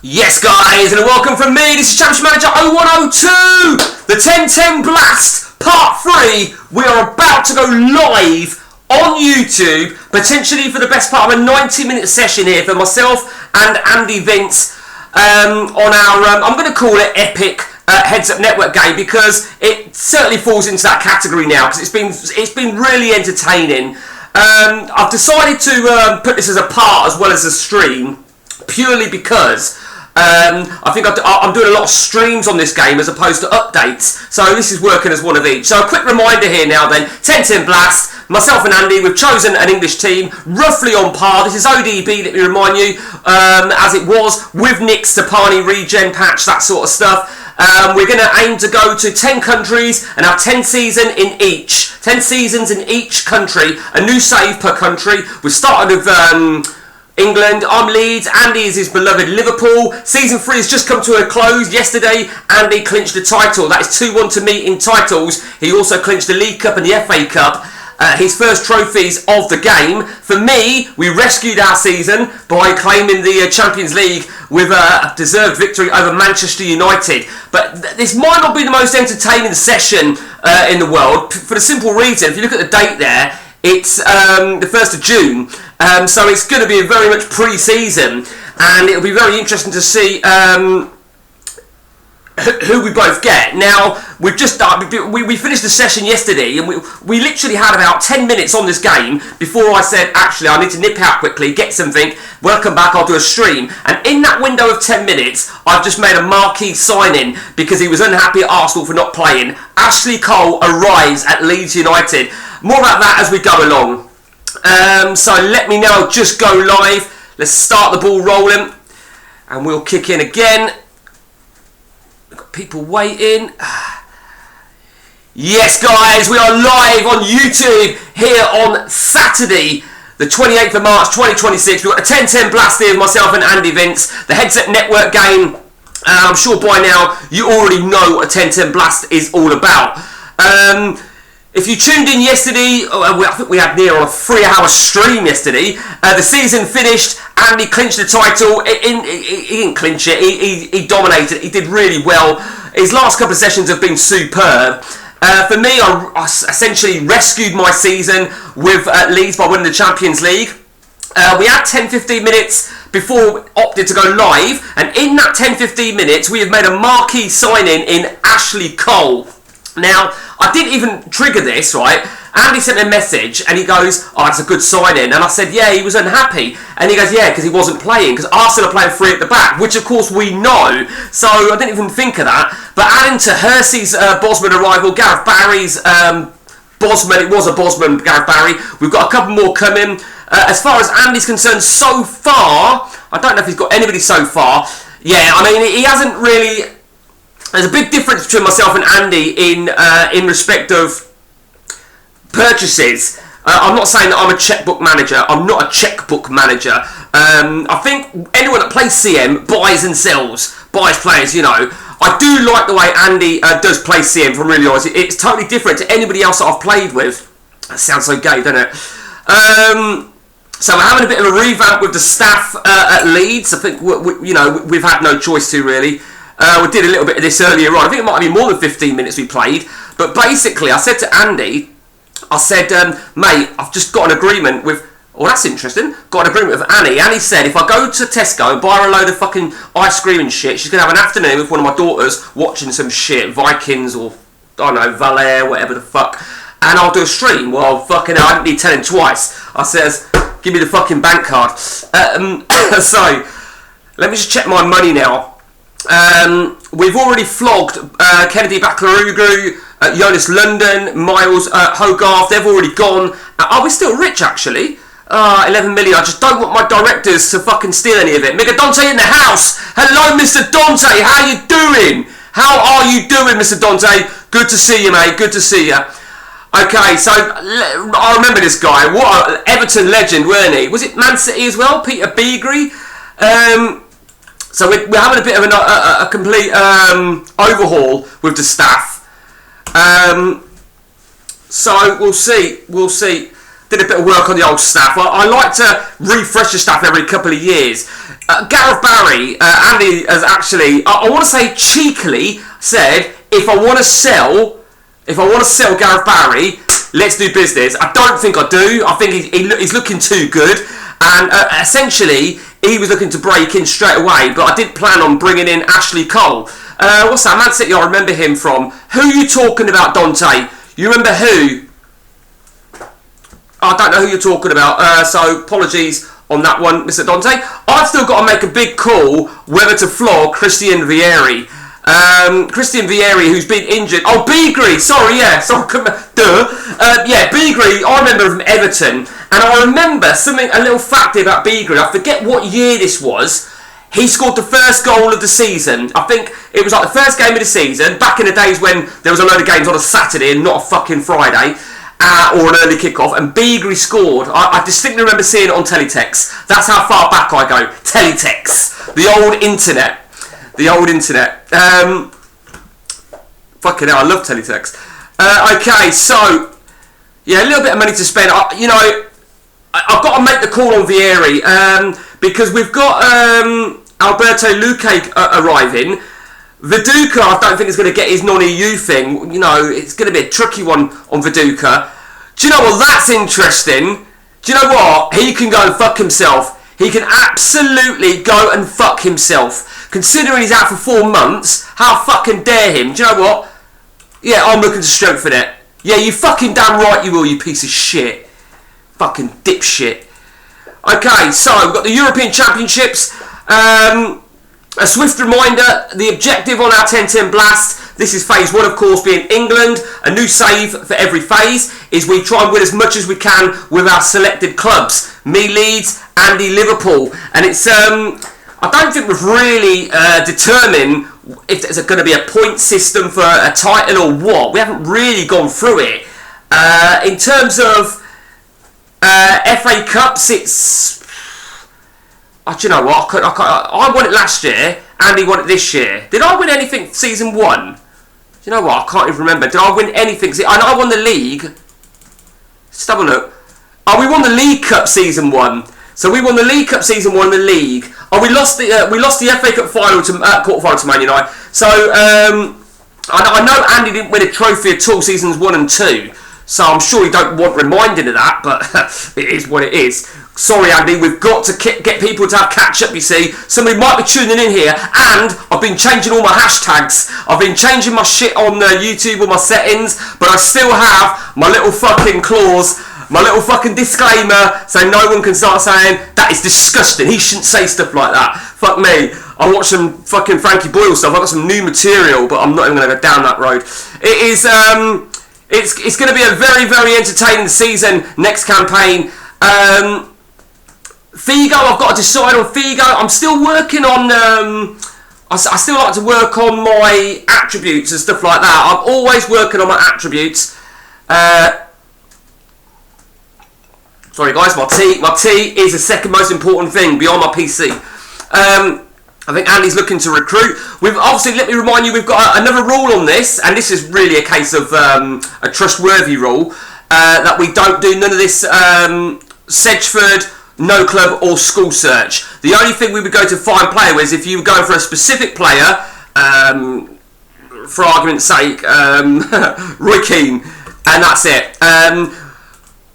Yes, guys, and welcome from me. This is Championship Manager 0102, the 1010 Blast Part 3. We are about to go live on YouTube, potentially for the best part of a 90-minute session here for myself and Andy Vince on our, I'm going to call it Epic Heads Up Network game, because it certainly falls into that category now, because it's been really entertaining. I've decided to put this as a part as well as a stream, purely because I think I'm doing a lot of streams on this game as opposed to updates, so this is working as one of each. So a quick reminder here now then, 1010 Blast, myself and Andy, we've chosen an English team, roughly on par. This is ODB, let me remind you, as it was, with Nick's Tapani regen patch, that sort of stuff. We're going to aim to go to 10 countries and have 10 seasons in each country, a new save per country. We started with England, I'm Leeds, Andy is his beloved Liverpool. Season 3 has just come to a close. Yesterday, Andy clinched the title. That is 2-1 to me in titles. He also clinched the League Cup and the FA Cup. His first trophies of the game. For me, we rescued our season by claiming the Champions League with a deserved victory over Manchester United. But this might not be the most entertaining session in the world, for the simple reason, if you look at the date there, it's the 1st of June, so it's going to be very much pre-season, and it'll be very interesting to see who we both get. Now, we've just we finished the session yesterday, and we literally had about 10 minutes on this game before I said, actually, I need to nip out quickly, get something, welcome back, I'll do a stream. And in that window of 10 minutes, I've just made a marquee signing because he was unhappy at Arsenal for not playing. Ashley Cole arrives at Leeds United. More about that as we go along. So let me now just go live. Let's start the ball rolling, and we'll kick in again. We've got people waiting. Yes, guys, we are live on YouTube here on Saturday, the 28th of March 2026. We've got a 1010 Blast here with myself and Andy Vince, the Headset Network game. I'm sure by now you already know what a 1010 Blast is all about. If you tuned in yesterday, I think we had near on a 3-hour stream yesterday. The season finished, Andy clinched the title. He didn't clinch it, he dominated. He did really well. His last couple of sessions have been superb. For me, I essentially rescued my season with Leeds by winning the Champions League. We had 10-15 minutes before we opted to go live, and in that 10-15 minutes, we have made a marquee signing in Ashley Cole. Now, I didn't even trigger this, right? Andy sent me a message and he goes, oh, that's a good sign-in. And I said, yeah, he was unhappy. And he goes, yeah, because he wasn't playing, because Arsenal are playing 3 at the back, which of course we know. So I didn't even think of that. But adding to Hersey's Bosman arrival, Gareth Barry's Bosman, it was a Bosman, Gareth Barry. We've got a couple more coming. As far as Andy's concerned, so far, I don't know if he's got anybody so far. Yeah, I mean, he hasn't really... There's a big difference between myself and Andy in respect of purchases. I'm not saying that I'm a checkbook manager. I'm not a checkbook manager. I think anyone that plays CM buys and sells, buys players, you know. I do like the way Andy does play CM, if I'm really honest. It's totally different to anybody else that I've played with. That sounds so gay, doesn't it? So we're having a bit of a revamp with the staff at Leeds. I think we've had no choice to, really. We did a little bit of this earlier on. I think it might have been more than 15 minutes we played. But basically, I said to Andy, I said, mate, I've just got an agreement with... Oh, that's interesting. Got an agreement with Annie. Annie said, if I go to Tesco and buy her a load of fucking ice cream and shit, she's going to have an afternoon with one of my daughters watching some shit, Vikings or, I don't know, Valère, whatever the fuck. And I'll do a stream. Well, fucking hell, I didn't need telling twice. I says, give me the fucking bank card. So, let me just check my money now. We've already flogged Kennedy Baklaruglu, Jonas London, Miles Hogarth. They've already gone. Are we still rich, actually? 11 million. I just don't want my directors to fucking steal any of it. Mega Dante in the house. Hello, Mr. Dante. How you doing? How are you doing, Mr. Dante? Good to see you, mate. Good to see you. Okay, so I remember this guy. What an Everton legend, weren't he? Was it Man City as well? Peter Beagrie. So we're having a bit of a complete overhaul with the staff. So we'll see. did a bit of work on the old staff. I like to refresh the staff every couple of years. Gareth Barry, Andy has actually, I want to say cheekily, said, if I want to sell Gareth Barry, let's do business. I don't think I do. I think he's looking too good. And essentially, he was looking to break in straight away, but I did plan on bringing in Ashley Cole. What's that? Man City, I remember him from. Who are you talking about, Dante? You remember who? I don't know who you're talking about, so apologies on that one, Mr. Dante. I've still got to make a big call whether to flog Christian Vieri. Christian Vieri, who's been injured. Oh, Beagrie, sorry, yeah, sorry, yeah, Beagrie, I remember from Everton, and I remember a little fact about Beagrie, I forget what year this was. He scored the first goal of the season. I think it was like the first game of the season, back in the days when there was a load of games on a Saturday and not a fucking Friday, or an early kickoff, and Beagrie scored. I distinctly remember seeing it on Teletext. That's how far back I go. Teletext. The old internet. Fucking hell, I love Teletext. Okay, so, yeah, a little bit of money to spend. I've got to make the call on Vieri, because we've got Alberto Luque arriving. Viduka, I don't think is going to get his non-EU thing. You know, it's going to be a tricky one on Viduka. Do you know what? That's interesting. Do you know what? He can go and fuck himself. He can absolutely go and fuck himself. Considering he's out for 4 months, how fucking dare him? Do you know what? Yeah, I'm looking to strengthen it. Yeah, you fucking damn right you will, you piece of shit. Fucking dipshit. Okay, so we've got the European Championships. A swift reminder, the objective on our 10-10 Blast, this is phase 1 of course being England, a new save for every phase, is we try and win as much as we can with our selected clubs. Me Leeds, Andy Liverpool, and it's, I don't think we've really determined if there's going to be a point system for a title or what. We haven't really gone through it. In terms of FA Cups, it's... do you know what? I won it last year. Andy won it this year. Did I win anything season 1? Do you know what? I can't even remember. Did I win anything? I know I won the league. Let's have a look. Oh, we won the League Cup season 1. So we won the League Cup season 1 in the league. Oh, we lost the FA Cup final to quarterfinal to Man United. So I know Andy didn't win a trophy at all seasons 1 and 2. So I'm sure you don't want reminding of that, but it is what it is. Sorry, Andy, we've got to get people to have catch-up, you see. Somebody might be tuning in here, and I've been changing all my hashtags. I've been changing my shit on YouTube, all my settings, but I still have my little fucking clause, my little fucking disclaimer, so no one can start saying, that is disgusting, he shouldn't say stuff like that. Fuck me. I watched some fucking Frankie Boyle stuff. I've got some new material, but I'm not even going to go down that road. It is, it's going to be a very, very entertaining season, next campaign. Figo, I've got to decide on Figo. I'm still working on, I still like to work on my attributes and stuff like that. I'm always working on my attributes. Sorry guys, my tea is the second most important thing beyond my PC. I think Andy's looking to recruit. We've obviously, let me remind you, we've got another rule on this, and this is really a case of a trustworthy rule, that we don't do none of this Sedgeford, no club or school search. The only thing we would go to find player is if you were going for a specific player, for argument's sake, Roy Keane, and that's it.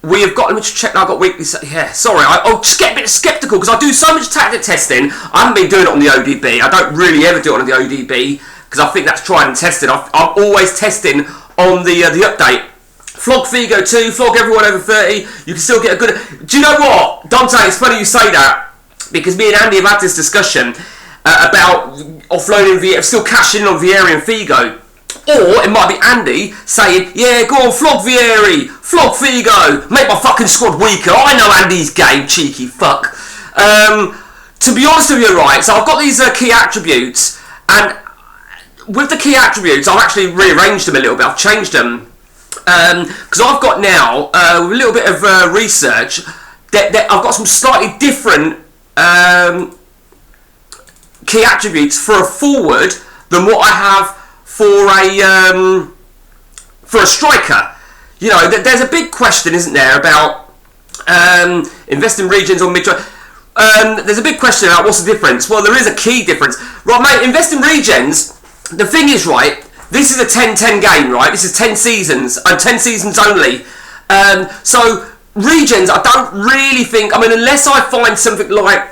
We have got, let me just check now, I've got weekly, yeah, sorry, I'll just get a bit sceptical because I do so much tactic testing. I haven't been doing it on the ODB, I don't really ever do it on the ODB because I think that's tried and tested. I'm always testing on the update. Flog Figo too, flog everyone over 30, you can still get a good... Do you know what, Dante, it's funny you say that, because me and Andy have had this discussion about offloading Vieri, still cashing in on Vieri and Figo. Or it might be Andy saying, yeah, go on, flog Vieri, flog Figo, make my fucking squad weaker. I know Andy's game, cheeky fuck. To be honest with you, right, so I've got these key attributes, and with the key attributes, I've actually rearranged them a little bit, I've changed them. Because I've got now, with a little bit of research, that I've got some slightly different key attributes for a forward than what I have for a striker. You know, there's a big question, isn't there, about Invest in regions or mid. There's a big question about what's the difference. Well, there is a key difference. Right, mate, invest in regions. The thing is, right, this is a 10-10 game, right? This is 10 seasons, 10 seasons only. So, regions, I don't really think, I mean, unless I find something like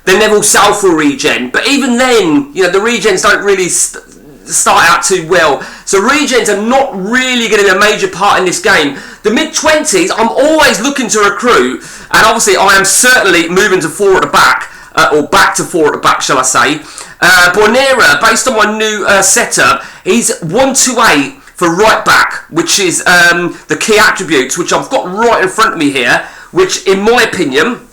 the Neville Southall regen, but even then, you know, the regens don't really start out too well. So regens are not really going to be a major part in this game. The mid-20s, I'm always looking to recruit, and obviously I am certainly moving to 4 at the back, or back to 4 at the back, shall I say. Bornera, based on my new setup, he's 128 for right back, which is the key attributes, which I've got right in front of me here, which in my opinion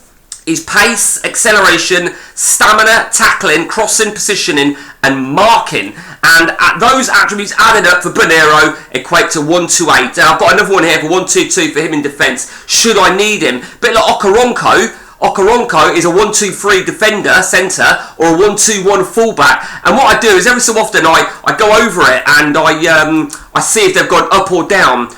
is pace, acceleration, stamina, tackling, crossing, positioning, and marking. And those attributes added up for Bonero equate to 128. And I've got another one here for 122 for him in defence, should I need him. Bit like Okaronko. Okaronko is a 1-2-3 defender, centre, or a 1-2-1 fullback. And what I do is every so often I go over it and I see if they've gone up or down.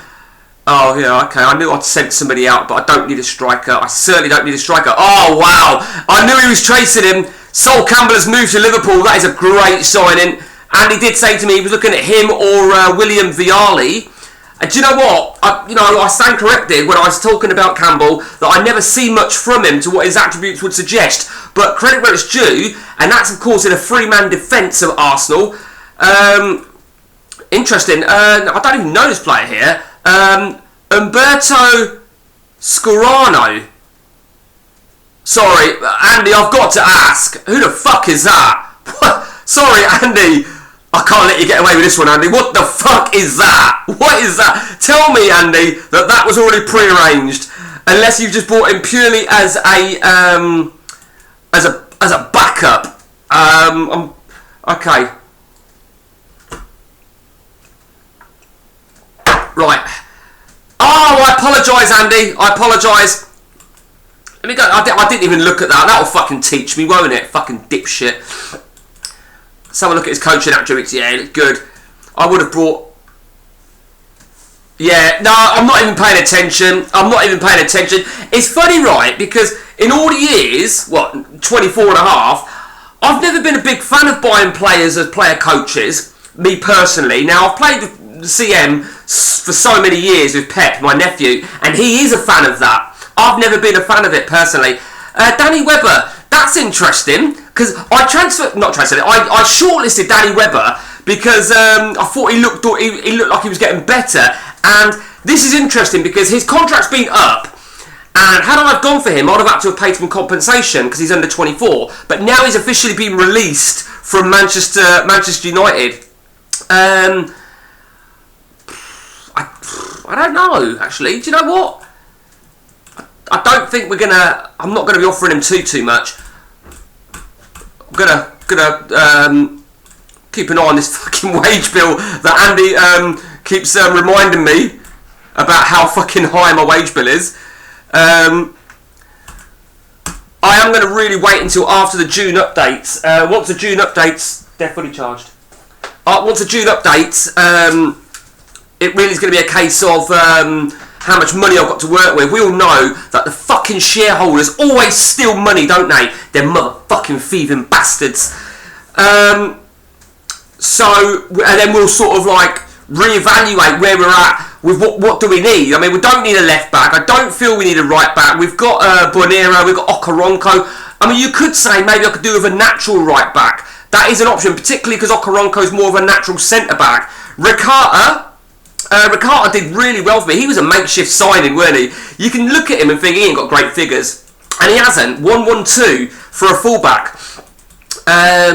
Oh, yeah, okay, I knew I'd sent somebody out, but I don't need a striker. I certainly don't need a striker. Oh, wow, I knew he was chasing him. Sol Campbell has moved to Liverpool. That is a great signing. And he did say to me he was looking at him or William Vialli. And do you know what? I stand corrected when I was talking about Campbell that I never see much from him to what his attributes would suggest. But credit where it's due, and that's, of course, in a three-man defence of Arsenal. Interesting. I don't even know this player here. Umberto Scorano. Sorry, Andy, I've got to ask, who the fuck is that? Sorry, Andy, I can't let you get away with this one, Andy. What the fuck is that? What is that? Tell me, Andy, that was already pre-arranged, unless you've just brought him purely as a backup. Okay. Right. Oh, I apologise, Andy. I apologise. Let me go. I didn't even look at that. That'll fucking teach me, won't it? Fucking dipshit. Let's have a look at his coaching attributes. Yeah, he looked good. I would have brought... Yeah, no, I'm not even paying attention. I'm not even paying attention. It's funny, right? Because in all the years, 24 and a half, I've never been a big fan of buying players as player coaches. Me personally. Now, I've played with CM for so many years with Pep, my nephew, and he is a fan of that. I've never been a fan of it personally. Danny Webber, that's interesting because I shortlisted Danny Webber because I thought he looked like he was getting better, and this is interesting because his contract's been up, and had I gone for him, I'd have had to have paid some compensation because he's under 24. But now he's officially been released from Manchester United. I don't know, actually. Do you know what? I don't think I'm not gonna be offering him too much. I'm gonna keep an eye on this fucking wage bill that Andy keeps reminding me about how fucking high my wage bill is. I am gonna really wait until after the June updates. Once the June updates, they're fully charged. Once the June updates, it really is going to be a case of how much money I've got to work with. We all know that the fucking shareholders always steal money, don't they? They're motherfucking thieving bastards. And then we'll sort of like reevaluate where we're at with what do we need. I mean, we don't need a left back. I don't feel we need a right back. We've got Bonero, we've got Okaronko. I mean, you could say maybe I could do with a natural right back. That is an option, particularly because Okaronko is more of a natural centre back. Ricardo did really well for me. He was a makeshift signing, weren't he? You can look at him and think he ain't got great figures. And he hasn't. 1-1-2 for a fullback. I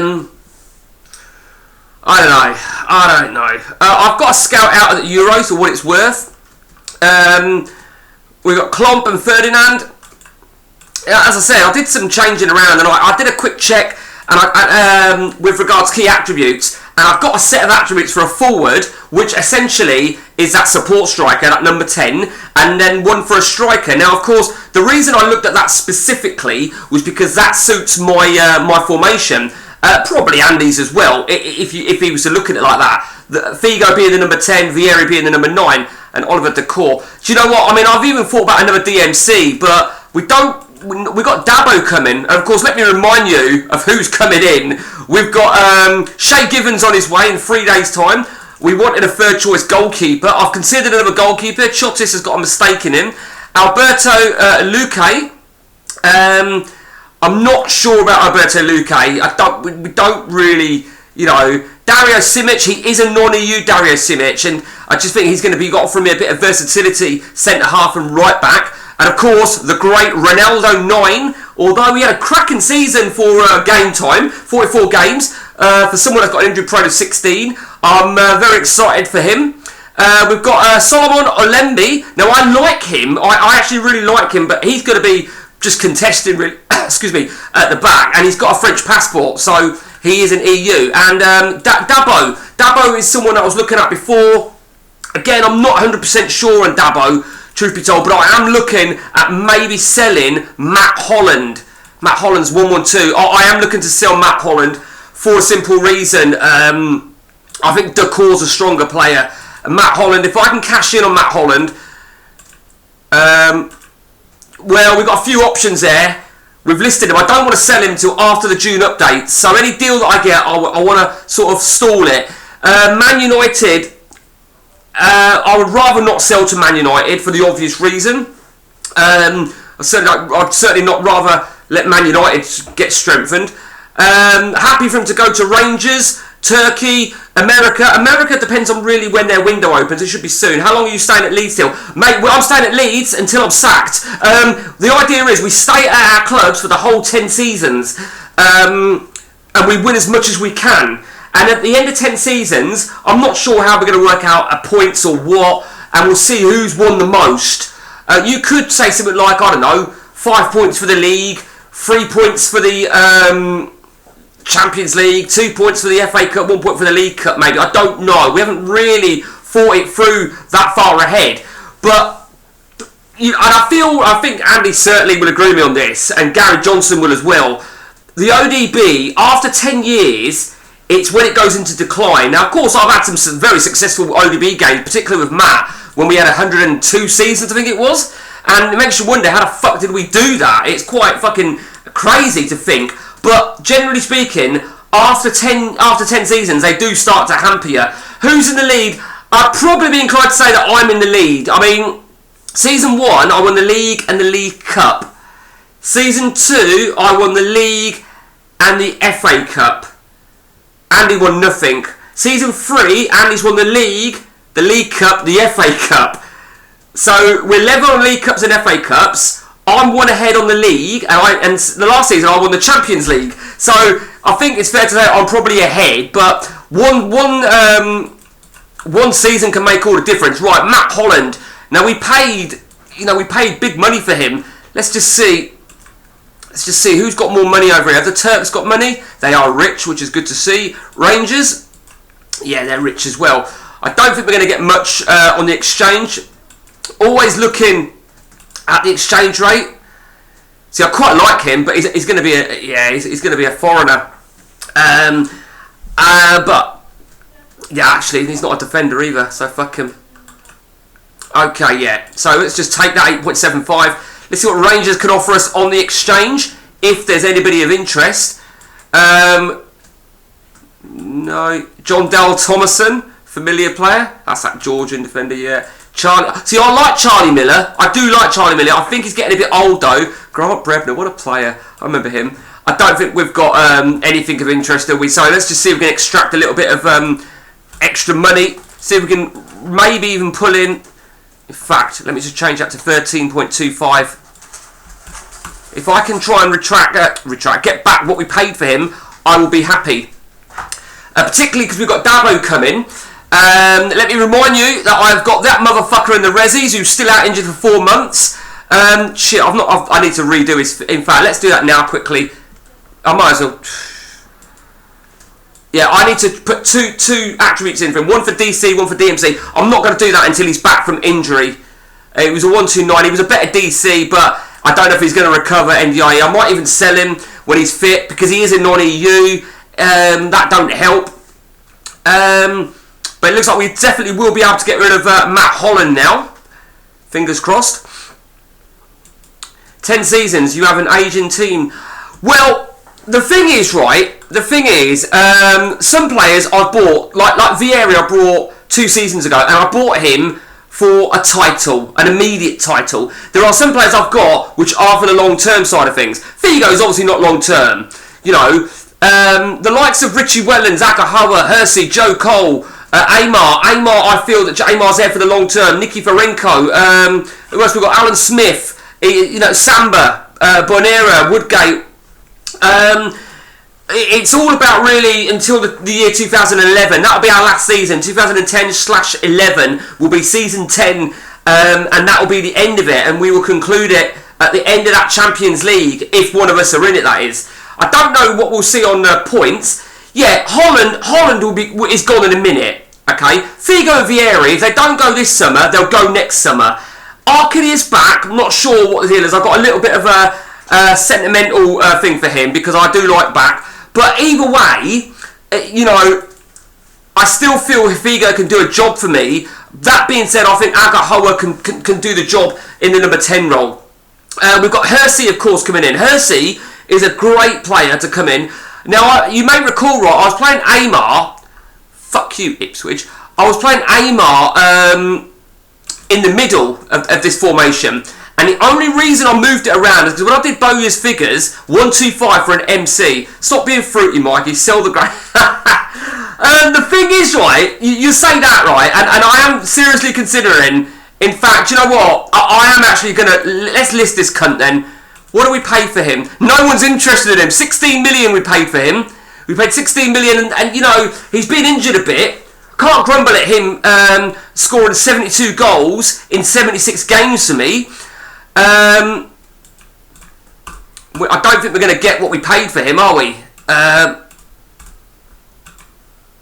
don't know. I've got a scout out at the Euros for what it's worth. We've got Klomp and Ferdinand. As I said, I did some changing around and I did a quick check and with regards to key attributes. And I've got a set of attributes for a forward, which essentially is that support striker, that number 10, and then one for a striker. Now, of course, the reason I looked at that specifically was because that suits my my formation. Probably Andy's as well, if he was to look at it like that. Figo being the number 10, Vieri being the number 9, and Oliver Decor. Do you know what? I mean, I've even thought about another DMC, but we got Dabo coming, and of course, let me remind you of who's coming in. We've got Shay Givens on his way in 3 days' time. We wanted a third choice goalkeeper. I've considered another goalkeeper. Chotis has got a mistake in him. Alberto Luque. I'm not sure about Alberto Luque. We don't really, Dario Simic. He is a non-EU Dario Simic, and I just think he's going to be got from me a bit of versatility, centre half and right back. And of course, the great Ronaldo 9. Although he had a cracking season for game time, 44 games. For someone that's got an injury prone of 16, I'm very excited for him. We've got Solomon Olembe. Now, I like him. I actually really like him, but he's going to be just contesting, really, excuse me, at the back. And he's got a French passport, so he is an EU. And Dabo is someone I was looking at before. Again, I'm not 100% sure on Dabo, truth be told, but I am looking at maybe selling Matt Holland. Matt Holland's 112. I am looking to sell Matt Holland for a simple reason. I think Decor's a stronger player. And Matt Holland, if I can cash in on Matt Holland, well, we've got a few options there. We've listed him. I don't want to sell him until after the June update. So any deal that I get, I want to sort of stall it. Man United, I would rather not sell to Man United for the obvious reason. I'd certainly not rather let Man United get strengthened. Happy for him to go to Rangers, Turkey, America. America depends on really when their window opens. It should be soon. How long are you staying at Leeds till? Mate, well, I'm staying at Leeds until I'm sacked. The idea is we stay at our clubs for the whole 10 seasons. And we win as much as we can. And at the end of 10 seasons, I'm not sure how we're going to work out points or what. And we'll see who's won the most. You could say something like, I don't know, 5 points for the league, 3 points for the Champions League, 2 points for the FA Cup, 1 point for the League Cup, maybe. I don't know. We haven't really thought it through that far ahead. But and I think Andy certainly will agree with me on this, and Gary Johnson will as well. The ODB, after 10 years, it's when it goes into decline. Now, of course, I've had some very successful ODB games, particularly with Matt, when we had 102 seasons, I think it was. And it makes you wonder, how the fuck did we do that? It's quite fucking crazy to think. But generally speaking, after 10 seasons, they do start to hamper you. Who's in the lead? I'd probably be inclined to say that I'm in the lead. I mean, season 1, I won the league and the League Cup. Season 2, I won the league and the FA Cup. Andy won nothing. Season 3, Andy's won the League Cup, the FA Cup. So we're level on League Cups and FA Cups. I'm one ahead on the league, and the last season I won the Champions League. So I think it's fair to say I'm probably ahead, but one season can make all the difference. Right, Matt Holland. Now we paid big money for him. Let's just see who's got more money over here. Have the Turks got money? They are rich, which is good to see. Rangers, yeah, they're rich as well. I don't think we're going to get much on the exchange. Always looking at the exchange rate. See, I quite like him, but he's going to be he's going to be a foreigner. But yeah, actually, he's not a defender either, so fuck him. Okay, yeah. So let's just take that 8.75. Let's see what Rangers can offer us on the exchange, if there's anybody of interest. No. John Dale Thomason, familiar player. That's that Georgian defender, yeah. Charlie. See, I like Charlie Miller. I do like Charlie Miller. I think he's getting a bit old, though. Grant Brebner, what a player. I remember him. I don't think we've got anything of interest, do we? So let's just see if we can extract a little bit of extra money. See if we can maybe even pull in... In fact, let me just change that to 13.25. If I can try and get back what we paid for him, I will be happy. Particularly because we've got Dabo coming. Let me remind you that I've got that motherfucker in the resis who's still out injured for 4 months. Shit, I need to redo his... In fact, let's do that now quickly. I might as well... Yeah, I need to put two attributes in for him. One for DC, one for DMC. I'm not going to do that until he's back from injury. It was a 129. He was a better DC, but I don't know if he's going to recover NDIE. I might even sell him when he's fit, because he is a non-EU. That don't help. But it looks like we definitely will be able to get rid of Matt Holland now. Fingers crossed. 10 seasons, you have an aging team. Well, the thing is, right, some players I bought, like Vieri I bought 2 seasons ago, and I bought him for a title, an immediate title. There are some players I've got which are for the long-term side of things. Figo is obviously not long-term. You know, the likes of Richie Wellens, Akahawa, Hersey, Joe Cole, Amar, I feel that Amar's there for the long-term. Nicky Ferenko, who else we've got? Alan Smith, Samba, Bonera, Woodgate. It's all about really until the year 2011. That'll be our last season. 2010/11 will be season 10, and that will be the end of it. And we will conclude it at the end of that Champions League, if one of us are in it. That is. I don't know what we'll see on points. Yeah, Holland is gone in a minute. Okay, Figo and Vieri, if they don't go this summer, they'll go next summer. Arkady is back. I'm not sure what the deal is. I've got a little bit of a sentimental thing for him because I do like back. But either way, I still feel Figo can do a job for me. That being said, I think Agahoa can do the job in the number 10 role. We've got Hersey, of course, coming in. Hersey is a great player to come in. Now, you may recall, right, I was playing Amar. Fuck you, Ipswich. I was playing Amar in the middle of this formation. And the only reason I moved it around is because when I did Bowyer's figures, 125 for an MC. Stop being fruity, Mikey. Sell the grain. The thing is, right, you say that, right, and I am seriously considering, in fact, you know what, I am actually going to, let's list this cunt then. What do we pay for him? No one's interested in him. 16 million we paid for him. We paid 16 million and you know, he's been injured a bit. Can't grumble at him scoring 72 goals in 76 games for me. I don't think we're going to get what we paid for him, are we?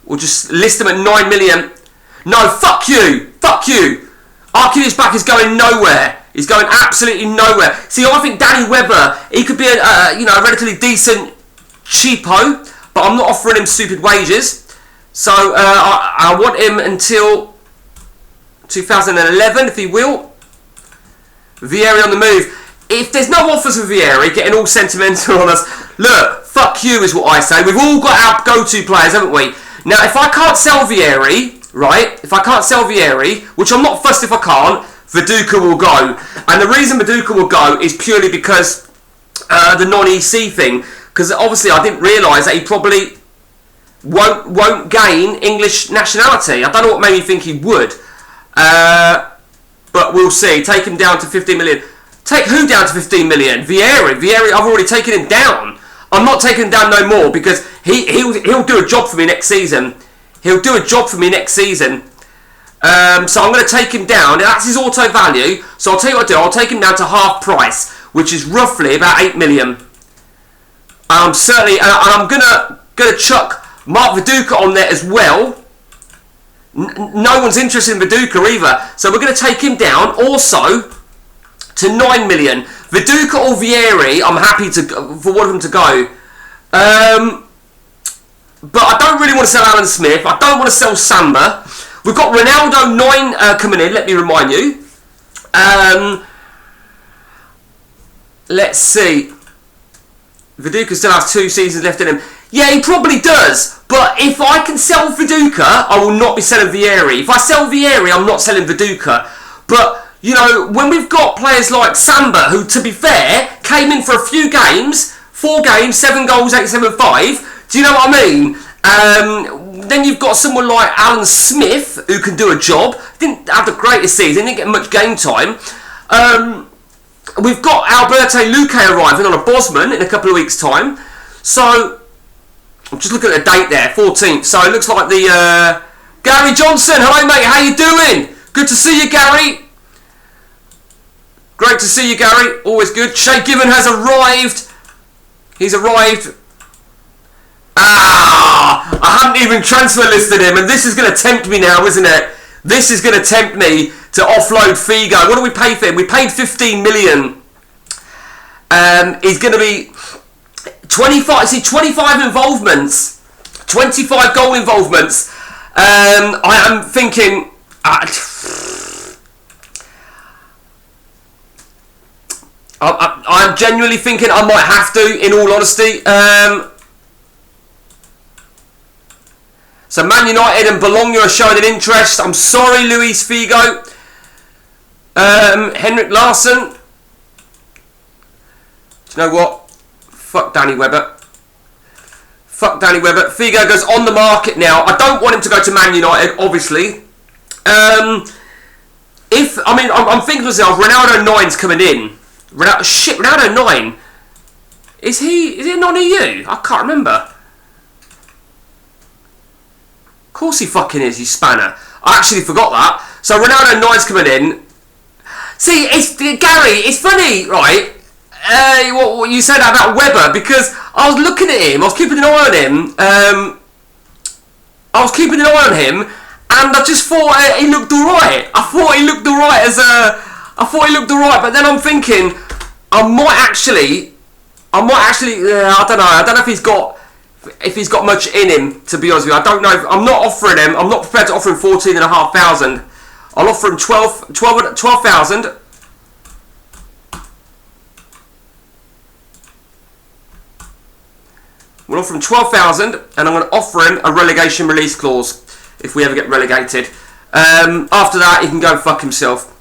We'll just list him at 9 million. No, fuck you. Fuck you. Arcadius back is going nowhere. He's going absolutely nowhere. See, I think Danny Webber, he could be a relatively decent cheapo, but I'm not offering him stupid wages. So I want him until 2011, if he will. Vieri on the move. If there's no offers for Vieri, getting all sentimental on us, look, fuck you is what I say. We've all got our go-to players, haven't we? Now, if I can't sell Vieri, right, which I'm not fussed if I can't, Viduka will go. And the reason Viduka will go is purely because the non-EC thing. Because obviously I didn't realise that he probably won't gain English nationality. I don't know what made me think he would. But we'll see. Take him down to 15 million. Take who down to 15 million? Vieri. I've already taken him down. I'm not taking him down no more because he'll do a job for me next season. So I'm going to take him down. That's his auto value. So I'll tell you what I'll do. I'll take him down to half price, which is roughly about 8 million. I'm going to chuck Mark Viduka on there as well. No one's interested in Viduka either. So we're going to take him down also to 9 million. Viduka or Vieri, I'm happy for one of them to go. But I don't really want to sell Alan Smith. I don't want to sell Samba. We've got Ronaldo 9 coming in, let me remind you. Let's see. Viduka still has 2 seasons left in him. Yeah, he probably does. But if I can sell Viduka, I will not be selling Vieri. If I sell Vieri, I'm not selling Viduka. But, you know, when we've got players like Samba, who, to be fair, came in for a few games, 4 games, 7 goals, 875, do you know what I mean? Then you've got someone like Alan Smith, who can do a job. Didn't have the greatest season, didn't get much game time. We've got Alberto Luque arriving on a Bosman in a couple of weeks' time. So, I'm just looking at the date there, 14th. So it looks like the Gary Johnson. Hello, mate. How you doing? Good to see you, Gary. Great to see you, Gary. Always good. Shay Given has arrived. He's arrived. I haven't even transfer listed him, and this is going to tempt me now, isn't it? This is going to tempt me to offload Figo. What do we pay for him? We paid 15 million. He's going to be 25. See, 25 involvements, 25 goal involvements. I am thinking. I'm genuinely thinking I might have to, in all honesty. So Man United and Bologna are showing an interest. I'm sorry, Luis Figo. Henrik Larsson. Do you know what? Fuck Danny Webber. Fuck Danny Webber. Figo goes on the market now. I don't want him to go to Man United, obviously. I'm thinking to myself, Ronaldo 9's coming in. Ronaldo 9. Is he not near you? I can't remember. Of course he fucking is, you spanner. I actually forgot that. So Ronaldo 9's coming in. See, Gary, it's funny, right? What you said about Webber, because I was looking at him, I was keeping an eye on him. And I just thought he looked alright. I thought he looked alright, but then I'm thinking I might actually. I don't know. I don't know if he's got much in him. To be honest with you, I don't know. I'm not offering him. I'm not prepared to offer him 14,500. I'll offer him 12,000. We'll offer him 12,000, and I'm going to offer him a relegation release clause if we ever get relegated. After that, he can go and fuck himself.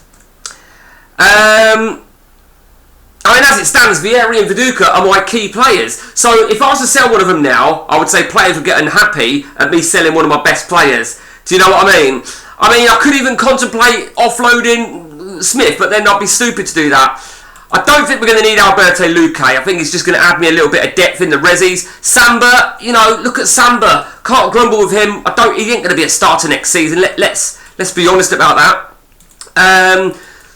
As it stands, Vieri and Viduka are my key players. So if I was to sell one of them now, I would say players would get unhappy at me selling one of my best players. Do you know what I mean? I could even contemplate offloading Smith, but then I'd be stupid to do that. I don't think we're going to need Alberto Luque. I think he's just going to add me a little bit of depth in the resis. Samba, look at Samba. Can't grumble with him. He ain't going to be a starter next season. Let's be honest about that.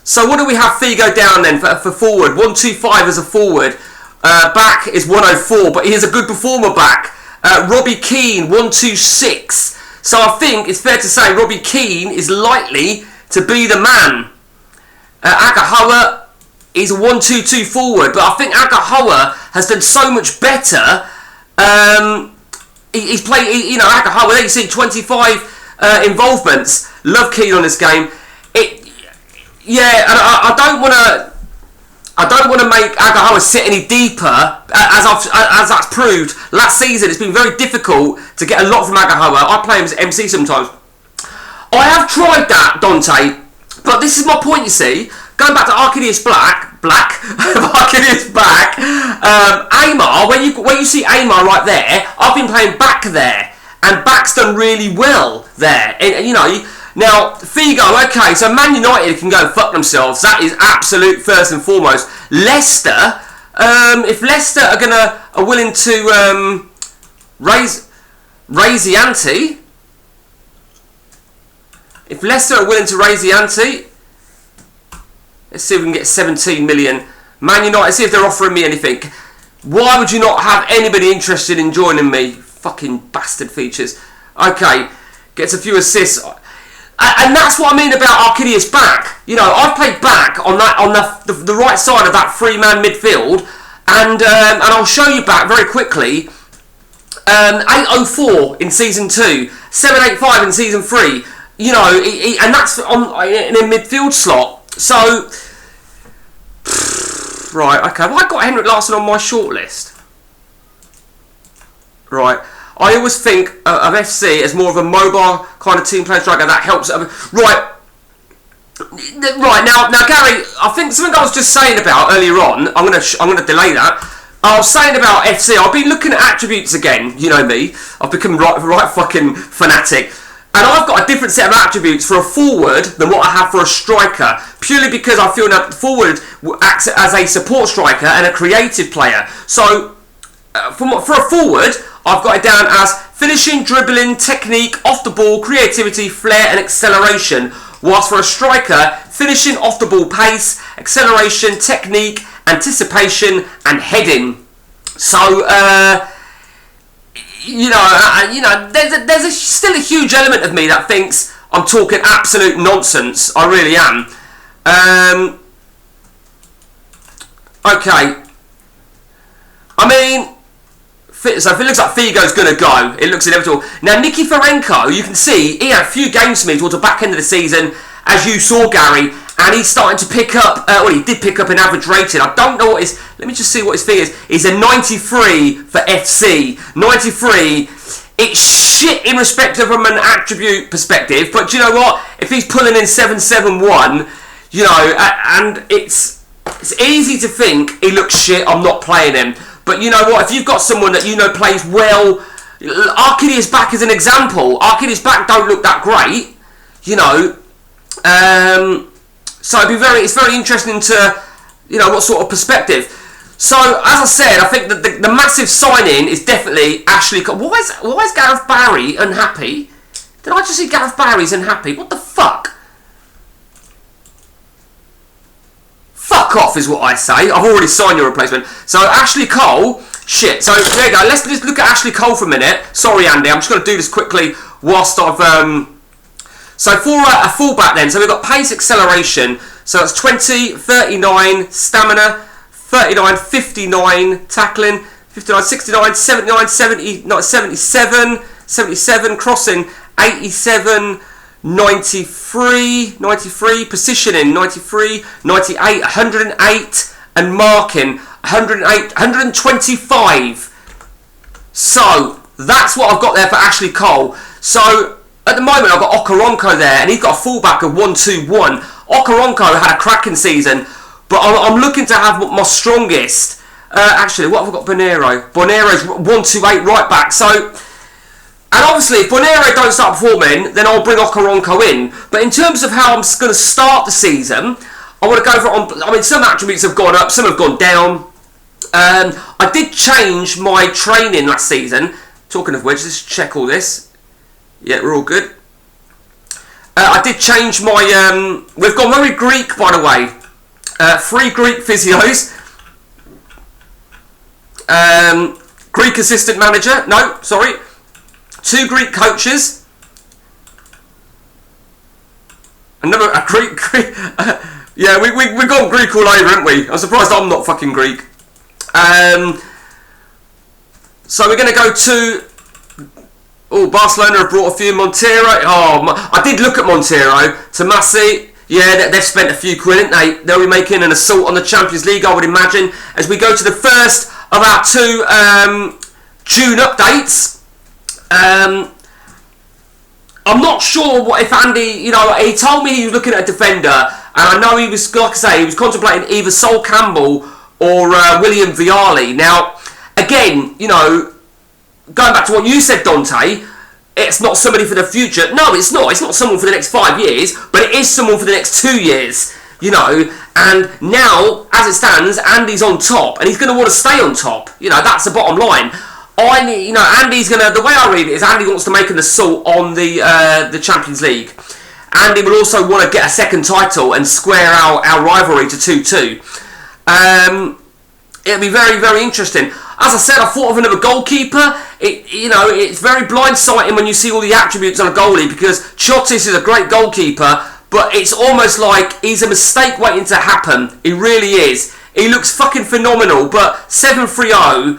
So what do we have Figo down then for forward? 125 as a forward. Back is 104, but he is a good performer back. Robbie Keane, 126. So I think it's fair to say Robbie Keane is likely to be the man. Agahawa is a 1-2-2 forward, but I think Agahawa has done so much better. He's played, Agahawa, there you see 25 involvements. Love Keane on this game. I don't want to make Agahawa sit any deeper, as that's proved last season. It's been very difficult to get a lot from Agahawa. I play him as MC sometimes. I have tried that, Dante, but this is my point. You see, going back to Arcadius Black, Arcadius Black, Aymar. When you see Aymar right there, I've been playing back there, and back's done really well there. And now, Figo, okay, so Man United can go and fuck themselves. That is absolute first and foremost. Leicester, if Leicester are willing to raise the ante, let's see if we can get 17 million. Man United, see if they're offering me anything. Why would you not have anybody interested in joining me? Fucking bastard features. Okay, gets a few assists. And that's what I mean about Arcadius Back. I've played back on the right side of that three-man midfield, and I'll show you back very quickly. 804 in season 2, 785 in season 3. And that's in a midfield slot. So, right, okay. Well, I got Henrik Larsson on my shortlist. Right. I always think of FC as more of a mobile kind of team player striker that helps. Right now, Gary, I think something I was just saying about earlier on. I'm gonna delay that. I was saying about FC. I've been looking at attributes again. You know me. I've become right fucking fanatic, and I've got a different set of attributes for a forward than what I have for a striker. Purely because I feel that forward acts as a support striker and a creative player. So, for a forward, I've got it down as finishing, dribbling, technique, off the ball, creativity, flair and acceleration. Whilst for a striker, finishing, off the ball, pace, acceleration, technique, anticipation and heading. So, there's still a huge element of me that thinks I'm talking absolute nonsense. I really am. Okay. So if it looks like Figo's going to go, it looks inevitable. Now, Nikiforenko, you can see, he had a few games for me towards the back end of the season, as you saw, Gary, and he's starting to pick up, he did pick up an average rating. I don't know what his, let me just see what his fee is. He's a 93 for FC. 93, it's shit in respect of from an attribute perspective, but do you know what? If he's pulling in 771, you know, and it's easy to think he looks shit, I'm not playing him. But you know what? If you've got someone that you know plays well, Arcadius back as an example. Arcadius back don't look that great, you know. So it's very interesting to, you know, what sort of perspective. So as I said, I think that the massive signing is definitely Ashley Cole. Why is Gareth Barry unhappy? Did I just see Gareth Barry's unhappy? What the fuck? Fuck off is what I say. I've already signed your replacement. So Ashley Cole, shit. So there you go. Let's just look at Ashley Cole for a minute. Sorry, Andy. I'm just going to do this quickly whilst I've. So for a fullback then, so we've got pace, acceleration. So that's 20, 39, stamina, 39, 59, tackling, 59, 69, 79, 70, not 77, 77, crossing, 87. 93, positioning, 93, 98, 108, and marking, 108, 125. So, that's what I've got there for Ashley Cole. So, at the moment I've got Okoronkwo there, and he's got a fullback of 1-2-1. Okoronkwo had a cracking season, but I'm looking to have my strongest. Actually, what have I got? Bonero's 1-2-8 right back. So, and obviously, if Bonero don't start performing, then I'll bring Okoronkwo in. But in terms of how I'm going to start the season, I want to go for. I mean, some attributes have gone up, some have gone down. I did change my training last season. Talking of which, let's check all this. Yeah, we're all good. I did change my. We've gone very Greek, by the way. 3 Greek physios. Greek assistant manager. No, sorry. 2 Greek coaches. Another a Greek. Yeah, we've gone Greek all over, haven't we? I'm surprised I'm not fucking Greek. So we're going to go to. Oh, Barcelona have brought a few. Montero. Oh, I did look at Montero. Tomasi. Yeah, they've spent a few quid, haven't they? They'll be making an assault on the Champions League, I would imagine, as we go to the first of our 2 June updates. I'm not sure what if Andy, you know, he told me he was looking at a defender, and I know he was, like I say, he was contemplating either Sol Campbell or William Vialli. Now, again, you know, going back to what you said, Dante, it's not somebody for the future. No, it's not. It's not someone for the next 5 years, but it is someone for the next 2 years, you know. And now, as it stands, Andy's on top, and he's going to want to stay on top. You know, that's the bottom line. You know, Andy's gonna. The way I read it is, Andy wants to make an assault on the Champions League. Andy will also want to get a second title and square our rivalry to 2-2. It'll be very, very interesting. As I said, I thought of another goalkeeper. You know, it's very blindsiding when you see all the attributes on a goalie, because Chotis is a great goalkeeper, but it's almost like he's a mistake waiting to happen. He really is. He looks fucking phenomenal, but 7-3-0.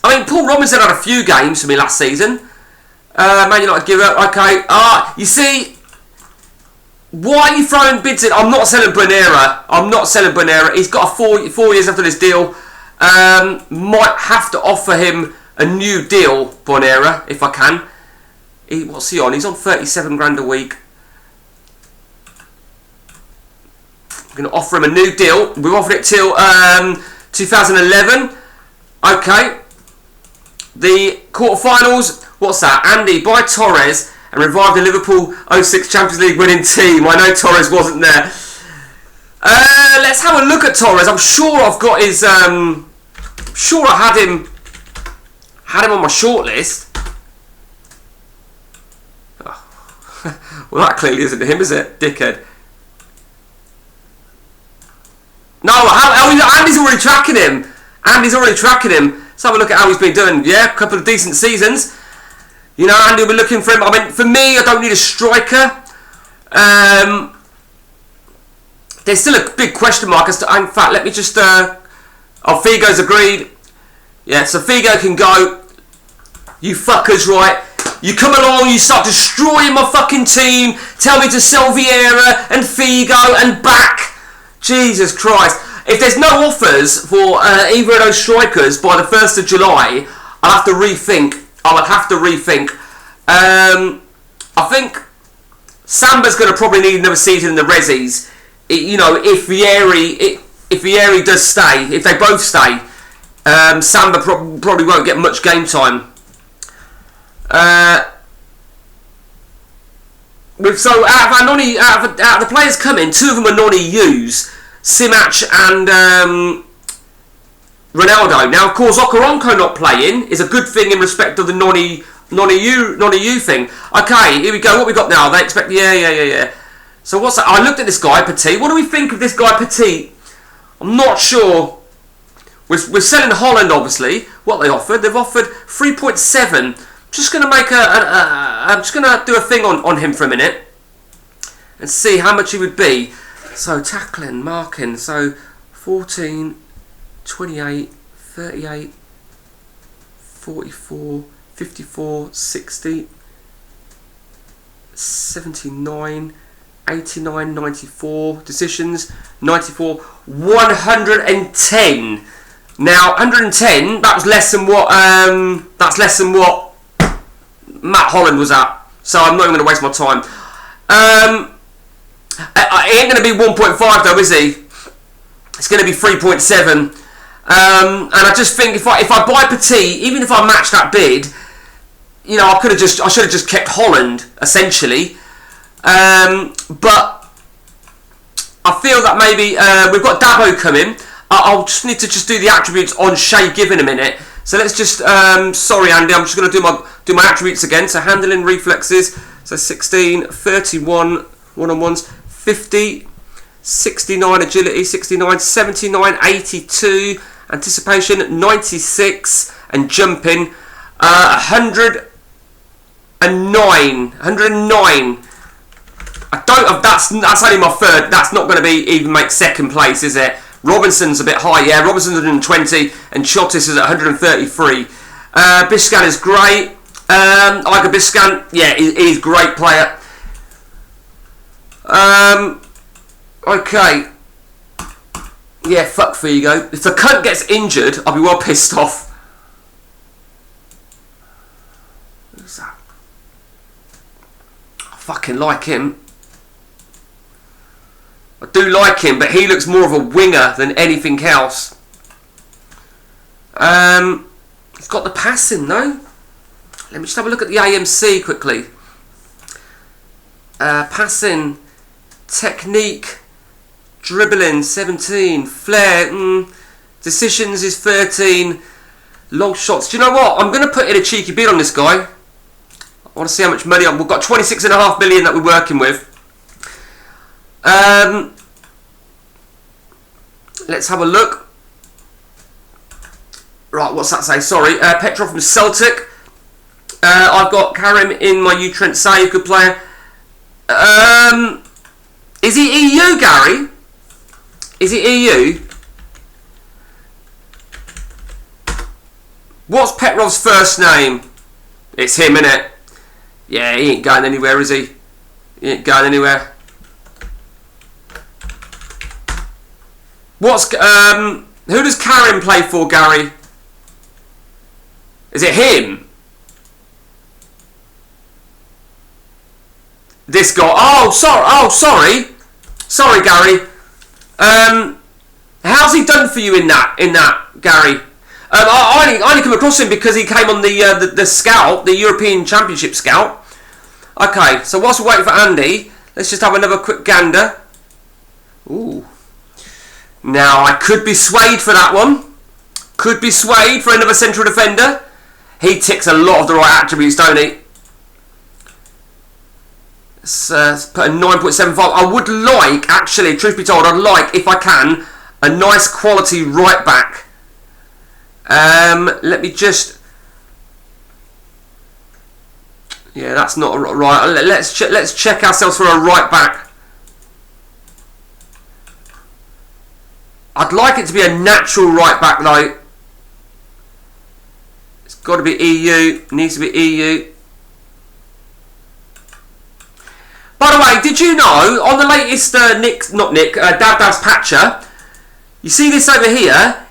I mean, Paul Robinson had a few games for me last season. Man United give up. Okay. You see, why are you throwing bids in? I'm not selling Bonera. He's got a 4 years after this deal. Might have to offer him a new deal, Bonera, if I can. What's he on? He's on 37 grand a week. I'm going to offer him a new deal. We've offered it till 2011. Okay. The quarterfinals, what's that? Andy, buy Torres and revive the Liverpool 06 Champions League winning team. I know Torres wasn't there. Let's have a look at Torres. I'm sure I've got his. Sure I had him on my shortlist. Oh. Well, that clearly isn't him, is it, dickhead? No, Andy's already tracking him. Let's have a look at how he's been doing. Yeah, a couple of decent seasons. You know, Andy will be looking for him. I mean, for me, I don't need a striker. There's still a big question mark as to. In fact, let me just. Figo's agreed. Yeah, so Figo can go. You fuckers, right? You come along, you start destroying my fucking team. Tell me to sell Vieira and Figo and back. Jesus Christ. If there's no offers for either of those strikers by the 1st of July, I'll have to rethink. I think Samba's going to probably need another season in the Rezzies. If Vieri does stay, if they both stay, Samba probably won't get much game time. So out of the players coming, 2 of them are non-EUs, Simic and Ronaldo. Now, of course, Okoronkwo not playing is a good thing in respect of the non-EU thing. Okay, here we go. What we got now? They expect, yeah. So what's that? I looked at this guy, Petit. What do we think of this guy, Petit? I'm not sure. We're selling Holland, obviously. What they offered? They've offered 3.7. Just going to make I'm just going to do a thing on him for a minute and see how much he would be. So tackling, marking. So 14, 28, 38, 44, 54, 60, 79, 89, 94, decisions, 94, 110. Now, 110, that was less than what Matt Holland was at. So I'm not even going to waste my time. It ain't going to be 1.5 though, is he? It's going to be 3.7. And I just think if I buy Petit, even if I match that bid, I should have just kept Holland essentially. But I feel that maybe we've got Dabo coming. I'll just need to do the attributes on Shay Given a minute. So let's just sorry Andy, I'm just going to do my attributes again. So handling, reflexes, so 16, 31 one-on-ones, 50, 69 agility, 69, 79, 82 anticipation, 96 and jumping, 109. That's only my third. That's not going to be even make second place, is it? Robinson's a bit high, yeah. Robinson's 120 and Chotis is at 133. Biscan is great. Iker Biscan, yeah, he's a great player. Okay. Yeah, fuck Figo. If the cunt gets injured, I'll be well pissed off. Who's that? I fucking like him. I do like him, but he looks more of a winger than anything else. He's got the passing, though. Let me just have a look at the AMC quickly. Passing, technique, dribbling, 17, flair, decisions is 13, long shots. Do you know what? I'm going to put in a cheeky bid on this guy. I want to see how much money we've got. 26.5 million that we're working with. Let's have a look. Right, what's that say? Sorry, Petrov from Celtic. I've got Karim in my Utrecht Say, good player. Is he EU, Gary? Is he EU? What's Petrov's first name? It's him, innit? Yeah, he ain't going anywhere, is he? He ain't going anywhere. What's who does Karim play for, Gary? Is it him? This guy. Oh, sorry. Sorry, Gary. How's he done for you in that, Gary? I only come across him because he came on the scout, the European Championship scout. Okay, so whilst we're waiting for Andy, let's just have another quick gander. Ooh. Now, I could be swayed for that one. Could be swayed for another central defender. He ticks a lot of the right attributes, don't he? Let's put a 9.75. I would like, actually, truth be told, I'd like, if I can, a nice quality right back. Let me just... Yeah, that's not right. Let's check ourselves for a right back. I'd like it to be a natural right back, though. Got to be EU. Needs to be EU. By the way, did you know on the latest Dabdab's patcher, you see this over here?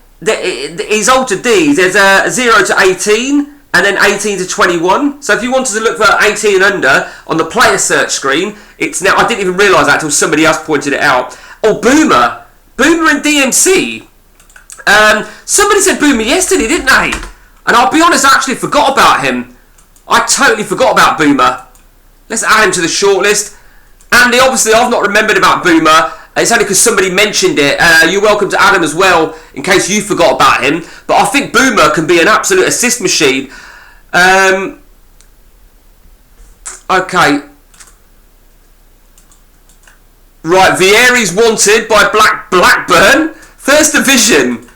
He's altered these. There's a 0 to 18 and then 18 to 21. So if you wanted to look for 18 and under on the player search screen, it's now. I didn't even realise that until somebody else pointed it out. Oh, Boomer and DMC. Somebody said Boomer yesterday, didn't they? And I'll be honest, I actually forgot about him. I totally forgot about Boomer. Let's add him to the shortlist. Andy, obviously, I've not remembered about Boomer. It's only because somebody mentioned it. You're welcome to add him as well, in case you forgot about him. But I think Boomer can be an absolute assist machine. Okay. Right, Vieri's wanted by Blackburn. First Division.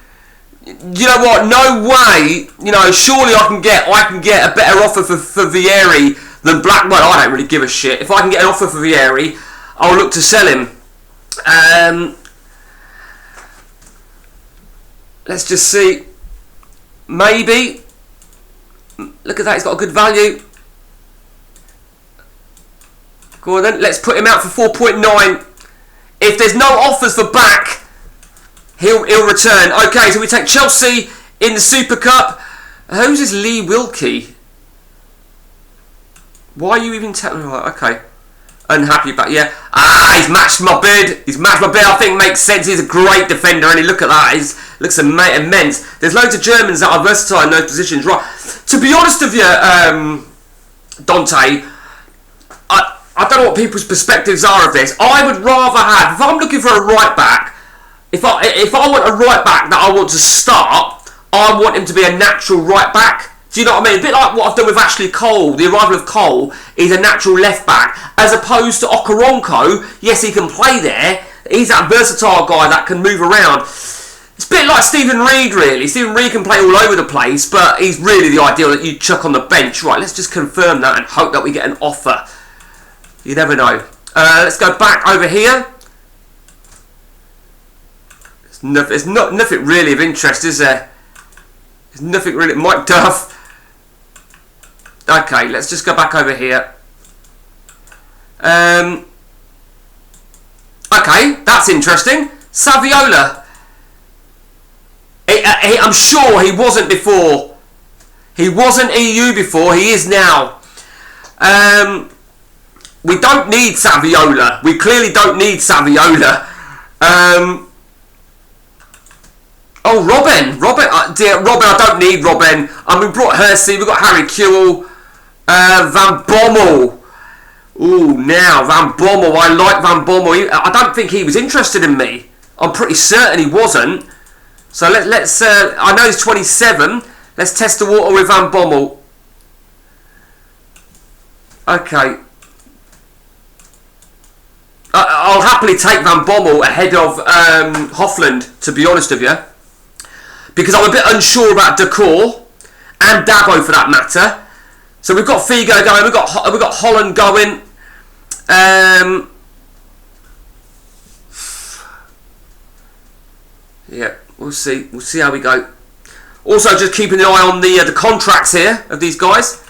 You know what? No way. You know, surely I can get a better offer for Vieri than Blackburn. I don't really give a shit. If I can get an offer for Vieri, I'll look to sell him. Let's just see. Maybe. Look at that. He's got a good value. Go on then. Let's put him out for 4.9. If there's no offers for back, he'll return. Okay, so we take Chelsea in the Super Cup. Who's this Lee Wilkie? Why are you even telling me? Okay. Unhappy about, yeah. He's matched my bid. I think makes sense. He's a great defender, and look at that. He looks immense. There's loads of Germans that are versatile in those positions. Right. To be honest with you, Dante, I don't know what people's perspectives are of this. I would rather have, if I'm looking for a right back, if I want a right back that I want to start, I want him to be a natural right back. Do you know what I mean? A bit like what I've done with Ashley Cole. The arrival of Cole is a natural left back, as opposed to Okoronkwo. Yes, he can play there. He's that versatile guy that can move around. It's a bit like Stephen Reid, really. Stephen Reid can play all over the place, but he's really the ideal that you chuck on the bench. Right, let's just confirm that and hope that we get an offer. You never know. Let's go back over here. There's nothing really of interest, is there? There's nothing really. Mike Duff. Okay, let's just go back over here. Okay, that's interesting. Saviola. I'm sure he wasn't before. He wasn't EU before. He is now. We don't need Saviola. We clearly don't need Saviola. Oh, Robin, dear Robin, I don't need Robin. We brought Hersey, we've got Harry Kewell, Van Bommel. Ooh, now, Van Bommel, I like Van Bommel. I don't think he was interested in me. I'm pretty certain he wasn't. So let's I know he's 27. Let's test the water with Van Bommel. Okay. I'll happily take Van Bommel ahead of Hofland, to be honest with you. Because I'm a bit unsure about Decor and Dabo for that matter. So we've got Figo going, we've got Holland going. Yeah, we'll see how we go. Also, just keeping an eye on the contracts here of these guys.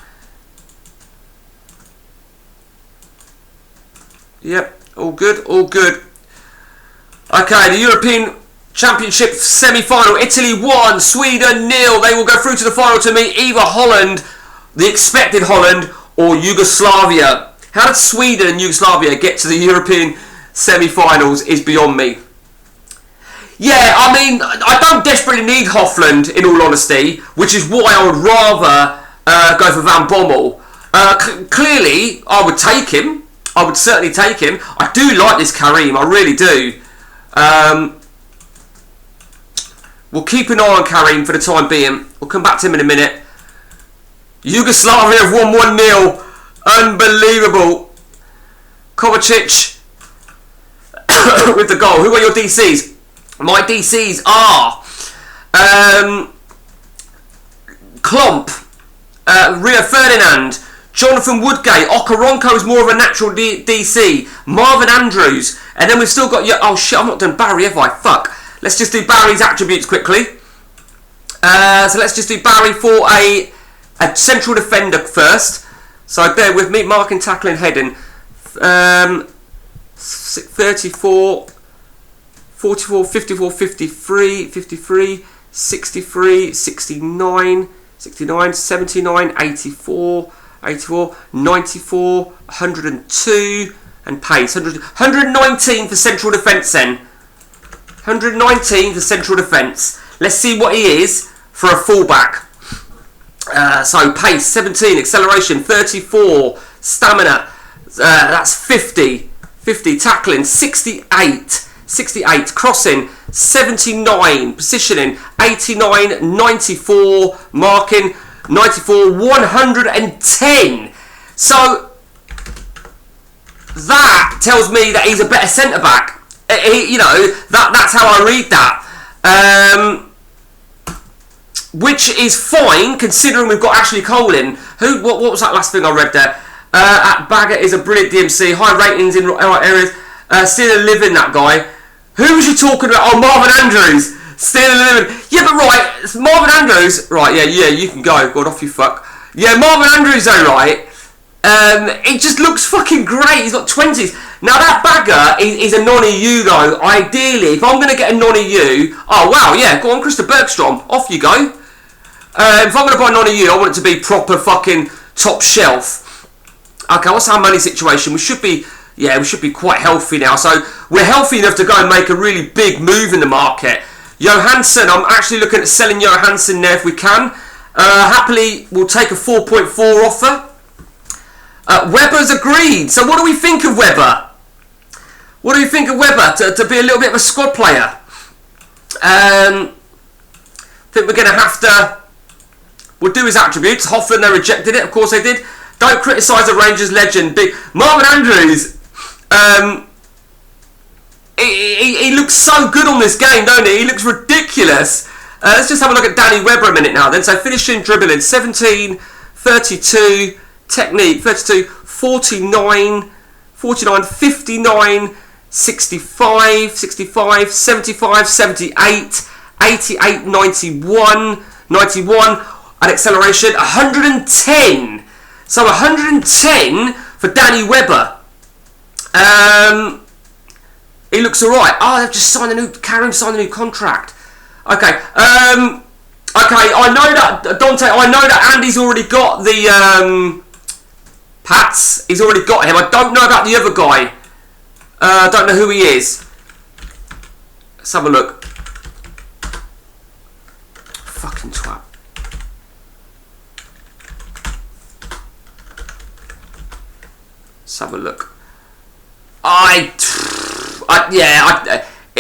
Yep, all good, all good. Okay, the European Championship semi-final. Italy 1, Sweden 0. They will go through to the final to meet either Holland, the expected Holland, or Yugoslavia. How did Sweden and Yugoslavia get to the European semi-finals is beyond me. Yeah, I mean, I don't desperately need Hofland, in all honesty, which is why I would rather go for Van Bommel. Clearly, I would take him. I would certainly take him. I do like this Karim, I really do. We'll keep an eye on Karim for the time being. We'll come back to him in a minute. Yugoslavia have won 1-0. Unbelievable. Kovacic with the goal. Who are your DCs? My DCs are Klomp, Rio Ferdinand, Jonathan Woodgate. Okoronkwo is more of a natural DC. Marvin Andrews. And then we've still got... Oh shit, I've not done Barry, have I? Fuck. Let's just do Barry's attributes quickly. So let's just do Barry for a a central defender first. So bear with me. Marking, tackling, heading. 34, 44, 54, 53, 53, 63, 69, 69, 79, 84, 84, 94, 102, and pace. 119 for central defence then. 119 for central defence. Let's see what he is for a fullback. So pace 17, acceleration 34, stamina that's 50, 50 tackling 68, 68 crossing 79, positioning 89, 94 marking 94, 110. So that tells me that he's a better centre back. You know, that's how I read that. Which is fine, considering we've got Ashley Cole in. What was that last thing I read there? At Baggett is a brilliant DMC, high ratings in right areas. Still a living, that guy. Who was you talking about? Oh, Marvin Andrews. Still a living. Yeah, but right, it's Marvin Andrews. Right, yeah, you can go. God off you, fuck. Yeah, Marvin Andrews, though, right? It just looks fucking great. He's got 20s. Now that Bagger is a non-EU though. Ideally, if I'm going to get a non-EU, oh wow, yeah, go on, Christopher Bergstrom, off you go. If I'm going to buy non-EU, I want it to be proper fucking top shelf. Okay, what's our money situation? We should be quite healthy now. So we're healthy enough to go and make a really big move in the market. Johansson, I'm actually looking at selling Johansson there if we can. Happily, we'll take a 4.4 offer. Webber's agreed. So what do we think of Webber? What do we think of Webber to be a little bit of a squad player? I think we're going to have to... We'll do his attributes. Hoffman, they rejected it. Of course they did. Don't criticise a Rangers legend. Big Marvin Andrews. He looks so good on this game, don't he? He looks ridiculous. Let's just have a look at Danny Webber a minute now then. So finishing, dribbling, 17, 32... Technique 32, 49, 49, 59, 65, 65, 75, 78, 88, 91, 91, and acceleration 110. So 110 for Danny Webber. He looks alright. Oh, they've just signed a new. Karim signed a new contract. Okay. Okay. I know that Dante. I know that Andy's already got the. Pats, he's already got him. I don't know about the other guy. I don't know who he is. Let's have a look. Fucking twat. Let's have a look.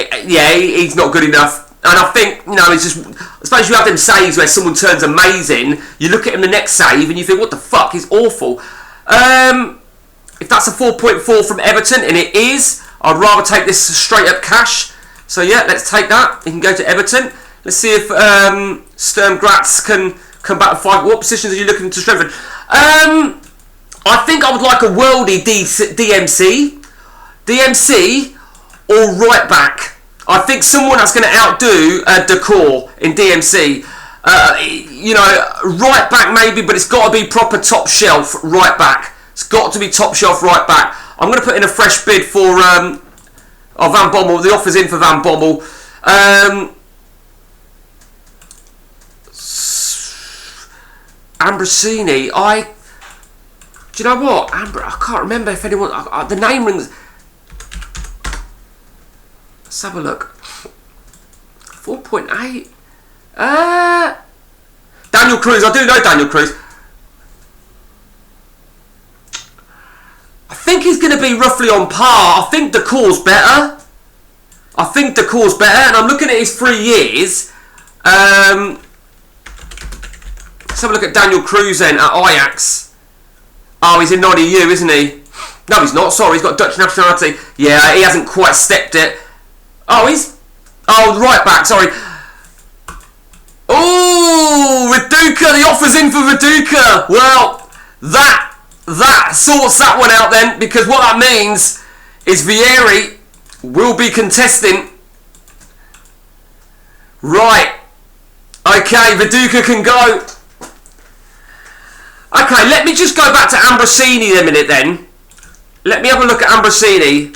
He's not good enough. And I think, you know, it's just... I suppose you have them saves where someone turns amazing. You look at him the next save and you think, what the fuck? He's awful. If that's a 4.4 from Everton, and it is, I'd rather take this straight up cash. So yeah, let's take that. You can go to Everton. Let's see if Sturm Graz can come back and fight. What positions are you looking to strengthen? I think I would like a worldy DMC or right back. I think someone that's going to outdo Decor in DMC. You know, right back maybe, but it's got to be proper top shelf right back. It's got to be top shelf right back. I'm going to put in a fresh bid for Van Bommel. The offer's in for Van Bommel. Ambrosini. Do you know what? I can't remember if anyone... the name rings... Let's have a look. 4.8. Daniel Cruz. I do know Daniel Cruz. I think he's going to be roughly on par. I think Decor's better. And I'm looking at his 3 years. Let's have a look at Daniel Cruz then at Ajax. Oh, he's in non-EU, isn't he? No, he's not. Sorry, he's got Dutch nationality. Yeah, he hasn't quite stepped it. Oh, right back. Sorry. Oh, Viduka. The offer's in for Viduka. Well, that sorts that one out then, because what that means is Vieri will be contesting. Right. Okay, Viduka can go. Okay, let me just go back to Ambrosini in a minute then. Let me have a look at Ambrosini.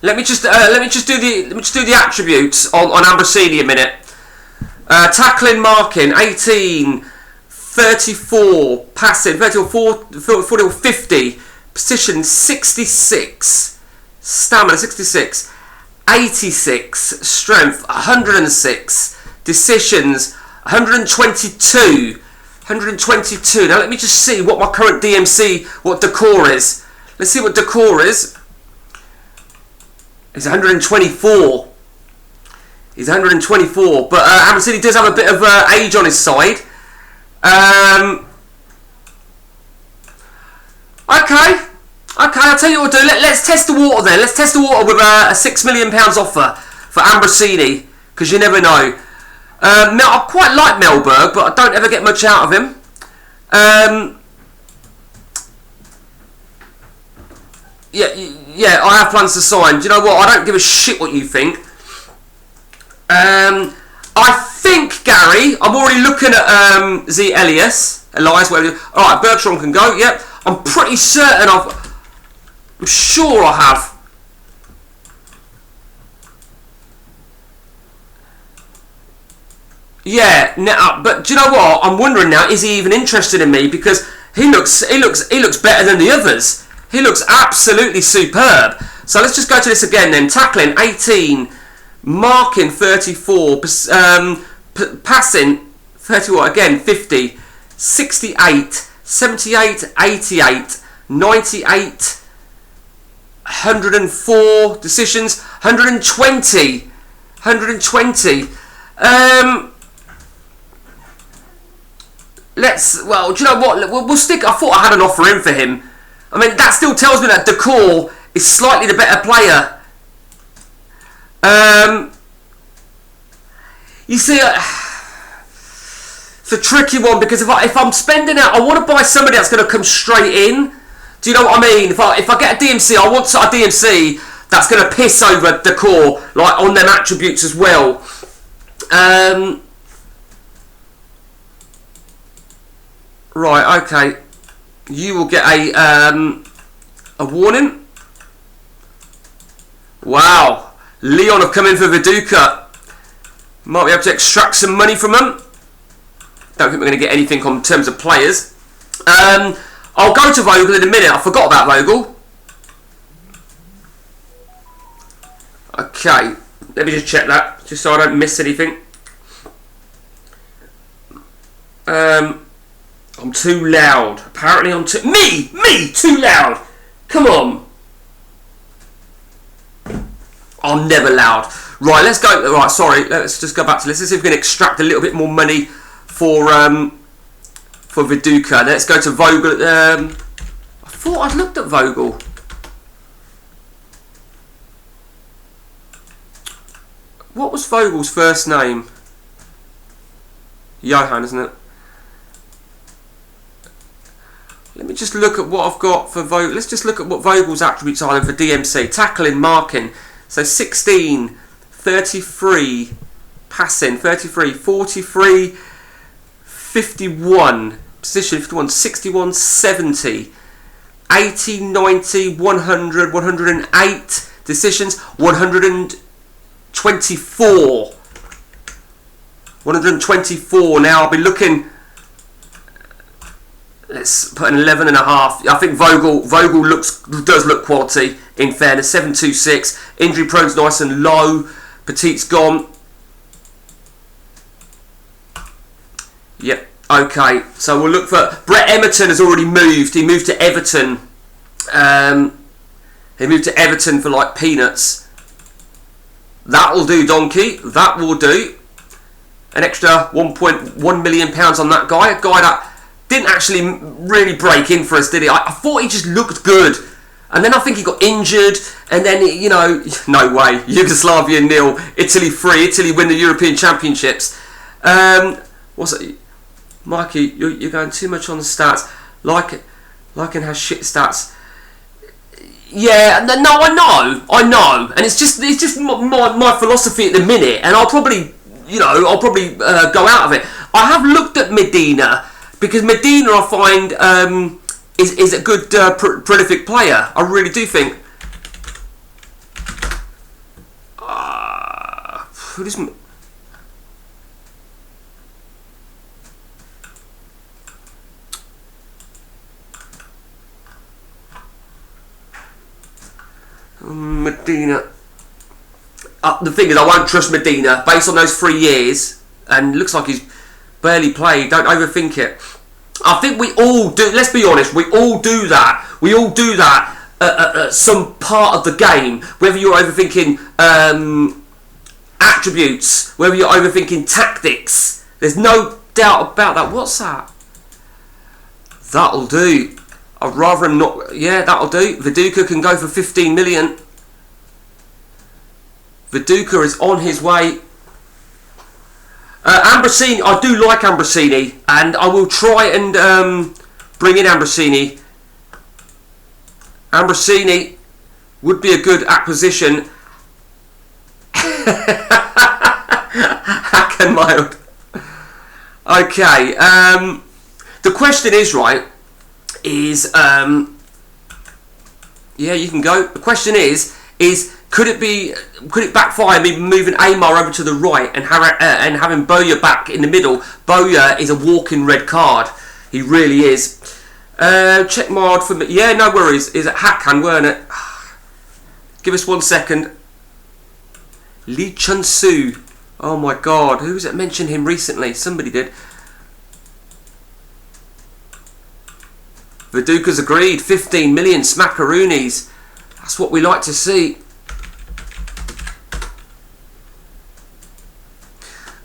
Let me just do the attributes on Ambrosini a minute. Tackling, marking, 18, 34, passing, 34, 40, 50, position 66, stamina 66, 86, strength 106, decisions 122. 122. Now let me just see what my current DMC, what decor is. Let's see what decor is. It's 124. He's 124, but Ambrosini does have a bit of age on his side. Okay, I'll tell you what we'll do. Let's test the water then. Let's test the water with a £6 million offer for Ambrosini, because you never know. I quite like Mellberg, but I don't ever get much out of him. Yeah, I have plans to sign. Do you know what? I don't give a shit what you think. I think, Gary, I'm already looking at Elias, whatever. Alright, Bergstrom can go, yep. I'm pretty certain I'm sure I have. Yeah, but do you know what? I'm wondering now, is he even interested in me? Because he looks better than the others. He looks absolutely superb. So let's just go to this again then. Tackling 18, marking 34, passing 31 again 50, 68, 78, 88, 98, 104 decisions, 120. Well, do you know what? We'll stick. I thought I had an offer in for him. I mean, that still tells me that Decor is slightly the better player. You see, it's a tricky one, because if I'm spending out, I want to buy somebody that's going to come straight in. Do you know what I mean? If I get a DMC, I want a DMC that's going to piss over Decor, like on them attributes as well. Right, okay. You will get a warning. Wow. Leon have come in for Viduka. Might be able to extract some money from them. Don't think we're going to get anything on terms of players. I'll go to Vogel in a minute. I forgot about Vogel. Okay. Let me just check that, just so I don't miss anything. I'm too loud. Apparently I'm too... Me! Too loud! Come on. I'm never loud. Right, let's go... Right, sorry. Let's just go back to this. Let's see if we can extract a little bit more money for Viduka. Let's go to Vogel. I thought I'd looked at Vogel. What was Vogel's first name? Johan, isn't it? Let me just look at what I've got for Vogel. Let's just look at what Vogel's attributes are for DMC. Tackling, marking. So 16, 33, passing, 33, 43, 51, position 51, 61, 70, 80, 90, 100, 108, decisions, 124. 124. Now I'll be looking... Let's put an 11.5. I think Vogel does look quality, in fairness. 726. Injury prone's nice and low. Petit's gone. Yep. Okay. So we'll look for... Brett Emerton has already moved. He moved to Everton. He moved to Everton for like peanuts. That will do, Donkey. That will do. An extra £1.1 million on that guy. A guy that didn't actually really break in for us, did he? I thought he just looked good. And then I think he got injured. And then, you know, no way. Yugoslavia 0. Italy 3. Italy win the European Championships. What's it? Mikey, you're going too much on the stats. Lycan has shit stats. Yeah, no, I know, and it's just my philosophy at the minute, and I'll probably go out of it. I have looked at Medina because Medina I find is a good prolific player. I really do think. Who does? Medina. The thing is, I won't trust Medina based on those 3 years, and looks like he's barely played. Don't overthink it. I think we all do. Let's be honest. We all do that. We all do that at some part of the game. Whether you're overthinking attributes, whether you're overthinking tactics, there's no doubt about that. What's that? That'll do. I'd rather him not. Yeah, that'll do. Viduka can go for 15 million. Viduka is on his way. Ambrosini, I do like Ambrosini, and I will try and bring in Ambrosini. Ambrosini would be a good acquisition. Hacken mild. Okay. The question is, right, is yeah, you can go. The question is could it backfire me moving Amar over to the right and having Bowyer back in the middle? Bowyer is a walking red card. He really is. Check mod for me. Yeah, no worries. Is it Hakan, weren't it? Give us 1 second. Lee Chun-Soo. Oh my god, who was it mentioned him recently? Somebody did. Viduka's agreed. 15 million smackaroonies. That's what we like to see.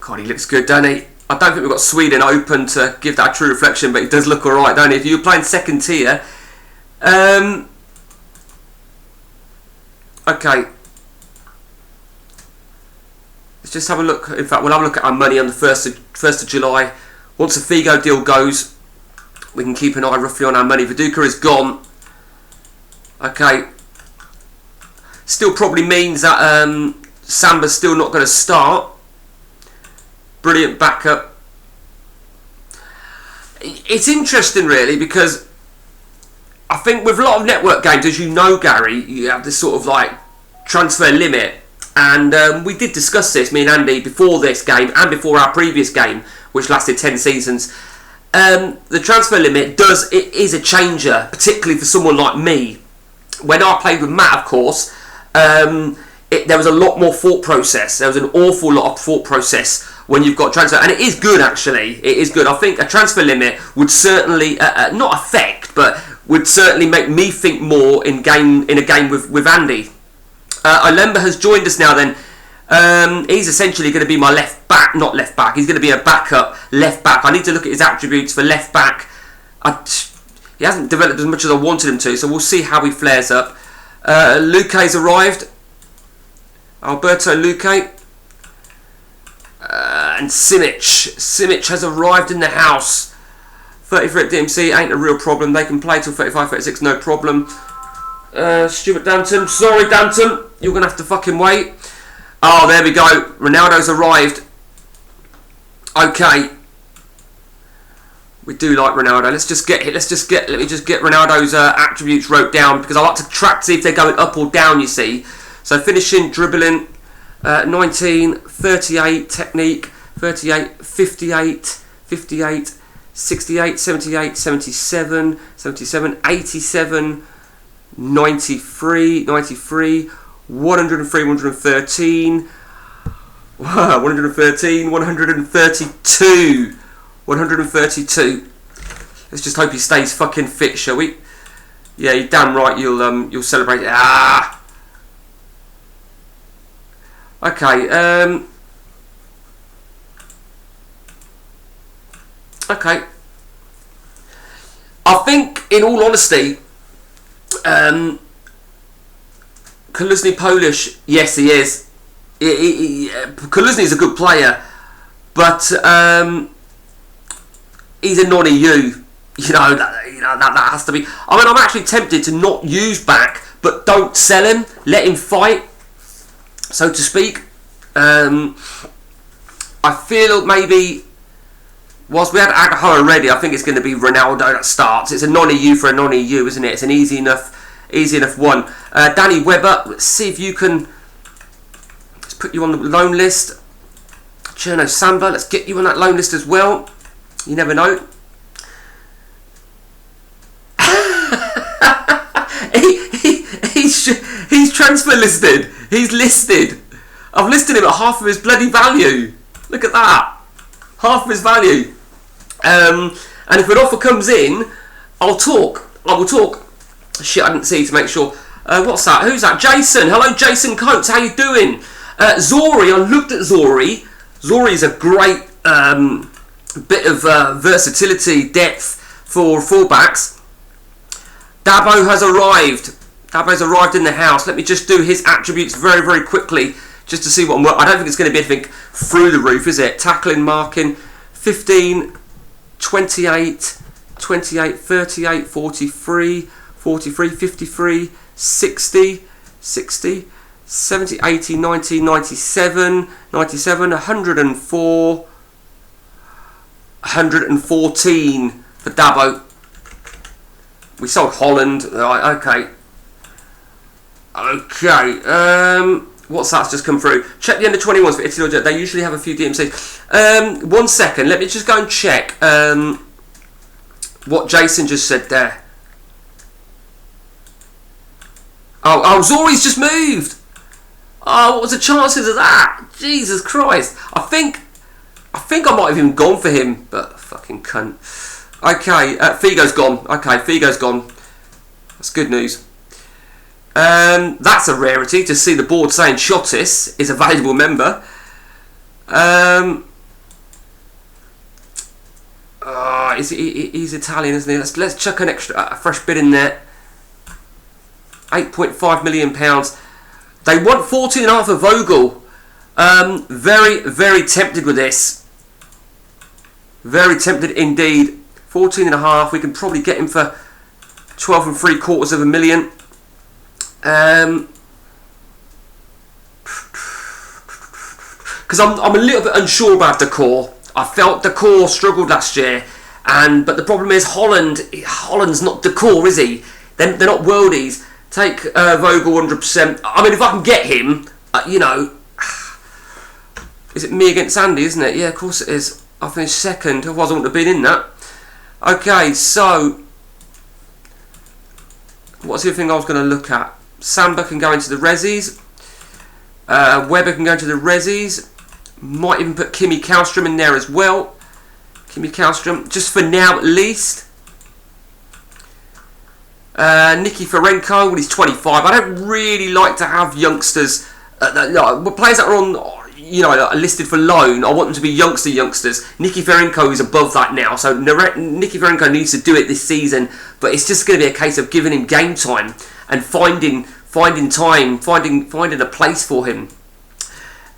God, he looks good, doesn't he? I don't think we've got Sweden open to give that a true reflection, but he does look alright, don't he? If you were playing second tier. Okay. Let's just have a look. In fact, we'll have a look at our money on the 1st of July. Once the Figo deal goes, we can keep an eye roughly on our money. Viduka is gone. Okay. Still probably means that Samba's still not going to start. Brilliant backup. It's interesting, really, because I think with a lot of network games, as you know, Gary, you have this sort of like transfer limit. And we did discuss this, me and Andy, before this game and before our previous game, which lasted 10 seasons. The transfer limit is a changer, particularly for someone like me. When I played with Matt, of course, there was a lot more thought process. There was an awful lot of thought process when you've got transfer, and it is good, actually. It is good. I think a transfer limit would certainly not affect, but would certainly make me think more in a game with Andy. Olemba has joined us now. Then he's essentially going to be my left back, not left back. He's going to be a backup left back. I need to look at his attributes for left back. He hasn't developed as much as I wanted him to, so we'll see how he flares up. Luque's arrived. Alberto Luque. And Simic. Simic has arrived in the house. 33 at DMC ain't a real problem. They can play till 35, 36, no problem. Stuart Danton. Sorry, Danton. You're going to have to fucking wait. Oh, there we go. Ronaldo's arrived. Okay. We do like Ronaldo. Let me just get Ronaldo's attributes wrote down, because I like to track to see if they're going up or down, you see. So finishing, dribbling, 19, 38, technique, 38, 58, 58, 68, 78, 77, 77, 87, 93, 93, 103, 113, 113, 132, 132. Let's just hope he stays fucking fit, shall we? Yeah, you're damn right. You'll celebrate it. Ah. Okay. Okay. I think, in all honesty, Kaluzny Polish, yes, he is. Kaluzny is a good player, but he's a non-EU. That has to be. I mean, I'm actually tempted to not use back but don't sell him. Let him fight, so to speak. I feel maybe, whilst we had Agaho already, I think it's going to be Ronaldo that starts. It's a non-EU for a non-EU, isn't it? It's an easy enough one. Danny Webber, let's see if you can. Let's put you on the loan list. Cherno Samba, let's get you on that loan list as well. You never know. He's transfer listed. He's listed. I've listed him at half of his bloody value. Look at that. Half of his value. And if an offer comes in, I will talk. Shit, I didn't see to make sure. What's that? Who's that? Jason. Hello, Jason Coates. How you doing? Zori. I looked at Zori. Zori's a great bit of versatility, depth for fullbacks. Dabo has arrived. Dabo's arrived in the house. Let me just do his attributes very, very quickly, just to see what I'm. I don't think it's going to be anything through the roof, is it? Tackling, marking, 15, 28, 28, 38, 43, 43, 53, 60, 60, 70, 80, 90, 97, 97, 104, 114 for Dabo. We sold Holland. Right, okay. Okay. What's that's just come through? Check the under 21s for Italy. They usually have a few DMCs. 1 second. Let me just go and check what Jason just said there. Oh, Zori's just moved. Oh, what was the chances of that? Jesus Christ. I think I might have even gone for him, but fucking cunt. Okay, Figo's gone. Okay, Figo's gone. That's good news. That's a rarity to see the board saying Shotis is a valuable member. He's Italian, isn't he? Let's chuck an extra, a fresh bid in there. £8.5 million. They want 14.5 of Vogel. Very, very tempted with this. Very tempted indeed. 14.5. We can probably get him for 12.75 million. Because I'm a little bit unsure about Decor. I felt Decor struggled last year, but the problem is Holland's not Decor, is he? They're not worldies. Take Vogel 100%. I mean, if I can get him, you know, is it me against Andy, isn't it? Yeah, of course it is. I finished second. Otherwise, I wouldn't have been in that. Okay, so what's the other thing I was going to look at? Samba can go into the resis. Webber can go into the resis. Might even put Kimi Kallstrom in there as well. Kimi Kallstrom, just for now at least. Nicky Ferenko, when he's 25. I don't really like to have youngsters, players that are on, you know, are listed for loan. I want them to be youngsters. Nicky Ferenko is above that now, so Nicky Ferenko needs to do it this season. But it's just going to be a case of giving him game time and finding a place for him.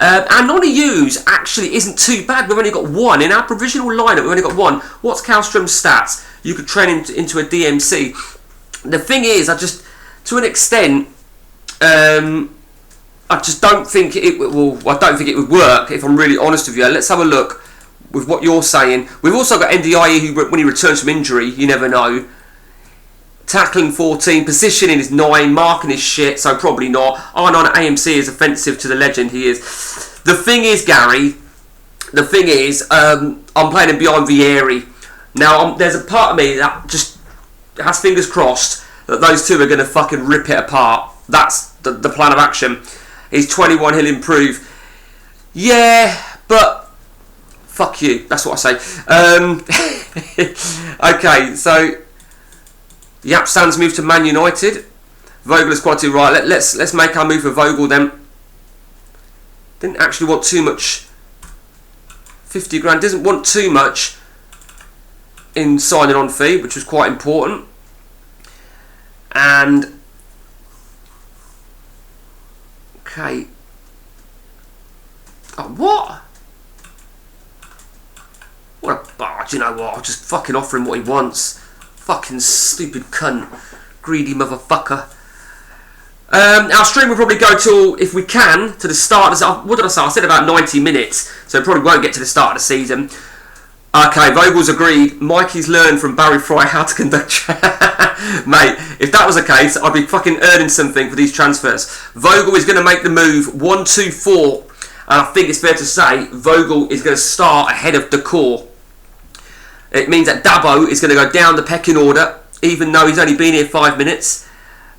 Our non-EUs actually isn't too bad. We've only got one in our provisional lineup. We've only got one. What's Kallstrom's stats? You could train him into a DMC. The thing is, to an extent, I just don't think it will. I don't think it would work. If I'm really honest with you, let's have a look with what you're saying. We've also got NDIE, who, when he returns from injury, you never know. Tackling 14, positioning is 9, marking is shit, so probably not. R9 AMC is offensive to the legend he is. The thing is, Gary, I'm playing him behind Vieri. Now, there's a part of me that just has fingers crossed that those two are going to fucking rip it apart. That's the plan of action. He's 21, he'll improve. Yeah, but fuck you, that's what I say. Okay, so Yapstan's moved to Man United. Vogel is quite too right. Let's make our move for Vogel then. Didn't actually want too much. 50 grand. Doesn't want too much in signing on fee, which was quite important. And okay. Oh, what? What a barge, you know what? I'll just fucking offer him what he wants. Fucking stupid cunt. Greedy motherfucker. Our stream will probably go till, if we can, to the start of the, what did I say? I said about 90 minutes, so probably won't get to the start of the season. Okay, Vogel's agreed. Mikey's learned from Barry Fry how to conduct. Mate, if that was the case, I'd be fucking earning something for these transfers. Vogel is going to make the move 1-2-4, and I think it's fair to say Vogel is going to start ahead of Decor. It means that Dabo is going to go down the pecking order, even though he's only been here 5 minutes.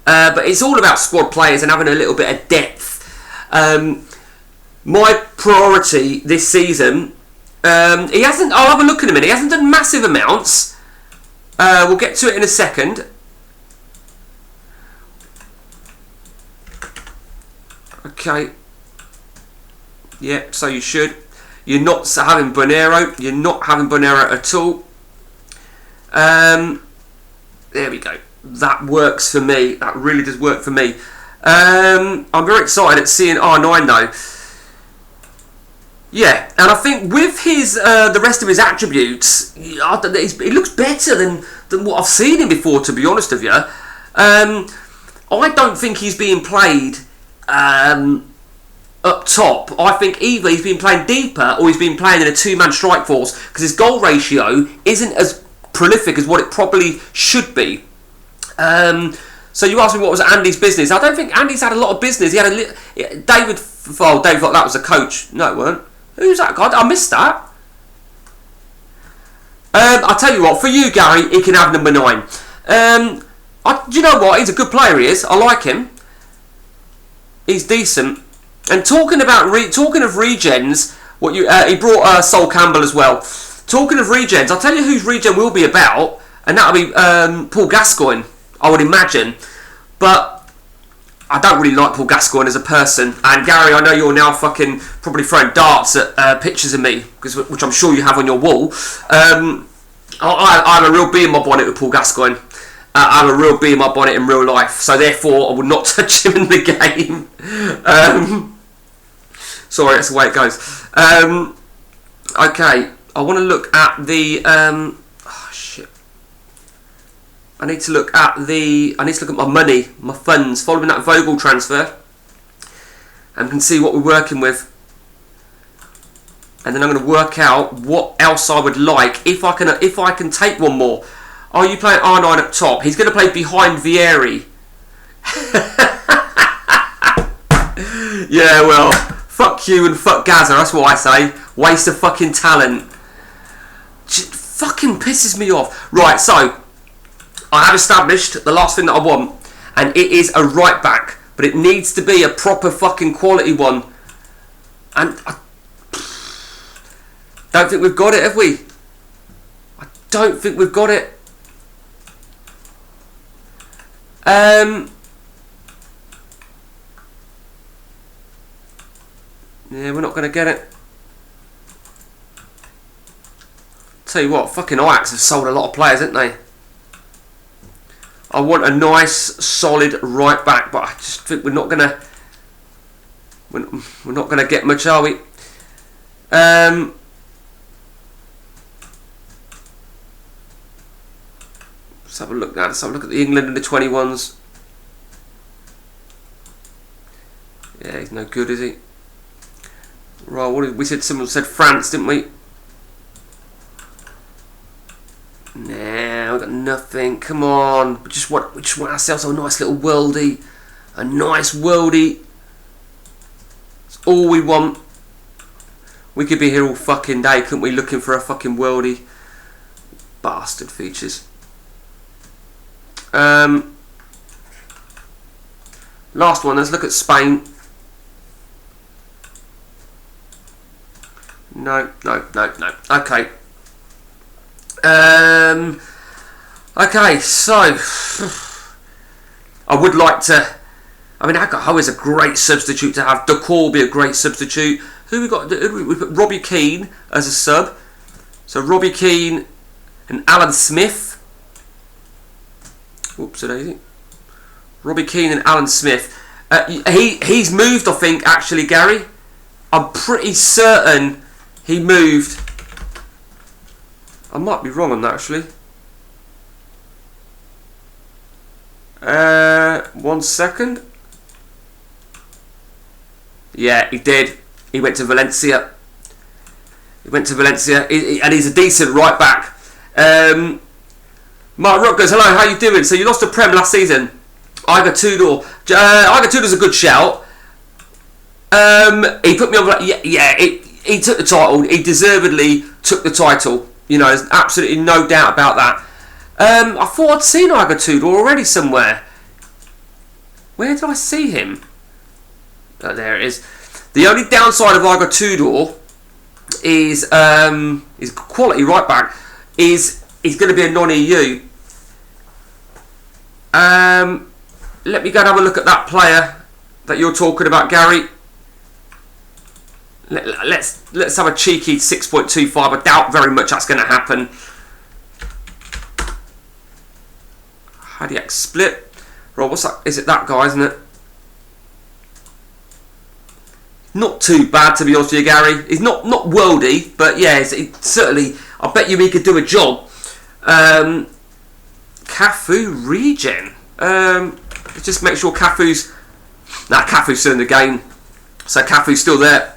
But it's all about squad players and having a little bit of depth. My priority this season, he hasn't. I'll have a look at him. He hasn't done massive amounts. We'll get to it in a second. Okay. Yeah, so you should. You're not having Bonero. You're not having Bonero at all. There we go. That works for me. That really does work for me. I'm very excited at seeing R9 though. Yeah, and I think with his the rest of his attributes, he looks better than what I've seen him before. To be honest with you, I don't think he's being played up top. I think either he's been playing deeper or he's been playing in a two-man strike force because his goal ratio isn't as prolific as what it probably should be. So you asked me what was Andy's business. I don't think Andy's had a lot of business. He had David thought that was a coach. No, it weren't. Who's that guy? I missed that. I'll tell you what, for you, Gary, he can have number 9. Do you know what? He's a good player, he is. I like him. He's decent. And talking of regens, he brought Sol Campbell as well. Talking of regens, I'll tell you whose regen will be about, and that'll be Paul Gascoigne, I would imagine. But I don't really like Paul Gascoigne as a person. And Gary, I know you're now fucking probably throwing darts at pictures of me, which I'm sure you have on your wall. I have a real bee in my bonnet with Paul Gascoigne. I have a real bee in my bonnet in real life. So therefore, I would not touch him in the game. Sorry, that's the way it goes. Okay, I want to look at the... I need to look at my money, my funds, following that Vogel transfer, and can see what we're working with. And then I'm going to work out what else I would like if I can take one more. Are you playing R9 up top? He's going to play behind Vieri. Yeah, well, fuck you and fuck Gaza. That's what I say. Waste of fucking talent. Just fucking pisses me off. Right, so. I have established the last thing that I want, and it is a right back, but it needs to be a proper fucking quality one. And I don't think we've got it, have we? I don't think we've got it. Yeah, we're not going to get it. Tell you what, fucking Ajax have sold a lot of players, haven't they? I want a nice, solid right back, but I just think we're not gonna get much, are we? Let's have a look now. Let's have a look at the England under 21s. Yeah, he's no good, is he? Right, what did we said? Someone said France, didn't we? Nah, we've got nothing. Come on. We just want ourselves a nice little worldie. A nice worldie. That's all we want. We could be here all fucking day, couldn't we, looking for a fucking worldie. Bastard features. Last one, let's look at Spain. No. Okay. Okay, so I would like to. I mean, Agaho is a great substitute to have. Decor will be a great substitute. Who we got? We put Robbie Keane as a sub. So Robbie Keane and Alan Smith. Whoops, daisy. Robbie Keane and Alan Smith. He's moved, I think. Actually, Gary, I'm pretty certain he moved. I might be wrong on that, actually. 1 second. Yeah, he did. He went to Valencia. And he's a decent right back. Mark Rutgers, hello, how you doing? So you lost to Prem last season. Igor Tudor. Igor Tudor's a good shout. He put me on. He took the title. He deservedly took the title. You know, there's absolutely no doubt about that. I thought I'd seen Igor Tudor already somewhere. Where did I see him? Oh, there it is. The only downside of Igor Tudor is his quality right back is he's going to be a non-EU. Let me go and have a look at that player that you're talking about, Gary. Let's have a cheeky 6.25. I doubt very much that's going to happen. Hadiak split. Right, what's that? Is it that guy, isn't it? Not too bad, to be honest with you, Gary. He's not worldy, but yeah, certainly. I bet you he could do a job. Cafu regen. Just make sure Cafu's still in the game. So Cafu's still there.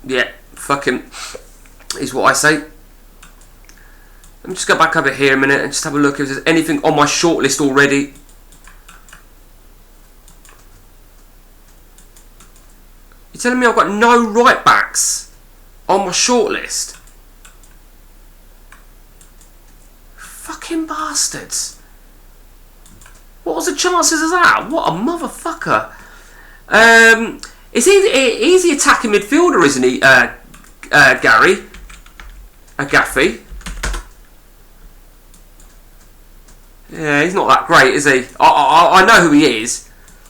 Yeah, fuck him, is what I say. Let me just go back over here a minute and just have a look if there's anything on my shortlist already. You're telling me I've got no right backs on my shortlist? Fucking bastards. What was the chances of that? What a motherfucker. He's the attacking midfielder, isn't he, Gary? Gaffy. Yeah, he's not that great, is he? I know who he is.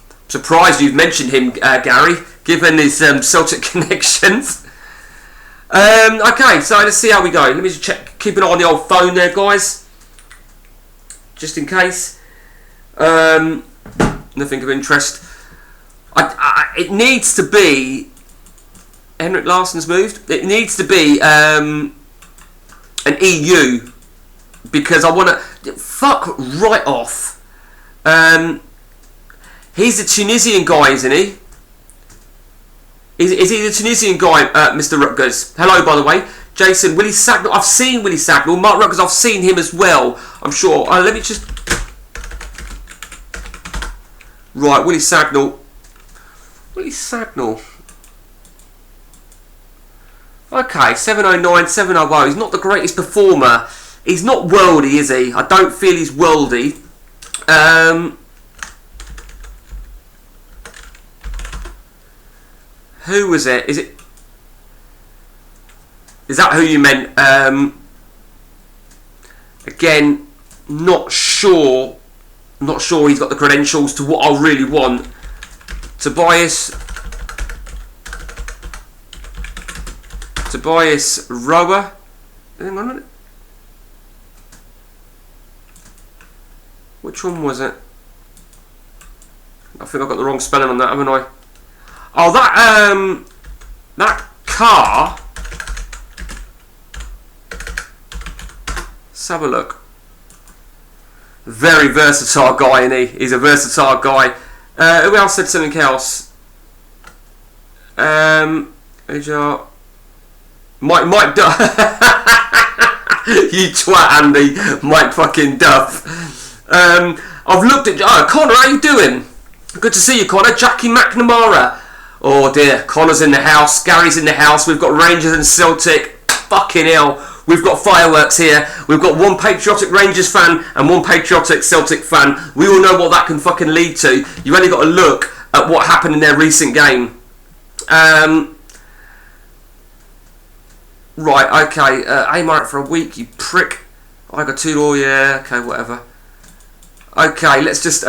I'm surprised you've mentioned him, Gary, given his Celtic connections. Okay, so let's see how we go. Let me just check. Keep an eye on the old phone there, guys. Just in case. Nothing of interest. It needs to be... Henrik Larsson's moved. It needs to be an EU. Because I want to... Fuck right off. He's a Tunisian guy, isn't he? Is he the Tunisian guy, Mr. Rutgers? Hello, by the way. Jason, Willie Sagnall. I've seen Willie Sagnall. Mark Rutgers, I've seen him as well. I'm sure. Let me just... Right, Willie Sagnall. Willie Sagnall. Okay, 709, 700. He's not the greatest performer. He's not worldy, is he? I don't feel he's worldy. Who was it? Is that who you meant? Again, not sure. Not sure he's got the credentials to what I really want. Tobias Rower. Hang on a minute. Which one was it? I think I got the wrong spelling on that, haven't I? Oh, that car. Let's have a look. Very versatile guy, isn't he? He's a versatile guy. Who else said something else? Mike Duff. You twat, Andy. Mike fucking Duff. I've looked at... Connor, how you doing? Good to see you, Connor. Jackie McNamara. Oh dear, Connor's in the house. Gary's in the house. We've got Rangers and Celtic. Fucking hell. We've got fireworks here. We've got one patriotic Rangers fan and one patriotic Celtic fan. We all know what that can fucking lead to. You've only got to look at what happened in their recent game. Right, okay. Aim on it for a week, you prick. I got two. Yeah, okay, whatever. Okay, let's just...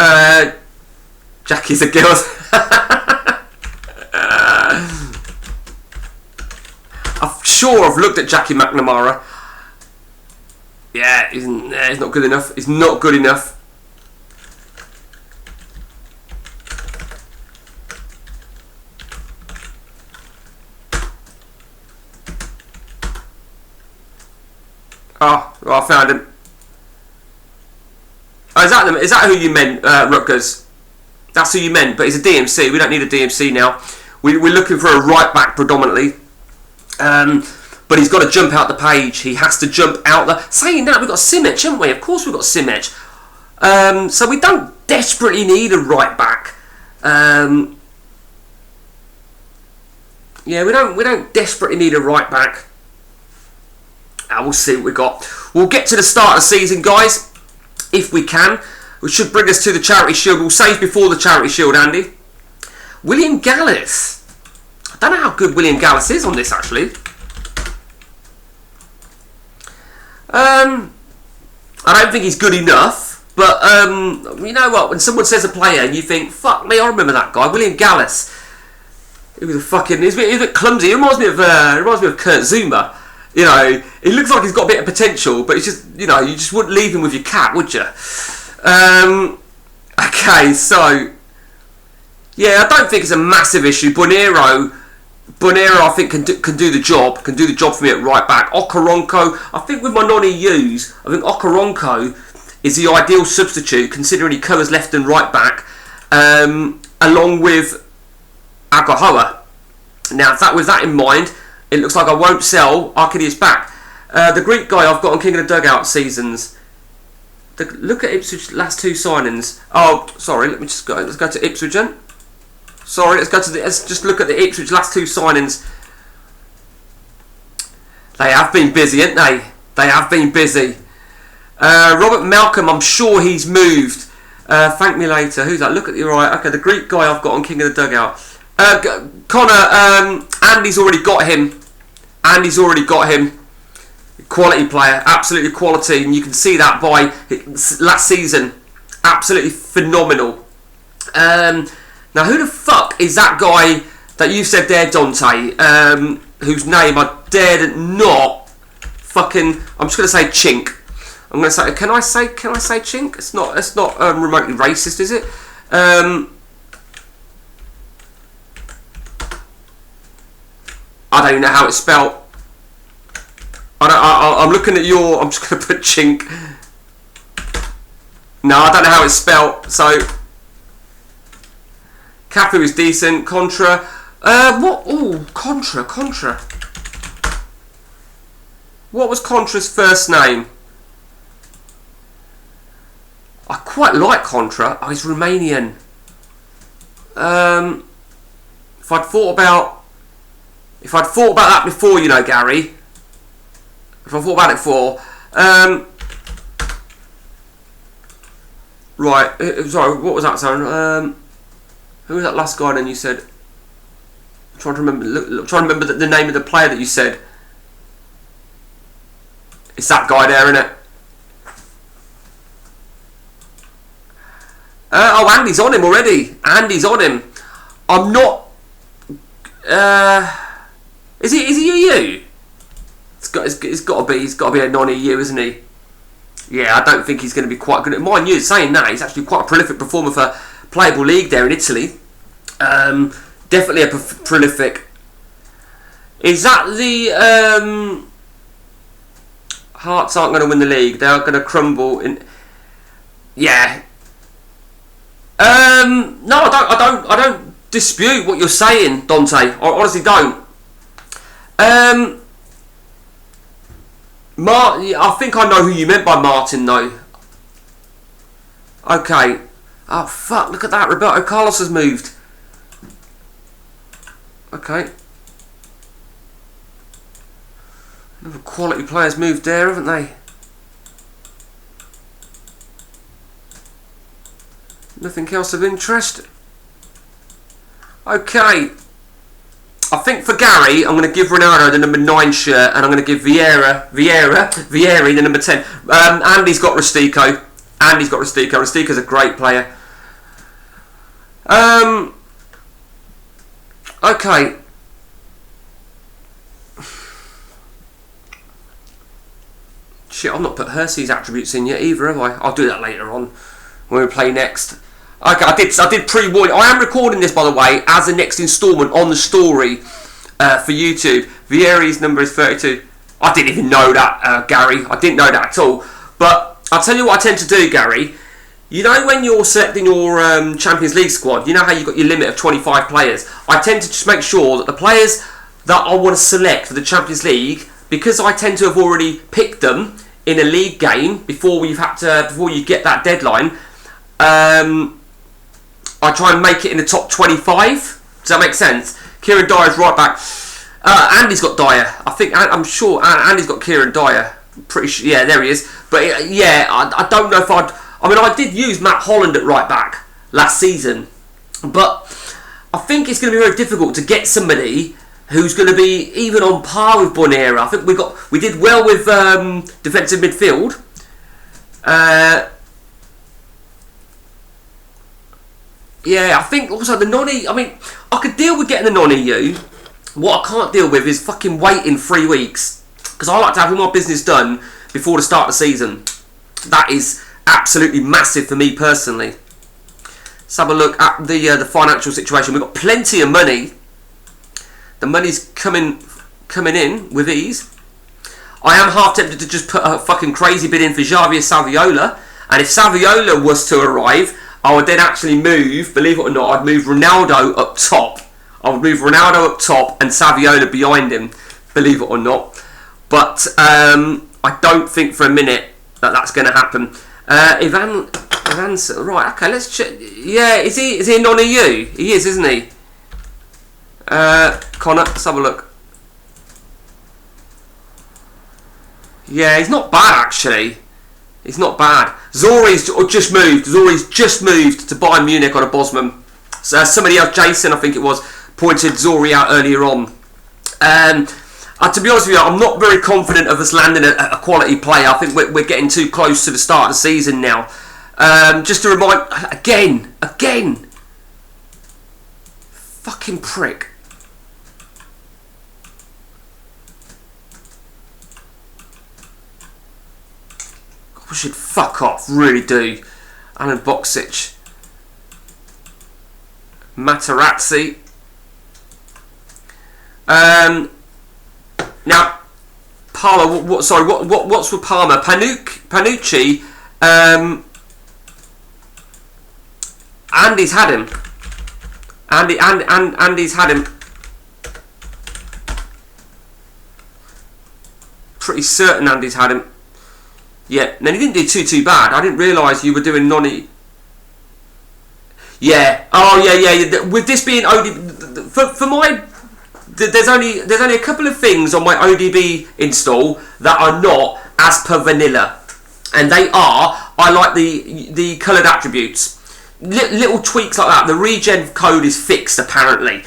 Jackie's a girl. I'm sure I've looked at Jackie McNamara. Yeah, he's not good enough. He's not good enough. Oh, I found him. Oh, is that who you meant, Rutgers? That's who you meant, but he's a DMC. We don't need a DMC now. We're looking for a right back predominantly. But he's got to jump out the page. He has to jump out the... Saying that, we've got Simic, haven't we? Of course we've got Simic. So we don't desperately need a right back. Yeah, we don't desperately need a right back. We'll see what we got. We'll get to the start of the season, guys, if we can. Which should bring us to the Charity Shield. We'll save before the Charity Shield, Andy. William Gallas. I don't know how good William Gallas is on this, actually. I don't think he's good enough. But, you know what? When someone says a player and you think, fuck me, I remember that guy. William Gallas. He was he's a bit clumsy. He reminds me of Kurt Zuma. You know, he looks like he's got a bit of potential, but it's just, you know, you just wouldn't leave him with your cat, would you? Okay, so yeah, I don't think it's a massive issue. Bonero, I think can do the job for me at right back. Okoronkwo, I think with my non-EUs, I think Okoronkwo is the ideal substitute considering he covers left and right back, along with Agahoa. Now, with that in mind, it looks like I won't sell Arcadius back. The Greek guy I've got on King of the Dugout seasons. Look at Ipswich last two signings. Oh, sorry. Let's go to Ipswich then. Sorry, let's just look at the Ipswich last two signings. They have been busy, haven't they? They have been busy. Robert Malcolm, I'm sure he's moved. Thank me later. Who's that? Look at the right. Okay, the Greek guy I've got on King of the Dugout. Connor, Andy's already got him. Quality player, absolutely quality, and you can see that by last season. Absolutely phenomenal. Now, who the fuck is that guy that you said there, Dante? Whose name I dared not fucking. I'm just gonna say Chink. I'm gonna say. Can I say Chink? It's not remotely racist, is it? I don't even know how it's spelt. I'm looking at your... I'm just going to put Chink. No, I don't know how it's spelt. So, Cafu is decent. Contra. What? Oh, Contra. What was Contra's first name? I quite like Contra. Oh, he's Romanian. If I'd thought about that before, you know, Gary. If I thought about it before, right. Sorry, what was that sound? Who was that last guy? Then you said. I'm trying to remember the name of the player that you said. It's that guy there, isn't it? Oh, Andy's on him already. Andy's on him. I'm not. Is he EU? It's got to be a non-EU, isn't he? Yeah, I don't think he's going to be quite good. Mind you, saying that, he's actually quite a prolific performer for Playable League there in Italy. Definitely a prolific. Is that the Hearts aren't going to win the league? They are going to crumble in. Yeah. No, I don't dispute what you're saying, Dante. I honestly don't. I think I know who you meant by Martin, though. Okay. Oh, fuck, look at that. Roberto Carlos has moved. Okay. Another quality players moved there, haven't they? Nothing else of interest. Okay. I think for Gary, I'm going to give Ronaldo the number 9 shirt, and I'm going to give Vieri the number 10. Andy's got Rustico. Rustico's a great player. Okay. Shit, I've not put Hersey's attributes in yet either, have I? I'll do that later on when we play next. Okay, I did pre-warn. I am recording this, by the way, as the next instalment on the story for YouTube. Vieri's number is 32. I didn't even know that, Gary. I didn't know that at all. But I'll tell you what I tend to do, Gary. You know when you're selecting your Champions League squad, you know how you've got your limit of 25 players? I tend to just make sure that the players that I want to select for the Champions League, because I tend to have already picked them in a league game before you get that deadline, I try and make it in the top 25. Does that make sense? Kieran Dyer's right back. Andy's got Dyer. I'm sure Andy's got Kieran Dyer. Pretty sure. Yeah, there he is. But yeah, I don't know if I did use Matt Holland at right back last season, but I think it's going to be very difficult to get somebody who's going to be even on par with Bonera. I think we did well with defensive midfield. Yeah, I think also the non-EU. I mean, I could deal with getting the non-EU. What I can't deal with is fucking waiting 3 weeks, because I like to have all my business done before the start of the season. That is absolutely massive for me personally. Let's have a look at the financial situation. We've got plenty of money. The money's coming in with ease. I am half tempted to just put a fucking crazy bid in for Javier Saviola, and if Saviola was to arrive, I would then actually move, believe it or not, I'd move Ronaldo up top. I would move Ronaldo up top and Saviola behind him, believe it or not. But I don't think for a minute that that's going to happen. Ivan, right, okay, let's check. Yeah, is he a non-EU? He is, isn't he? Connor, let's have a look. Yeah, he's not bad actually. He's not bad. Zori's just moved. Zori's just moved to Bayern Munich on a Bosman. So somebody else, Jason, I think it was, pointed Zori out earlier on. To be honest with you, I'm not very confident of us landing a quality player. I think we're getting too close to the start of the season now. Just to remind, again, fucking prick. I should fuck off, really do. Alan Boksic, Materazzi. Now, Parma. What's with Parma? Panucci. Andy's had him. Andy's had him. Pretty certain Andy's had him. Yeah, and then he didn't do too bad. I didn't realise you were doing Noni. Yeah. Oh yeah. With this being ODB, for my, there's only a couple of things on my ODB install that are not as per vanilla, and they are, I like the coloured attributes, little tweaks like that. The regen code is fixed apparently,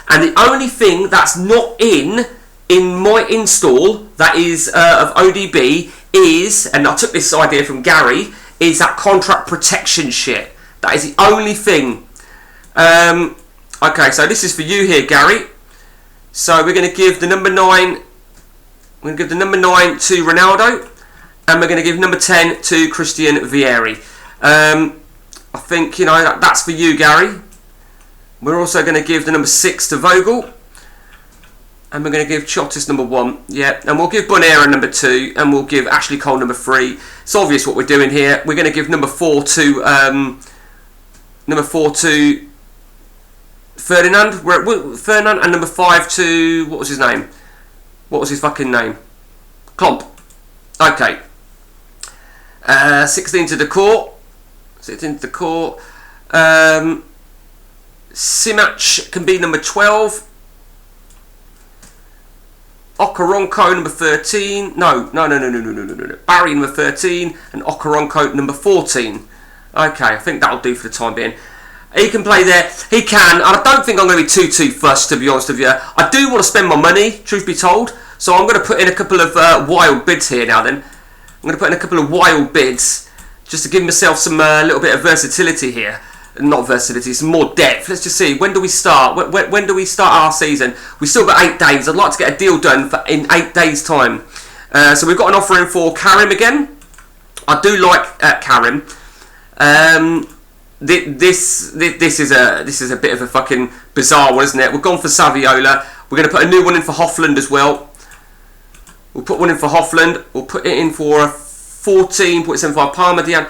and the only thing that's not in my install that is of ODB is, and I took this idea from Gary, is that contract protection shit. That is the only thing. Okay, so this is for you here, Gary. So we're going to give the number 9. We're going to give the number 9 to Ronaldo, and we're going to give number 10 to Christian Vieri. I think that's for you, Gary. We're also going to give the number 6 to Vogel. And we're going to give Chotis number 1, yeah, and we'll give Bonera number 2, and we'll give Ashley Cole number 3. It's obvious what we're doing here. We're going to give number 4 to Ferdinand. Ferdinand, and number 5 to, what was his name? What was his fucking name? Klomp. Okay. 16 to Decor. 16 to Decor. Simach can be number 12. Okaronko number 13. No. Barry number 13 and Okaronko number 14. Okay, I think that'll do for the time being. He can play there. He can. And I don't think I'm going to be too fussed, to be honest with you. I do want to spend my money, truth be told. So I'm going to put in a couple of wild bids here now then. I'm going to put in a couple of wild bids just to give myself some little bit of versatility here. Not versatility, some more depth. Let's just see. When do we start? When do we start our season? We've still got 8 days. I'd like to get a deal done in 8 days' time. So we've got an offer in for Karim again. I do like Karim. This is a bit of a fucking bizarre one, isn't it? We've gone for Saviola. We're going to put a new one in for Hoffland as well. We'll put one in for Hoffland. We'll put it in for a 14.75 Parma Dian.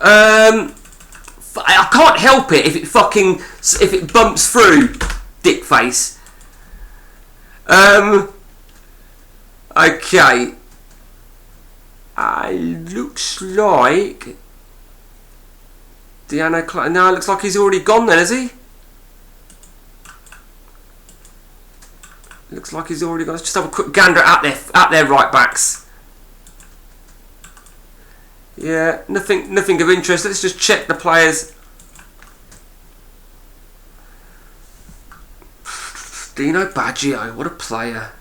I can't help it if it bumps through, dick face. Okay. Looks like Deano Clark. No, it looks like he's already gone then, has he? Looks like he's already gone. Let's just have a quick gander at their right backs. Yeah, nothing of interest. Let's just check the players. Dino Baggio, what a player.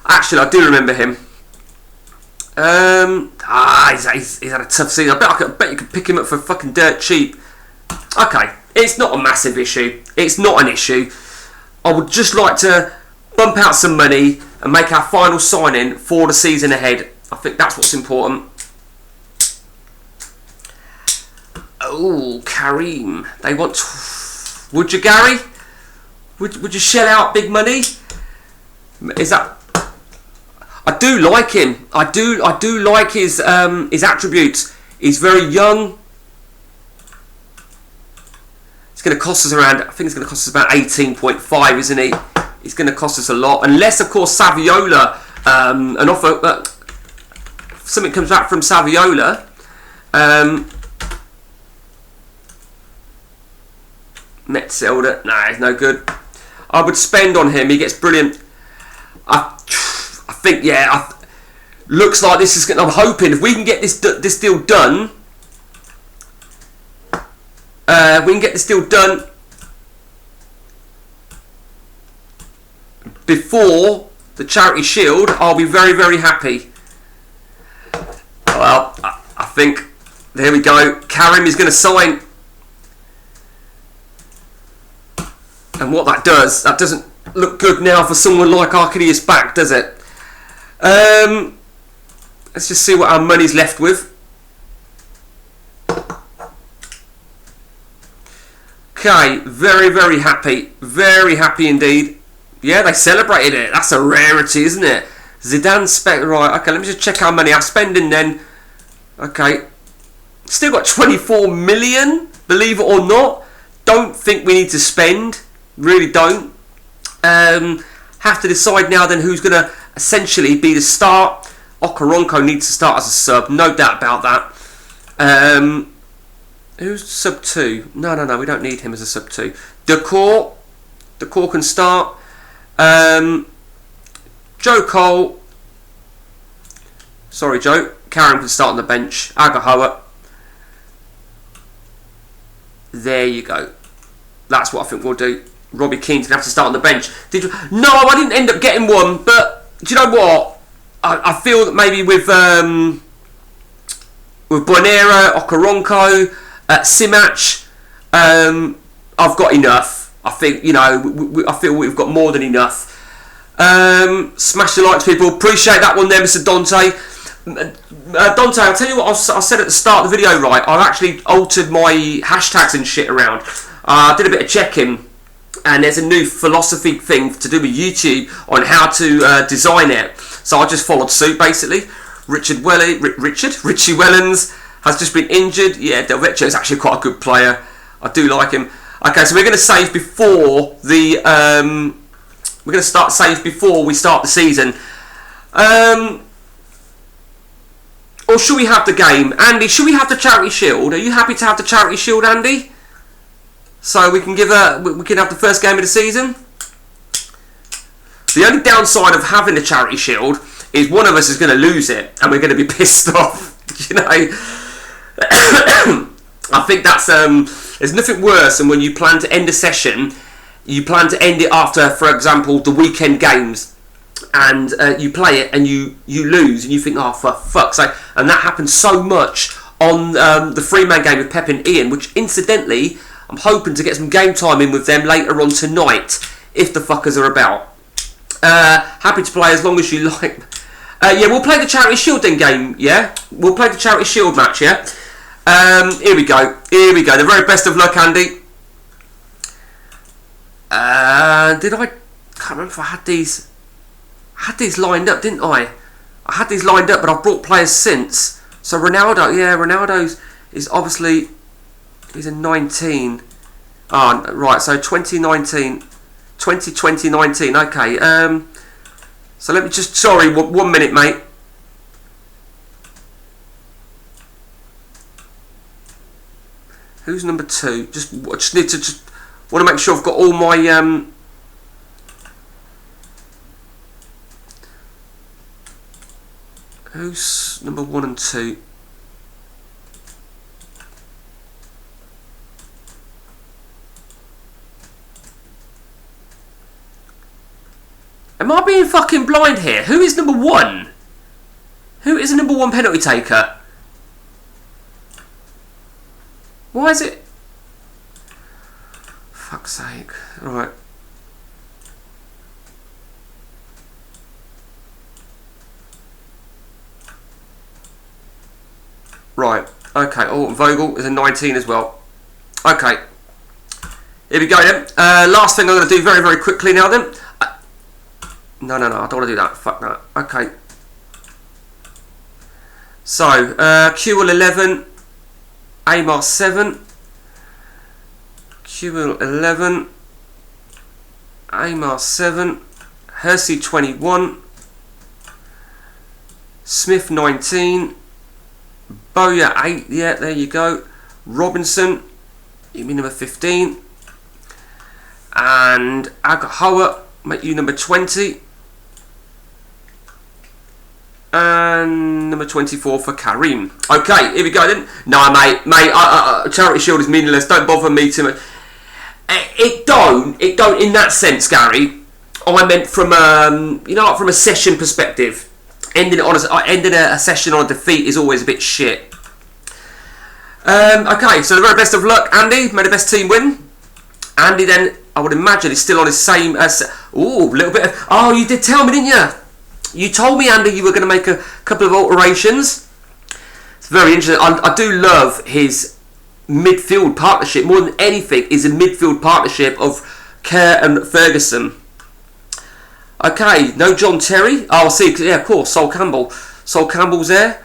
Actually, I do remember him. He's had a tough season. I bet you could pick him up for fucking dirt cheap. Okay, it's not a massive issue. It's not an issue. I would just like to bump out some money and make our final signing for the season ahead. I think that's what's important. Oh, Karim. They want... Would you, Gary? Would you shell out big money? Is that... I do like him. I do like his attributes. He's very young. It's going to cost us around... I think it's going to cost us about 18.5, isn't he? It's going to cost us a lot. Unless, of course, Saviola... an offer... something comes back from Saviola... Metzelder, nah, he's no good. I would spend on him. He gets brilliant. I think, yeah. Looks like this is going. I'm hoping if we can get this deal done. We can get this deal done before the Charity Shield. I'll be very, very happy. Well, I think there we go. Karim is going to sign. And what that doesn't look good now for someone like Arcadius back, does it? Let's just see what our money's left with. Okay, very, very happy. Very happy indeed. Yeah, they celebrated it. That's a rarity, isn't it? Zidane spec. Right, okay, let me just check our money. Our spending then. Okay. Still got 24 million, believe it or not. Don't think we need to spend. Really don't. Have to decide now then who's going to essentially be the start. Okoronkwo needs to start as a sub, no doubt about that. Who's sub 2? No, we don't need him as a sub 2. Decor can start. Joe Cole. Sorry, Joe. Karen can start on the bench. Agahoa. There you go. That's what I think we'll do. Robbie Keane's going to have to start on the bench. No, I didn't end up getting one, but do you know what? I feel that maybe with Bonera, Okoronkwo, Simach, I've got enough. I think, you know, I feel we've got more than enough. Smash the likes, people. Appreciate that one there, Mr. Dante. Dante, I'll tell you what I said at the start of the video, right? I've actually altered my hashtags and shit around. I did a bit of checking. And there's a new philosophy thing to do with YouTube on how to design it. So I just followed suit, basically. Richie Wellens has just been injured. Yeah, Del Vecchio is actually quite a good player. I do like him. Okay, so we're going to save before the... we're going to start save before we start the season. Or should we have the game? Andy, should we have the Charity Shield? Are you happy to have the Charity Shield, Andy? So we can have the first game of the season. The only downside of having the Charity Shield is one of us is going to lose it, and we're going to be pissed off. You know, I think that's there's nothing worse than when you plan to end a session, you plan to end it after, for example, the weekend games, and you play it and you lose, and you think, oh, for fuck's sake. And that happens so much on the three-man game with Pep and Ian, which incidentally, I'm hoping to get some game time in with them later on tonight, if the fuckers are about. Happy to play as long as you like. Yeah, we'll play the Charity Shield then game, yeah? We'll play the Charity Shield match, yeah? Here we go. The very best of luck, Andy. I can't remember if I had these lined up, didn't I? I had these lined up, but I've brought players since. So Ronaldo, yeah, Ronaldo's is obviously, he's a 19. Oh, right, so 2019, 2019, okay. So let me just, sorry, 1 minute, mate. Who's number 2? Just need to want to make sure I've got all my who's number 1 and 2? Am I being fucking blind here? Who is number 1? Who is the number 1 penalty taker? Why is it? Fuck's sake. Alright. Right. Okay. Oh, Vogel is a 19 as well. Okay. Here we go then. Last thing I'm going to do very, very quickly now then. No, I don't want to do that. Fuck that. Okay. So, QL 11, Amar 7, QL 11, Amar 7, Hersey 21, Smith 19, Bowyer 8, yeah, there you go, Robinson, you mean number 15, and Agahoa, make you number 20, and number 24 for Karim. Okay, here we go then. No, mate, Charity Shield is meaningless. Don't bother me too much. It don't. In that sense, Gary. I meant from from a session perspective. Ending a session on a defeat is always a bit shit. Okay, so the very best of luck, Andy. May the best team win. Andy, then I would imagine is still on his same. Ooh, a little bit. Oh, you did tell me, didn't you? You told me, Andy, you were going to make a couple of alterations. It's very interesting. I do love his midfield partnership. More than anything, is a midfield partnership of Kerr and Ferguson. Okay, no John Terry. Oh, see, yeah, of course, Sol Campbell. Sol Campbell's there.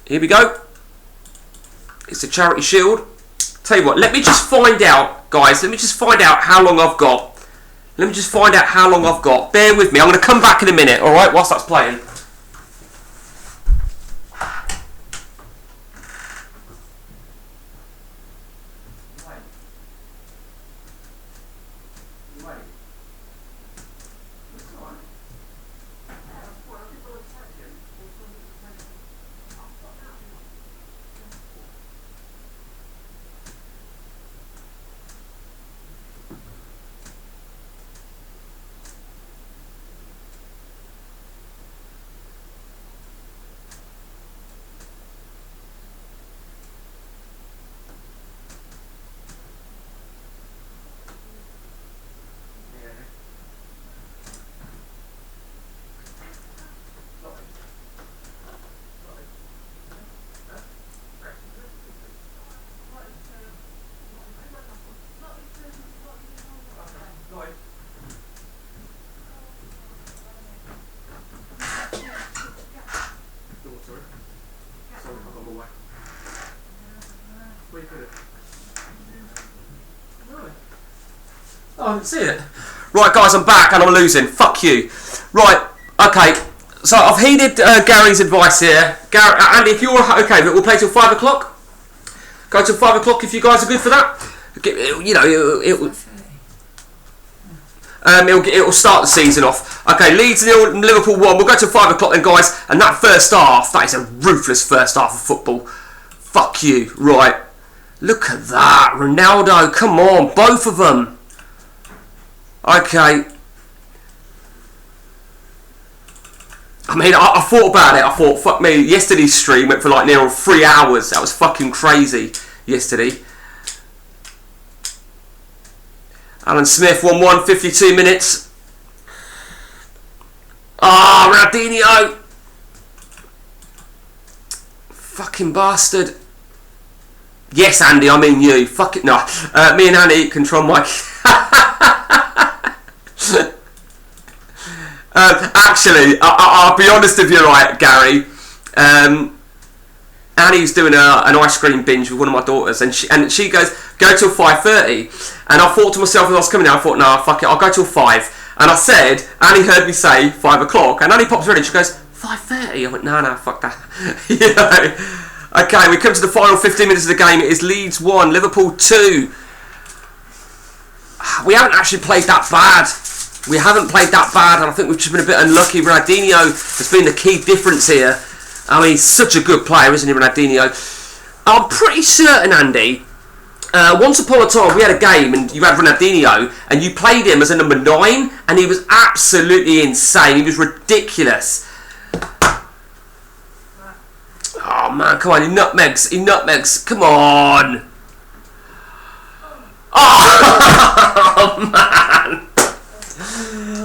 Here we go. It's the Charity Shield. Tell you what, let me just find out, guys. Let me just find out how long I've got. Let me just find out how long I've got. Bear with me. I'm going to come back in a minute, alright, whilst that's playing. Oh, I didn't see it. Right, guys, I'm back and I'm losing. Fuck you. Right, okay. So I've heeded Gary's advice here. Andy, if you're okay, we'll play till 5 o'clock. Go till 5 o'clock if you guys are good for that. You know, it'll start the season off. Okay, Leeds 0, Liverpool 1. We'll go till 5 o'clock then, guys. And that first half, that is a ruthless first half of football. Fuck you. Right. Look at that. Ronaldo, come on. Both of them. Okay. I mean, I thought about it. I thought, fuck me. Yesterday's stream went for like near 3 hours. That was fucking crazy yesterday. Alan Smith, 1-1, 52 minutes. Ah, Ronaldinho. Fucking bastard. Yes, Andy, I mean you. Fuck it, no. Me and Andy control my... Actually, I'll be honest with you, right, Gary. Annie's doing an ice cream binge with one of my daughters, and she goes, go till 5:30. And I thought to myself as I was coming out, I thought, nah, fuck it, I'll go till 5. And I said, Annie heard me say 5 o'clock, and Annie pops ready, she goes, 5:30? I went, no, fuck that. You know. Okay, we come to the final 15 minutes of the game. It is Leeds 1, Liverpool 2. We haven't actually played that bad. We haven't played that bad, and I think we've just been a bit unlucky. Ronaldinho has been the key difference here. I mean, he's such a good player, isn't he, Ronaldinho? I'm pretty certain, Andy, once upon a time we had a game and you had Ronaldinho and you played him as a number 9 and he was absolutely insane. He was ridiculous. Oh man, come on, he nutmegs, come on. Oh man.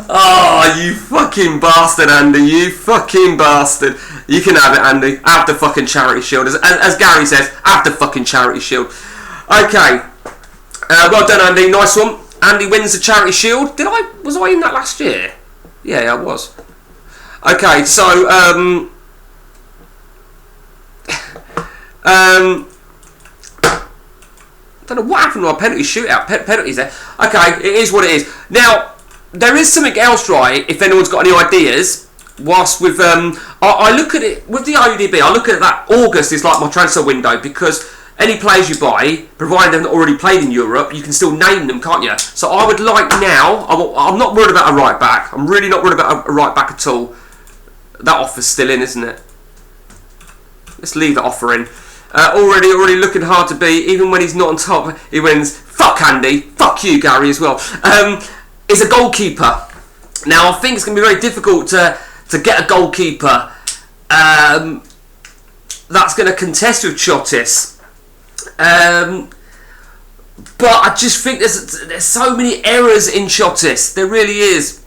Oh, you fucking bastard, Andy, you fucking bastard. You can have it, Andy. Have the fucking charity shield. As Gary says, have the fucking charity shield. Okay. Well done, Andy. Nice one. Andy wins the charity shield. Was I in that last year? Yeah, I was. Okay, so don't know what happened to our penalty shootout. Penalties there. Okay, it is what it is. Now, there is something else, right? If anyone's got any ideas. Whilst with I look at it with the IUDB, I look at that August is like my transfer window, because any players you buy, provided they've not already played in Europe, you can still name them, can't you? So I would like now, I'm not worried about a right back. I'm really not worried about a right back at all. That offer's still in, isn't it? Let's leave that offer in. Already looking hard to beat, even when he's not on top, he wins. Fuck Andy, fuck you, Gary, as well. Is a goalkeeper. Now I think it's going to be very difficult to get a goalkeeper that's going to contest with Chotis. But I just think there's so many errors in Chotis. There really is.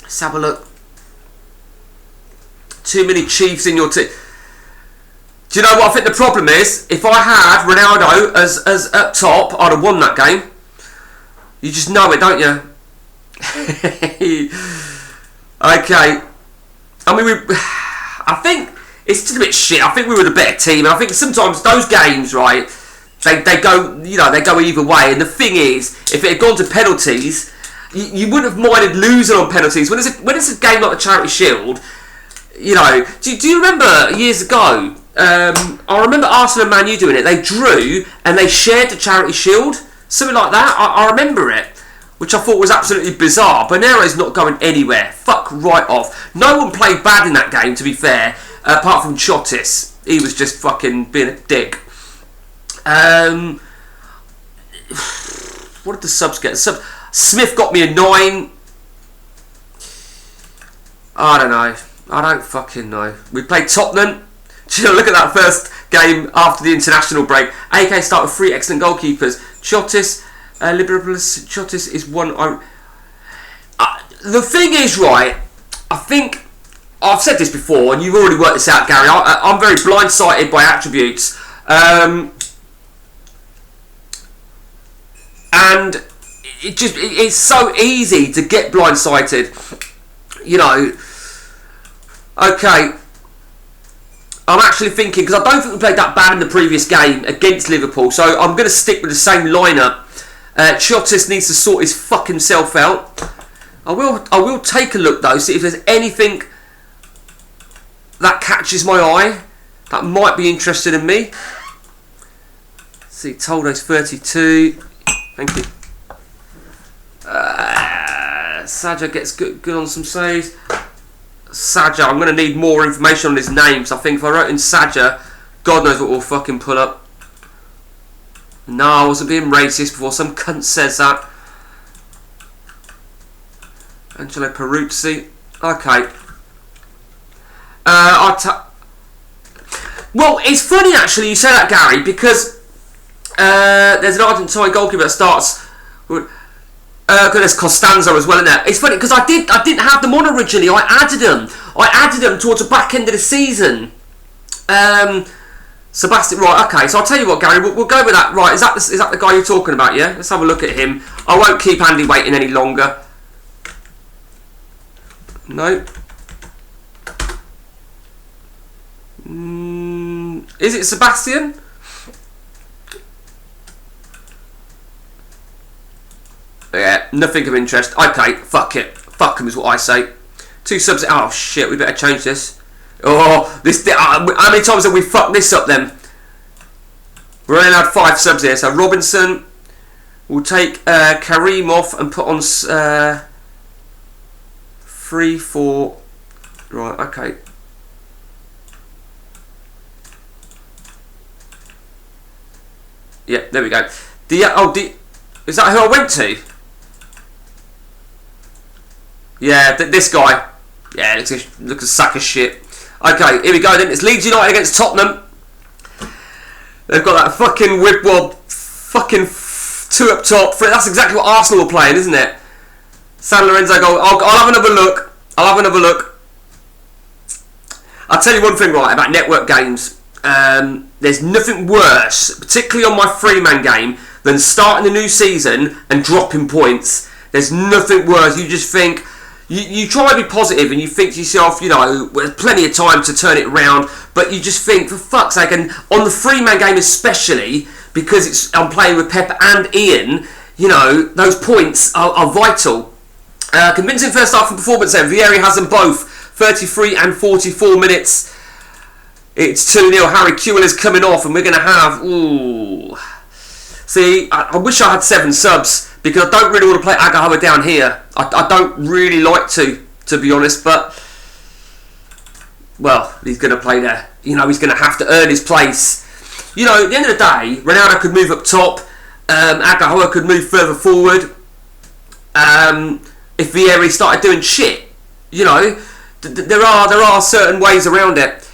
Let's have a look. Too many Chiefs in your team. Do you know what I think the problem is? If I had Ronaldo as up top, I'd have won that game. You just know it, don't you? Okay. I mean, I think it's just a bit shit. I think we were the better team, and I think sometimes those games, right, they go, you know, they go either way. And the thing is, if it had gone to penalties, you wouldn't have minded losing on penalties. When it's a game like the Charity Shield, you know, do you remember years ago? I remember Arsenal and Man U doing it. They drew and they shared the Charity Shield, something like that. I remember it, which I thought was absolutely bizarre. Bonero's not going anywhere. Fuck right off. No one played bad in that game, to be fair, apart from Chotis. He was just fucking being a dick. What did the subs get? Smith got me a 9. I don't know. I don't fucking know. We played Tottenham. Look at that first game after the international break. AK start with 3 excellent goalkeepers. Chotis, Liberalus. Chotis is one. The thing is, right, I think I've said this before, and you've already worked this out, Gary. I'm very blindsided by attributes, and it's so easy to get blindsided, you know. Okay, I'm actually thinking, because I don't think we played that bad in the previous game against Liverpool, so I'm going to stick with the same lineup. Chotis needs to sort his fucking self out. I will take a look though, see if there's anything that catches my eye that might be interested in me. Let's see, Toldo's 32. Thank you. Saja gets good on some saves. Saja, I'm going to need more information on his names. I think if I wrote in Saja, God knows what we'll fucking pull up. No, I wasn't being racist before some cunt says that. Angelo Peruzzi. Okay. Well, it's funny actually you say that, Gary, because there's an Argentine goalkeeper that starts. There's Costanzo as well in there. It's funny because I didn't have them on originally. I added them towards the back end of the season. Sebastian, right, okay, so I'll tell you what, Gary, we'll go with that. Right, is that the guy you're talking about, yeah? Let's have a look at him. I won't keep Andy waiting any longer. No. Is it Sebastian? Yeah, nothing of interest. Okay, fuck it. Fuck him is what I say. 2 subs. Oh shit, we better change this. Oh, this. How many times have we fucked this up then? We're only allowed 5 subs here. So Robinson, we'll take Kareem off and put on 3, 4. Right, okay. Yeah, there we go. Is that who I went to? Yeah, this guy. Yeah, looks a sack of shit. Okay, here we go then. It's Leeds United against Tottenham. They've got that fucking whip-wob, fucking 2 up top. That's exactly what Arsenal were playing, isn't it? San Lorenzo goal. I'll have another look. I'll tell you one thing, right, about network games. There's nothing worse, particularly on my 3-man game, than starting the new season and dropping points. There's nothing worse. You just think... You try to be positive and you think to yourself, you know, there's plenty of time to turn it around, but you just think, for fuck's sake, and on the 3-man game especially, because I'm playing with Pep and Ian, you know, those points are vital. Convincing first half performance then. Vieri has them both, 33 and 44 minutes. It's 2-0. Harry Kewell is coming off and we're going to have... Ooh. See, I wish I had 7 subs, because I don't really want to play Agahoa down here. I don't really like to be honest, but... Well, he's going to play there. You know, he's going to have to earn his place. You know, at the end of the day, Ronaldo could move up top. Agahoa could move further forward. If Vieri started doing shit. You know, there are certain ways around it.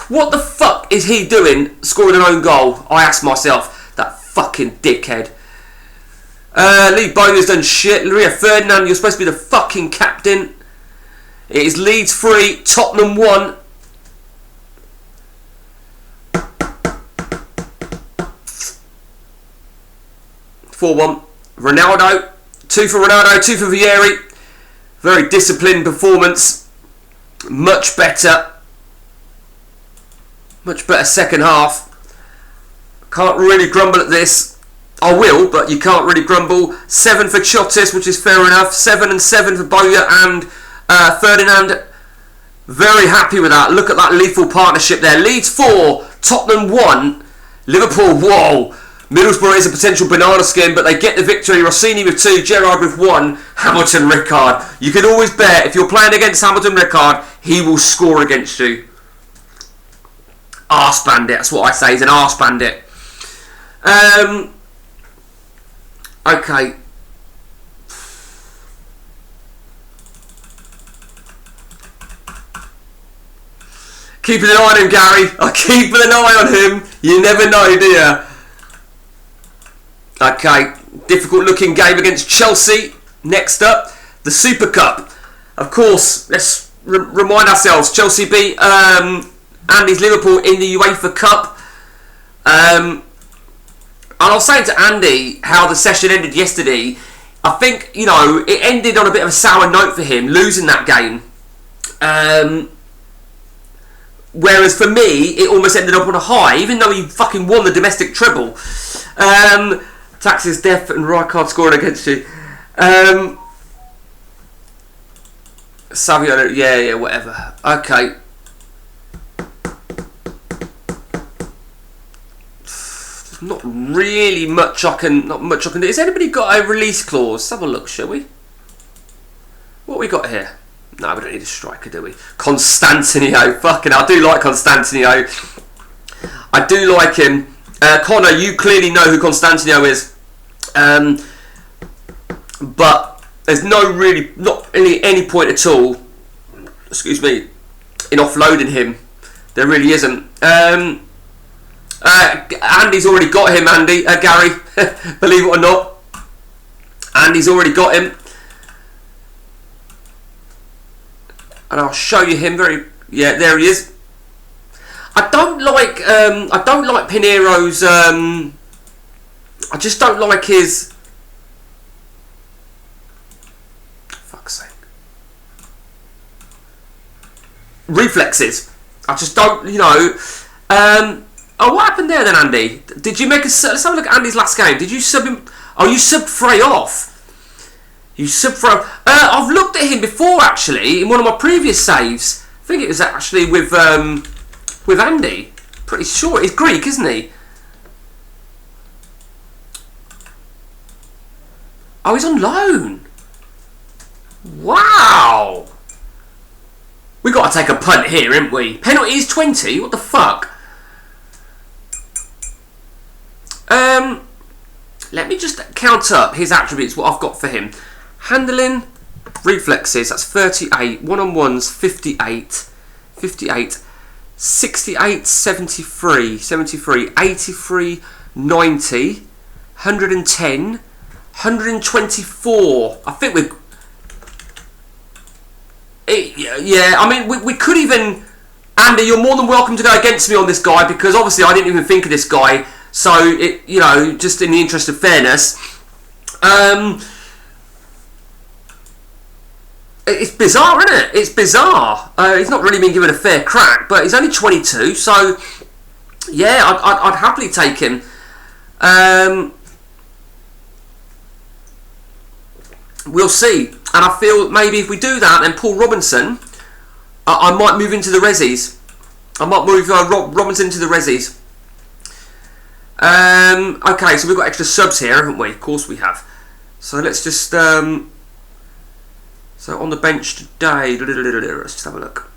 What the fuck is he doing scoring an own goal? I ask myself. That fucking dickhead. Lee Bowler's done shit. Rio Ferdinand, you're supposed to be the fucking captain. It is Leeds 3, Tottenham 1. (4-1) Ronaldo. 2 for Ronaldo, 2 for Vieri. Very disciplined performance. Much better second half. Can't really grumble at this. I will, but you can't really grumble. 7 for Chotis, which is fair enough. 7 and 7 for Bowyer and Ferdinand. Very happy with that. Look at that lethal partnership there. Leeds 4, Tottenham 1. Liverpool, whoa. Middlesbrough is a potential banana skin, but they get the victory. Rossini with 2, Gerrard with 1, Hamilton Rickard. You can always bet, if you're playing against Hamilton Rickard, he will score against you. Arse bandit, that's what I say, he's an arse bandit. Okay. Keeping an eye on him, Gary. I'm keeping an eye on him. You never know, do you? Okay. Difficult looking game against Chelsea. Next up, the Super Cup. Of course, let's remind ourselves, Chelsea beat Andy's Liverpool in the UEFA Cup. And I was saying to Andy how the session ended yesterday. I think, you know, it ended on a bit of a sour note for him, losing that game. Whereas for me, it almost ended up on a high, even though he fucking won the domestic treble. Taxes, Death and Rijkaard scoring against you. Savio, yeah, whatever. Okay. Not really much I can do. Has anybody got a release clause? Let's have a look, shall we? What we got here? No, we don't need a striker, do we? Constantino. Fucking hell, I do like Constantino. I do like him. Connor, you clearly know who Constantino is. But there's not really any point at all, excuse me, in offloading him. There really isn't. Andy's already got him, Gary. Believe it or not. Andy's already got him. And I'll show you him yeah, there he is. I don't like Pinheiro's. I just don't like his. Fuck's sake. Reflexes. I just don't, Oh, what happened there then, Andy? Did you make a... Let's have a look at Andy's last game. Did you sub him... Oh, you subbed Frey off. You subbed Frey off. I've looked at him before, actually, in one of my previous saves. I think it was actually with Andy. Pretty sure. He's Greek, isn't he? Oh, he's on loan. Wow. We got to take a punt here, haven't we? Penalty is 20. What the fuck? Let me just count up his attributes, what I've got for him. Handling, reflexes, that's 38. One-on-ones, 58. 58. 68, 73. 73. 83, 90. 110. 124. I think we're... Yeah, I mean, we could even... Andy, you're more than welcome to go against me on this guy, because obviously I didn't even think of this guy. So, just in the interest of fairness, it's bizarre, isn't it? It's bizarre. He's not really been given a fair crack, but he's only 22, so, yeah, I'd happily take him. We'll see. And I feel maybe if we do that, then Paul Robinson, I might move into the resis. I might move Robinson into the resis. Okay, so we've got extra subs here, haven't we? Of course we have. So let's just... so on the bench today... Let's just have a look.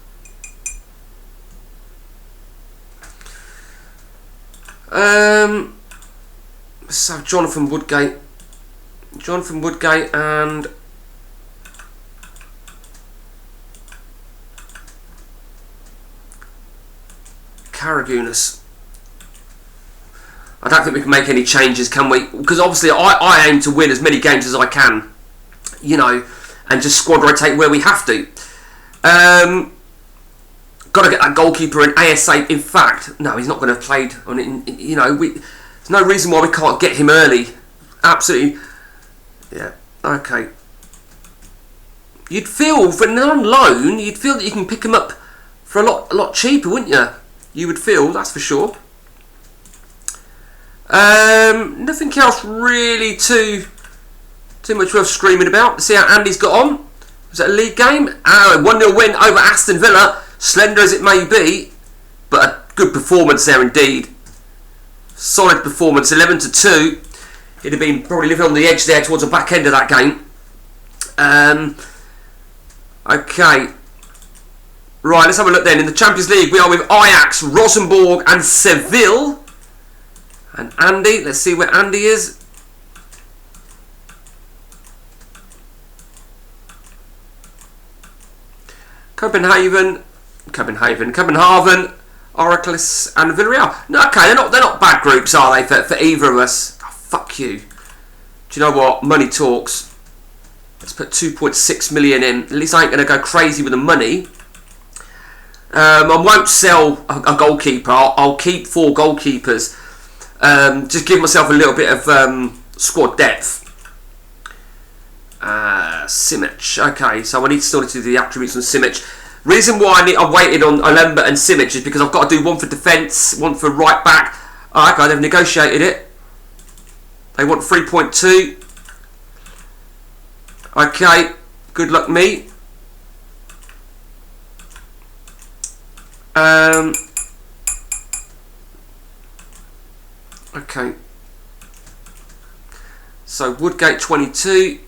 So Jonathan Woodgate. Jonathan Woodgate and... Karagounis. I don't think we can make any changes, can we? Because obviously I aim to win as many games as I can, and just squad rotate where we have to. Got to get that goalkeeper in ASAP. In fact, no, he's not going to play on it. There's no reason why we can't get him early. Absolutely. Yeah. Okay. You'd feel, when they're on loan, you'd feel that you can pick him up for a lot cheaper, wouldn't you? You would feel, that's for sure. Nothing else really too much worth screaming about. Let's see how Andy's got on. Was it a league game? 1-0 win over Aston Villa. Slender as it may be, but a good performance there indeed. Solid performance, 11-2. He'd have been probably living on the edge there towards the back end of that game. Okay. Right, let's have a look then. In the Champions League, we are with Ajax, Rosenborg and Seville. And Andy, let's see where Andy is. Copenhagen, Oracles and Villarreal. No, okay, they're not bad groups, are they, for either of us? Oh, fuck you. Do you know what? Money talks. Let's put 2.6 million in. At least I ain't going to go crazy with the money. I won't sell a goalkeeper. I'll keep 4 goalkeepers. Just give myself a little bit of squad depth. Simic. Okay, so I need to still do the attributes on Simic. Reason why I waited on Alemba and Simic is because I've got to do one for defence, one for right back. Oh, okay, they've negotiated it. They want 3.2. Okay, good luck me. Okay. So Woodgate 22.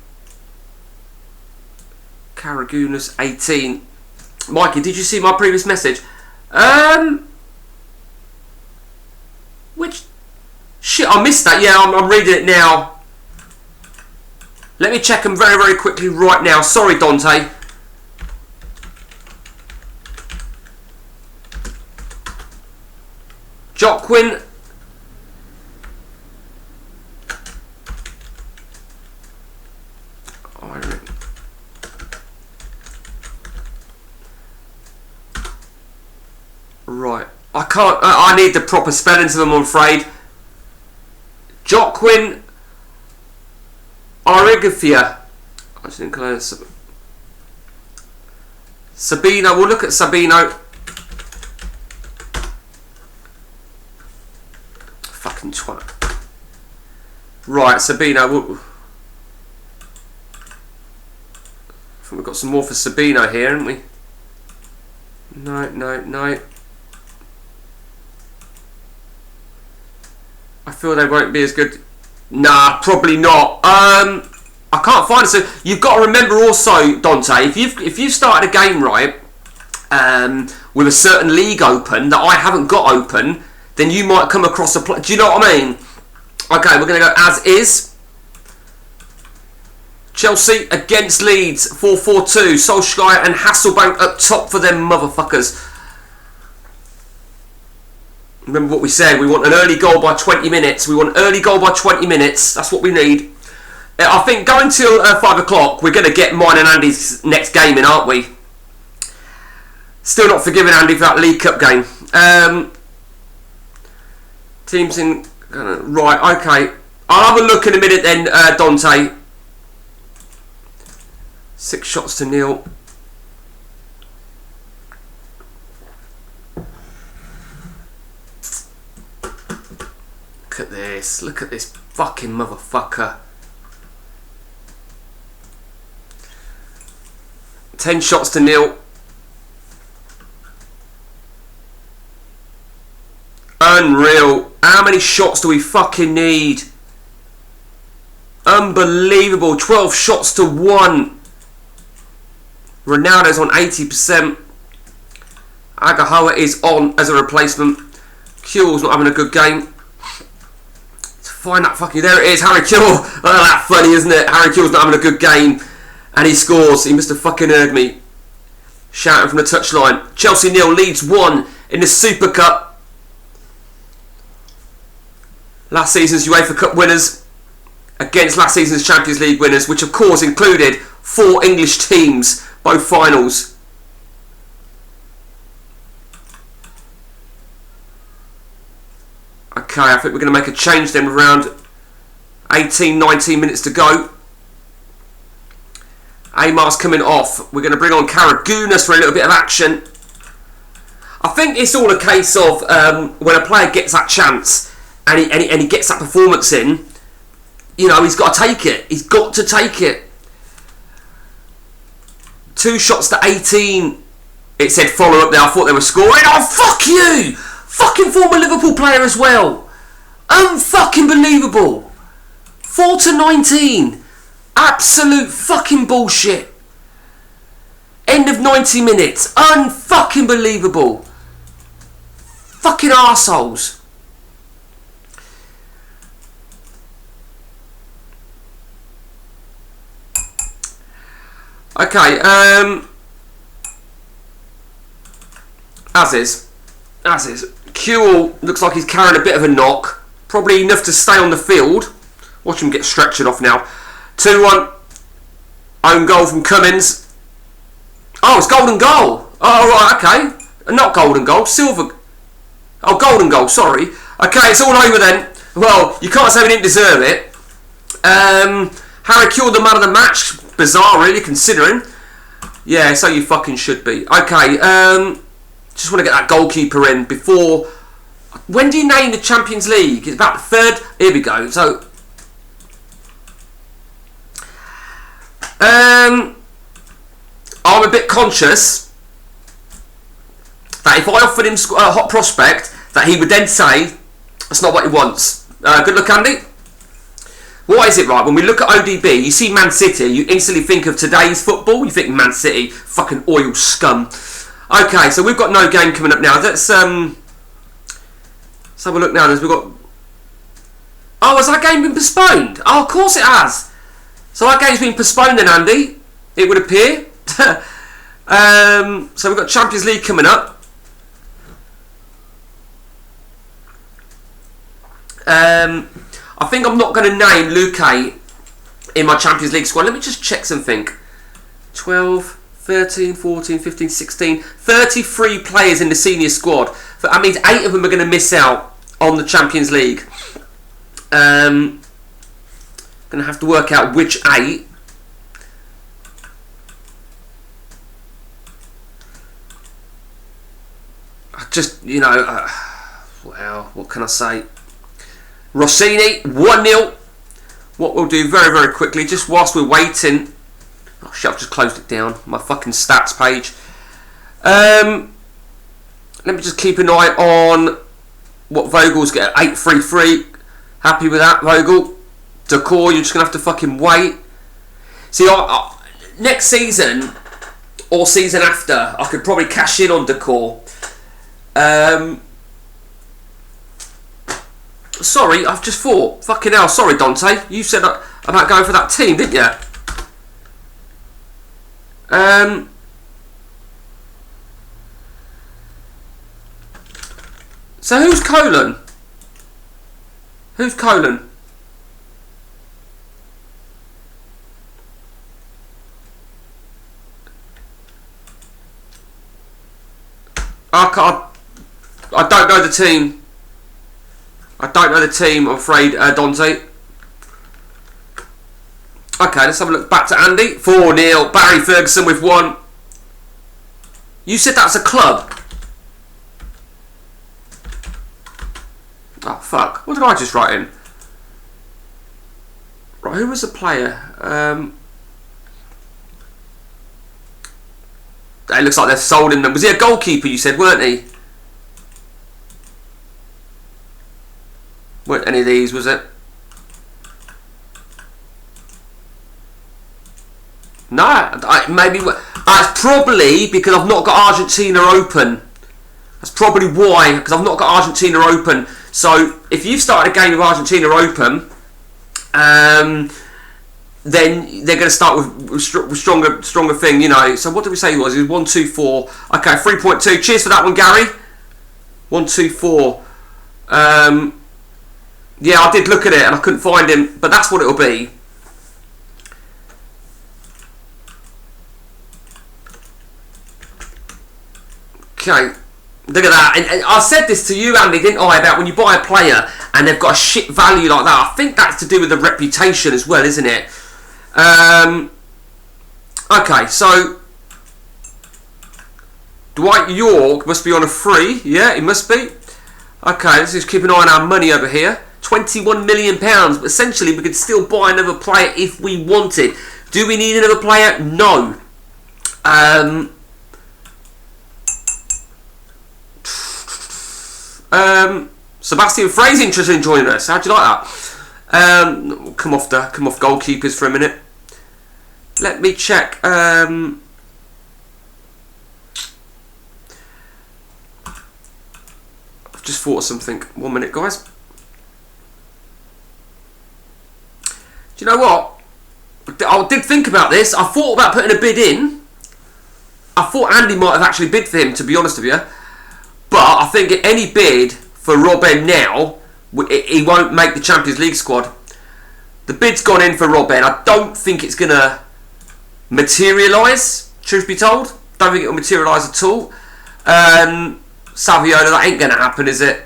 Karagounis 18. Mikey, did you see my previous message? Which... Shit, I missed that. Yeah, I'm reading it now. Let me check them very, very quickly right now. Sorry, Dante. Joaquin. Right. I can't. I need the proper spellings of them, I'm afraid. Joaquin Origafia. I just think Sabino. We'll look at Sabino. Fucking twat. Right, Sabino. I think we've got some more for Sabino here, haven't we? No. I feel they won't be as good. Nah, probably not. I can't find it. So you've got to remember also, Dante, if you've started a game right, with a certain league open that I haven't got open, then you might come across a play. Do you know what I mean? Okay, we're going to go as is. Chelsea against Leeds, 4-4-2. Solskjaer and Hasselbank up top for them motherfuckers. Remember what we said, we want an early goal by 20 minutes. We want an early goal by 20 minutes. That's what we need. I think going till 5 o'clock, we're going to get mine and Andy's next game in, aren't we? Still not forgiving Andy for that League Cup game. Teams in... Right, okay. I'll have a look in a minute then, Dante. 6 shots to nil. Look at this fucking motherfucker. 10 shots to nil. Unreal. How many shots do we fucking need? Unbelievable. 12 shots to 1. Ronaldo's on 80%. Agahoa is on as a replacement. Kuhl's not having a good game. Find that fucking... There it is, Harry Kuhl. Oh, that's funny, isn't it? Harry Kuhl's not having a good game. And he scores. He must have fucking heard me shouting from the touchline. Chelsea 0, Leeds 1 in the Super Cup. Last season's UEFA Cup winners against last season's Champions League winners, which of course included 4 English teams, both finals. Okay, I think we're going to make a change then with around 18-19 minutes to go. Amar's coming off. We're going to bring on Karagunas for a little bit of action. I think it's all a case of when a player gets that chance and he gets that performance in, you know, he's got to take it. He's got to take it. 2 shots to 18. It said follow up there. I thought they were scoring. Oh, fuck you! Fucking former Liverpool player as well. Unfucking believable. 4 to 19. Absolute fucking bullshit. End of 90 minutes. Unfucking believable. Fucking arseholes. Okay, as is. Kuhl looks like he's carrying a bit of a knock. Probably enough to stay on the field. Watch him get stretchered off now. 2-1. Own goal from Cummins. Oh, it's golden goal. Oh, right, okay. Not golden goal, silver. Oh, golden goal, sorry. Okay, it's all over then. Well, you can't say we didn't deserve it. Harry Kuhl, the man of the match. Bizarre, really, considering. Yeah, so you fucking should be. Okay, just want to get that goalkeeper in before... When do you name the Champions League? It's about the 3rd. Here we go. So... I'm a bit conscious that if I offered him a hot prospect, that he would then say, that's not what he wants. Good luck, Andy. What is it, right? When we look at ODB, you see Man City, you instantly think of today's football. You think Man City, fucking oil scum. Okay, so we've got no game coming up now. Let's have a look now. We've got... Oh, has that game been postponed? Oh, of course it has. So that game's been postponed then, Andy. It would appear. So we've got Champions League coming up. I think I'm not going to name Luque in my Champions League squad. Let me just check something. 12, 13, 14, 15, 16... 33 players in the senior squad. That means 8 of them are going to miss out on the Champions League. Going to have to work out which 8. Just, you know, well, what can I say? Rossini, 1-0. What we'll do very, very quickly, just whilst we're waiting. Oh shit, I've just closed it down. My fucking stats page. Let me just keep an eye on what Vogel's get. 8-3-3. Happy with that, Vogel. Decor, you're just going to have to fucking wait. See, next season, or season after, I could probably cash in on Decor. Sorry, I've just thought. Fucking hell, sorry, Dante. You said about going for that team, didn't you? So who's Colon? Who's Colon? I don't know the team. I don't know the team, I'm afraid, Dante. Okay, let's have a look back to Andy. 4-0. Barry Ferguson with 1. You said that's a club. Oh, fuck. What did I just write in? Right, who was the player? It looks like they've sold him. Was he a goalkeeper, you said, weren't he? Weren't any of these, was it? No, maybe that's probably because I've not got Argentina open. That's probably why, because I've not got Argentina open. So if you've started a game with Argentina open, then they're going to start with stronger thing, you know. So what did we say he was? He was 1, 2, 4. Okay, 3.2. Cheers for that one, Gary. 1, 2, 4. Yeah, I did look at it and I couldn't find him, but that's what it'll be. Okay, look at that. And I said this to you, Andy, didn't I, about when you buy a player and they've got a shit value like that. I think that's to do with the reputation as well, isn't it? Okay, so Dwight York must be on a free. Yeah, he must be. Okay, let's just keep an eye on our money over here. £21 million, but essentially we could still buy another player if we wanted. Do we need another player? No. Sebastian Fraser interested in joining us. How'd you like that? Come off goalkeepers for a minute. Let me check. I've just thought of something. 1 minute, guys. Do you know what? I did think about this. I thought about putting a bid in. I thought Andy might have actually bid for him, to be honest with you. But I think any bid for Robben now, he won't make the Champions League squad. The bid's gone in for Robben. I don't think it's going to materialise, truth be told. Don't think it will materialise at all. Saviola, that ain't going to happen, is it?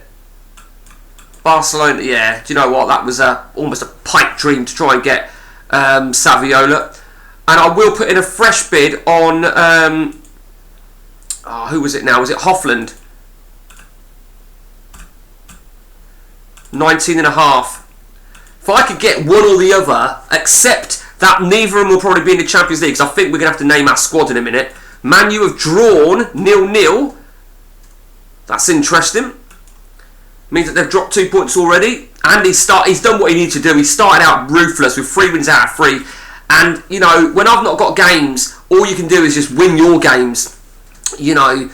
Barcelona, yeah. Do you know what? That was almost a pipe dream to try and get Saviola. And I will put in a fresh bid on... who was it now? Was it Hofland? 19.5. If I could get one or the other, except that neither of them will probably be in the Champions League, because I think we're going to have to name our squad in a minute. Man U have drawn 0-0. That's interesting. Means that they've dropped 2 points already. And he's done what he needs to do. He started out ruthless with 3 wins out of 3. And, you know, when I've not got games, all you can do is just win your games. You know,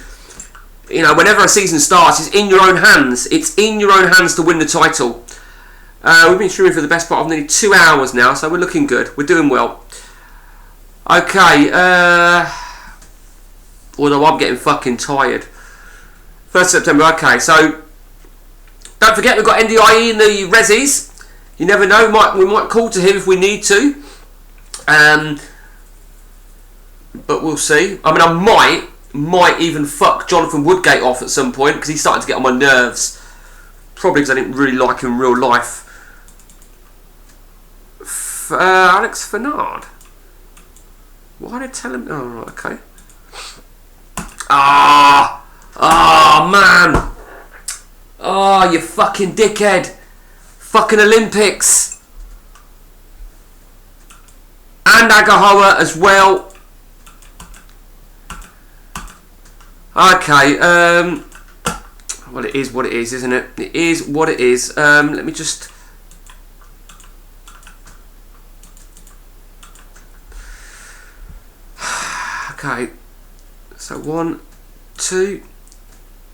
whenever a season starts, it's in your own hands. It's in your own hands to win the title. We've been streaming for the best part of nearly 2 hours now, so we're looking good. We're doing well. Okay, although I'm getting fucking tired. 1st September, okay, so don't forget we've got NDIE in the Resis. You never know, we might call to him if we need to. But we'll see. I mean, I might, might even fuck Jonathan Woodgate off at some point, because he's starting to get on my nerves. Probably because I didn't really like him in real life. Alex Fernard. Why did I tell him? Oh, right, okay. Man. Oh, you fucking dickhead. Fucking Olympics. And Agahoa as well. Okay, well, it is what it is, isn't it? It is what it is. Let me just... Okay, so 1, 2,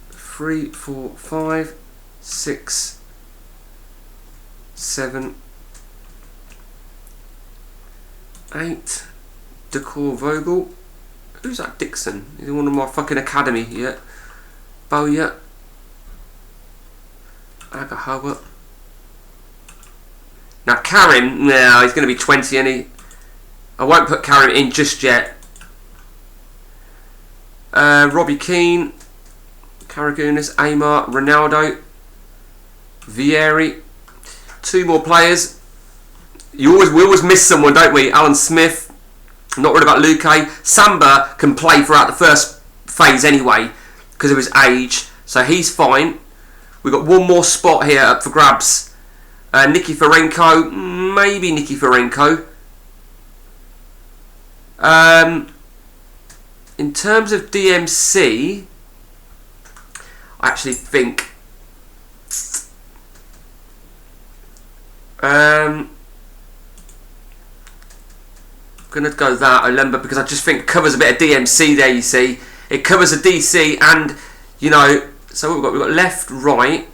3, 4, 5, 6, 7, 8. Decor Vogel. Who's that Dixon? He's one of my fucking academy, yeah. Bowyer. Agahoa. Now Karim, no, he's going to be 20, and he... I won't put Karim in just yet. Robbie Keane, Karagunas, Aymar, Ronaldo, Vieri. 2 more players. We always miss someone, don't we? Alan Smith. I'm not worried about Luque. Samba can play throughout the first phase anyway because of his age, so he's fine. We've got 1 more spot here up for grabs. Nikiforenko, maybe Nikiforenko. In terms of DMC, I actually think I'm gonna go that Olemba, because I just think it covers a bit of DMC there. You see, it covers a DC, and you know. So what we've got left, right,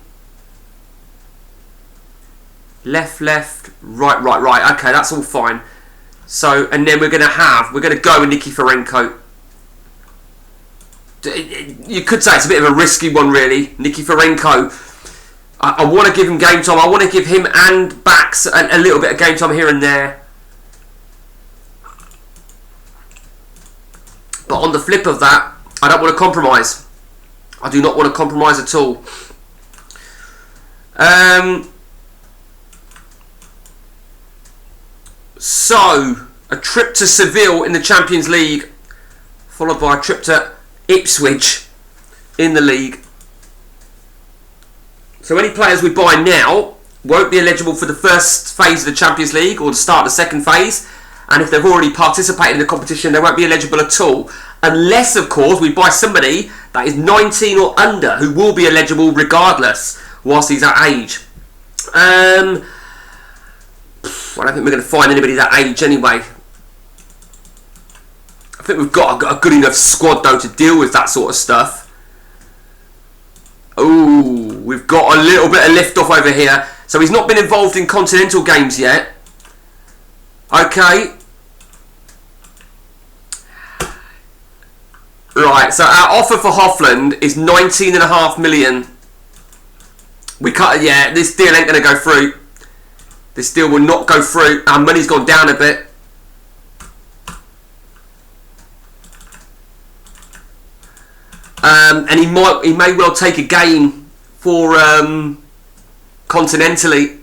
left, right. Okay, that's all fine. So, and then we're gonna go with Nikiforenko. You could say it's a bit of a risky one, really. Nikiforenko. I want to give him game time. I want to give him and backs a little bit of game time here and there. But on the flip of that, I don't want to compromise. I do not want to compromise at all. So, a trip to Seville in the Champions League, followed by a trip to Ipswich in the league. So any players we buy now won't be eligible for the first phase of the Champions League or to start the second phase, and if they've already participated in the competition, they won't be eligible at all, unless of course we buy somebody that is 19 or under, who will be eligible regardless whilst he's at age. I don't think we're going to find anybody that age anyway. I think we've got a good enough squad though to deal with that sort of stuff. Ooh, we've got a little bit of lift off over here. So he's not been involved in continental games yet. Okay. Right, so our offer for Hofland is 19.5 million. We cut. Yeah, this deal ain't going to go through. This deal will not go through. Our money's gone down a bit. And he may well take a game for continentally.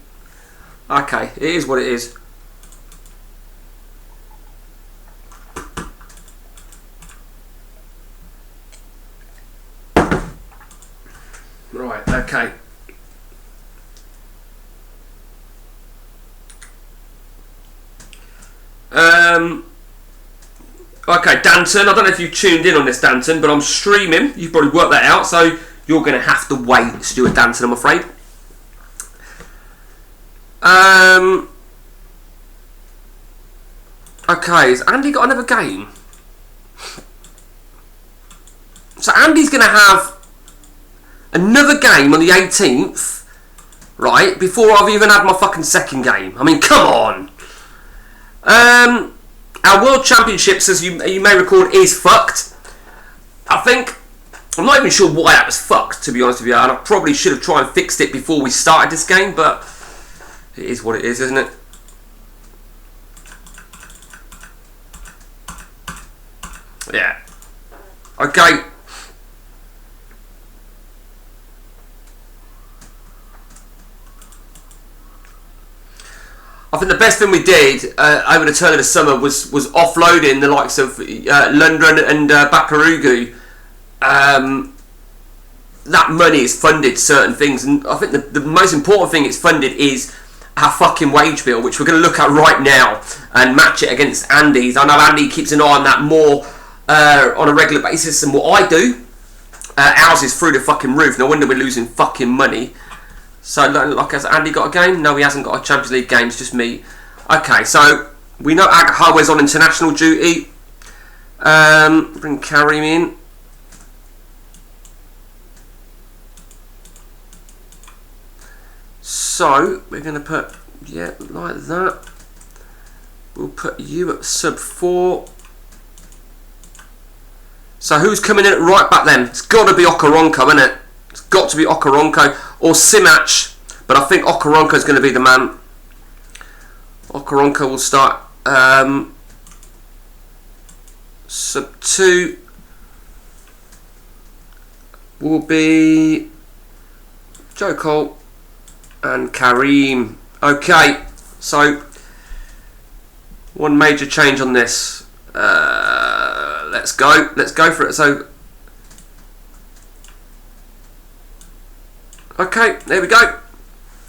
Okay, it is what it is. Right, okay. Okay, Danton, I don't know if you've tuned in on this, Danton, but I'm streaming. You've probably worked that out, so you're going to have to wait, Stuart Danton, I'm afraid. Okay, has Andy got another game? So Andy's going to have another game on the 18th, right, before I've even had my fucking second game. I mean, come on. Our World Championships, as you may recall, is fucked. I think, I'm not even sure why that was fucked, to be honest with you, and I probably should have tried and fixed it before we started this game, but it is what it is, isn't it? Yeah. Okay. I think the best thing we did over the turn of the summer was offloading the likes of Lundgren and Bakarugu. That money is funded certain things, and I think the most important thing it's funded is our fucking wage bill, which we're going to look at right now and match it against Andy's. I know Andy keeps an eye on that more on a regular basis than what I do. Ours is through the fucking roof. No wonder we're losing fucking money. So, like, has Andy got a game? No, he hasn't got a Champions League game. It's just me. Okay, so we know Agahawe's on international duty. Bring Karim in. So we're going to put, yeah, like that. We'll put you at sub 4. So who's coming in at right back then? It's got to be Okoronkwo, isn't it? It's got to be Okoronkwo or Simach, but I think Okoronkwo is going to be the man. Okoronkwo will start sub 2. Will be Joe Cole and Karim. Okay, so one major change on this. Let's go for it. So, okay, there we go.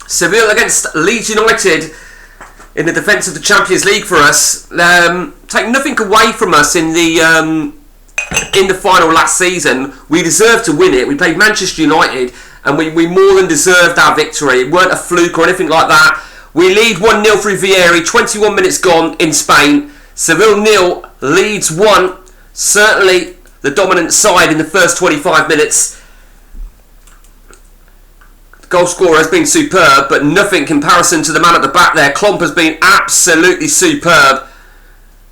Seville against Leeds United in the defence of the Champions League for us. Take nothing away from us in the final last season. We deserved to win it. We played Manchester United and we more than deserved our victory. It weren't a fluke or anything like that. We lead 1-0 through Vieri, 21 minutes gone in Spain. Seville 0, Leeds 1. Certainly the dominant side in the first 25 minutes. The goal scorer has been superb, but nothing in comparison to the man at the back there. Klomp has been absolutely superb,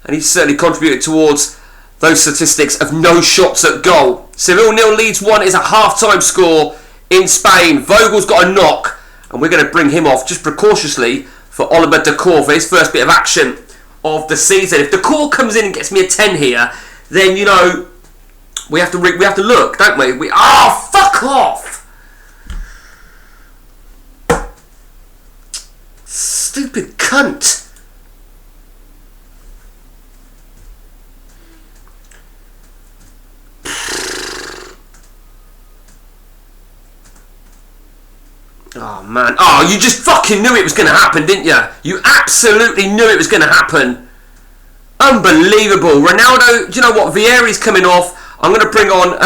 and he's certainly contributed towards those statistics of no shots at goal. Seville 0, Leeds 1 is a half-time score in Spain. Vogel's got a knock, and we're going to bring him off just precautiously for Oliver Dacour for his first bit of action of the season. If Dacour comes in and gets me a 10 here, then, you know, we have to look, don't we? Fuck off! Stupid cunt. Oh, man. Oh, you just fucking knew it was going to happen, didn't you? You absolutely knew it was going to happen. Unbelievable. Ronaldo, do you know what? Vieri's coming off. I'm going to bring on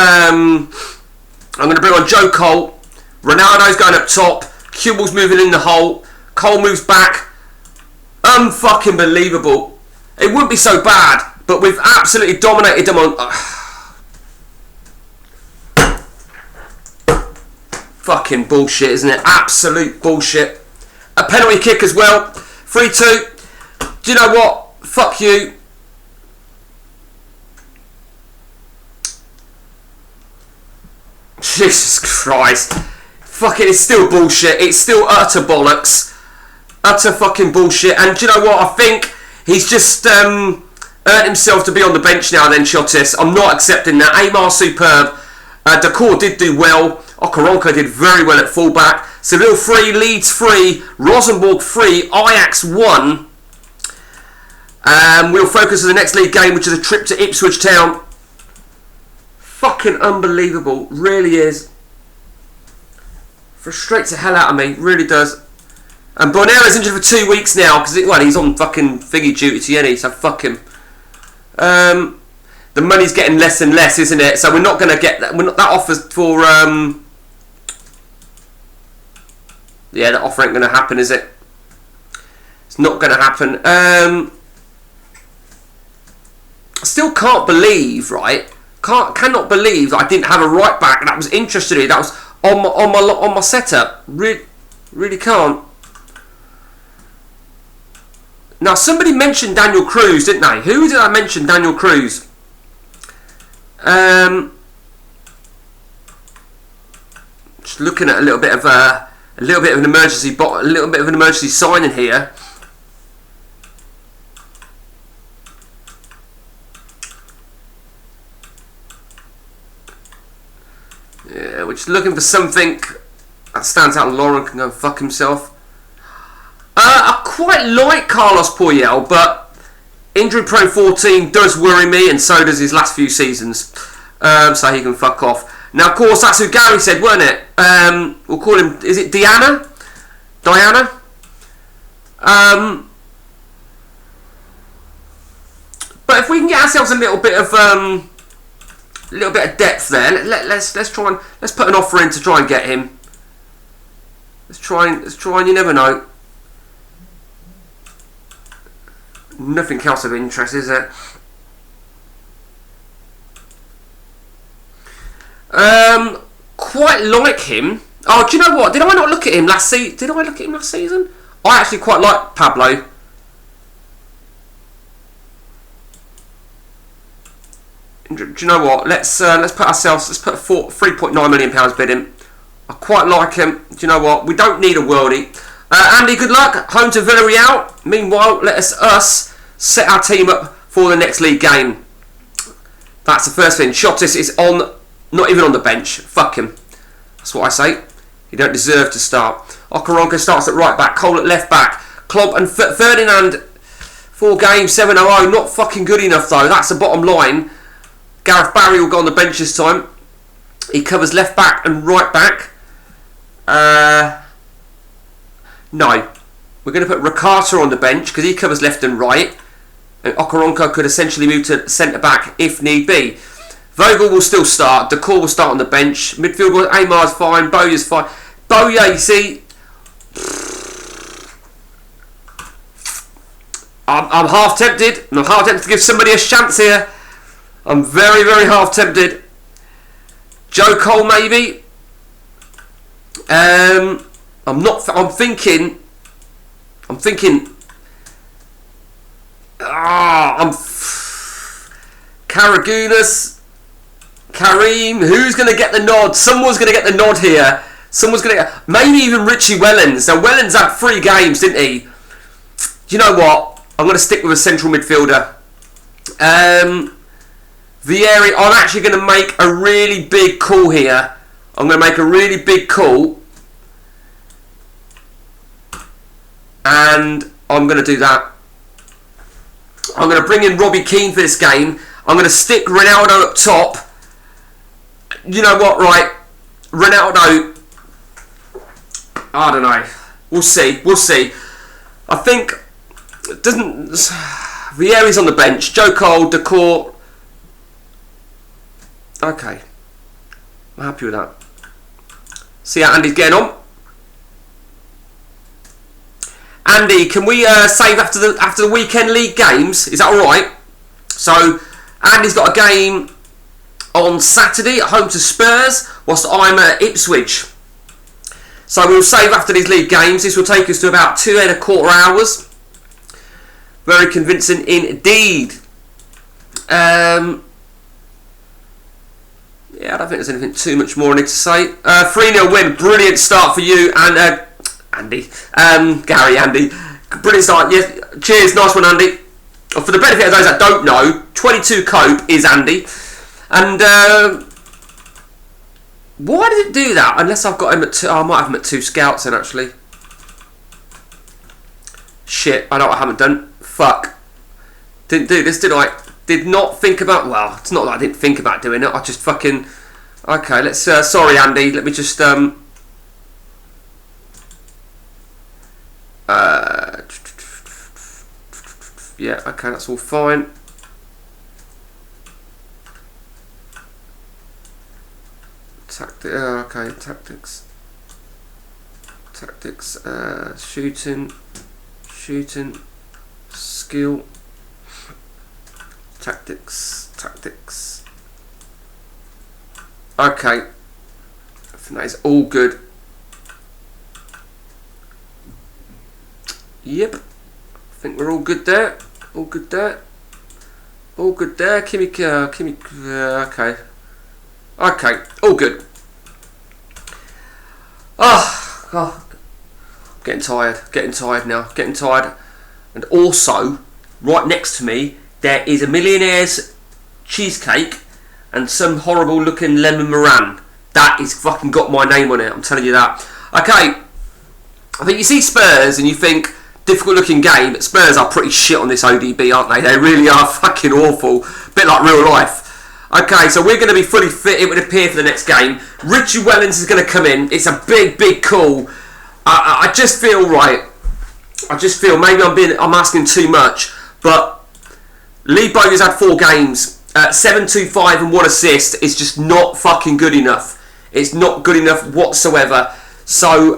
Joe Cole. Ronaldo's going up top. Kubel's moving in the hole. Cole moves back. Unfucking believable. It wouldn't be so bad, but we've absolutely dominated them on. Fucking bullshit, isn't it? Absolute bullshit. A penalty kick as well. 3-2. Do you know what? Fuck you. Jesus Christ. Fuck it, it's still bullshit. It's still utter bollocks. Utter fucking bullshit. And do you know what? I think he's just earned himself to be on the bench now then, Chotis. I'm not accepting that. Aymar superb. Dacour did do well. Okoronkwo did very well at fullback. Seville 3, Leeds 3, Rosenborg 3, Ajax 1. We'll focus on the next league game, which is a trip to Ipswich Town. Fucking unbelievable, really is. Frustrates the hell out of me, really does. And Bonera's injured for 2 weeks now because he's on fucking thingy duty, isn't he? So fuck him. The money's getting less and less, isn't it? So we're not going to get that. That offers for yeah, that offer ain't going to happen, is it? It's not going to happen. I still can't believe, right? Cannot believe that I didn't have a right back that was interested in. That was on my setup. Really can't. Now somebody mentioned Daniel Cruz, didn't they? Who did I mention? Daniel Cruz. Just looking at a little bit of an emergency signing here. Just looking for something that stands out. Lauren can go and fuck himself. I quite like Carlos Puyol, but injury prone 14 does worry me, and so does his last few seasons. So he can fuck off. Now, of course, that's who Gary said, weren't it? We'll call him, is it Diana? But if we can get ourselves a little bit of depth there, let's put an offer in to try and get him. Let's try and you never know. Nothing else of interest, is it? Quite like him. Oh, do you know what? Did I not look at him last season? Did I look at him last season? I actually quite like Pablo. Do you know what? Let's put £3.9 million bid in. I quite like him. Do you know what? We don't need a worldie. Andy, good luck. Home to Villarreal. Meanwhile, let us set our team up for the next league game. That's the first thing. Shotis is not even on the bench. Fuck him. That's what I say. He don't deserve to start. Okaronka starts at right back. Cole at left back. Klopp and Ferdinand. 4 games, 7-0. Not fucking good enough though. That's the bottom line. Gareth Barry will go on the bench this time. He covers left back and right back. No. We're going to put Rakata on the bench because he covers left and right. And Okaronka could essentially move to centre back if need be. Vogel will still start. Decor will start on the bench. Midfield, Amar's fine. Bowyer's fine. Bowyer, you see, I'm half tempted. I'm half tempted to give somebody a chance here. I'm very, very half tempted. Joe Cole, maybe. I'm thinking. Karagunas. Kareem, who's going to get the nod? Someone's going to get the nod here. Someone's going to get... Maybe even Richie Wellens. Now, Wellens had 3 games, didn't he? Do you know what? I'm going to stick with a central midfielder. Vieri, I'm actually going to make a really big call here. I'm going to make a really big call. And I'm going to do that. I'm going to bring in Robbie Keane for this game. I'm going to stick Ronaldo up top. You know what, right? Ronaldo, I don't know. We'll see. I think Vieri's on the bench. Joe Cole, Decor. Okay, I'm happy with that. See how Andy's getting on. Andy, can we save after the weekend league games? Is that all right? So Andy's got a game on Saturday at home to Spurs, whilst I'm at Ipswich. So we'll save after these league games. This will take us to about 2.25 hours. Very convincing indeed. Yeah, I don't think there's anything too much more I need to say. 3-0 win, brilliant start for you and Andy. Gary, Andy. Brilliant start. Yes, cheers, nice one, Andy. For the benefit of those that don't know, 22 Cope is Andy. And why did it do that? Unless I've got him at 2. Oh, I might have him at 2 scouts then, actually. Shit, I know what I haven't done. Fuck. Didn't do this, did I? Did not think about... Well, it's not that I didn't think about doing it. I just fucking... Okay, let's... sorry, Andy. Let me just... yeah, okay, that's all fine. Okay, tactics. Shooting, skill, tactics. Okay, I think that is all good. Yep, I think we're all good there. Kimmy, okay, all good. Oh, God. Getting tired now. And also, right next to me, there is a Millionaire's cheesecake and some horrible looking lemon meringue. that is fucking got my name on it. I'm telling you that. Okay, I think you see Spurs and you think difficult looking game. Spurs are pretty shit on this ODB, aren't they? They really are fucking awful. Bit like real life. Okay, so we're going to be fully fit, it would appear, for the next game. Richie Wellens is going to come in. It's a big, big call. I just feel right. I just feel maybe I'm asking too much, but Lee Bowyer's had 4 games. 7-2-5 and 1 assist is just not fucking good enough. It's not good enough whatsoever. So,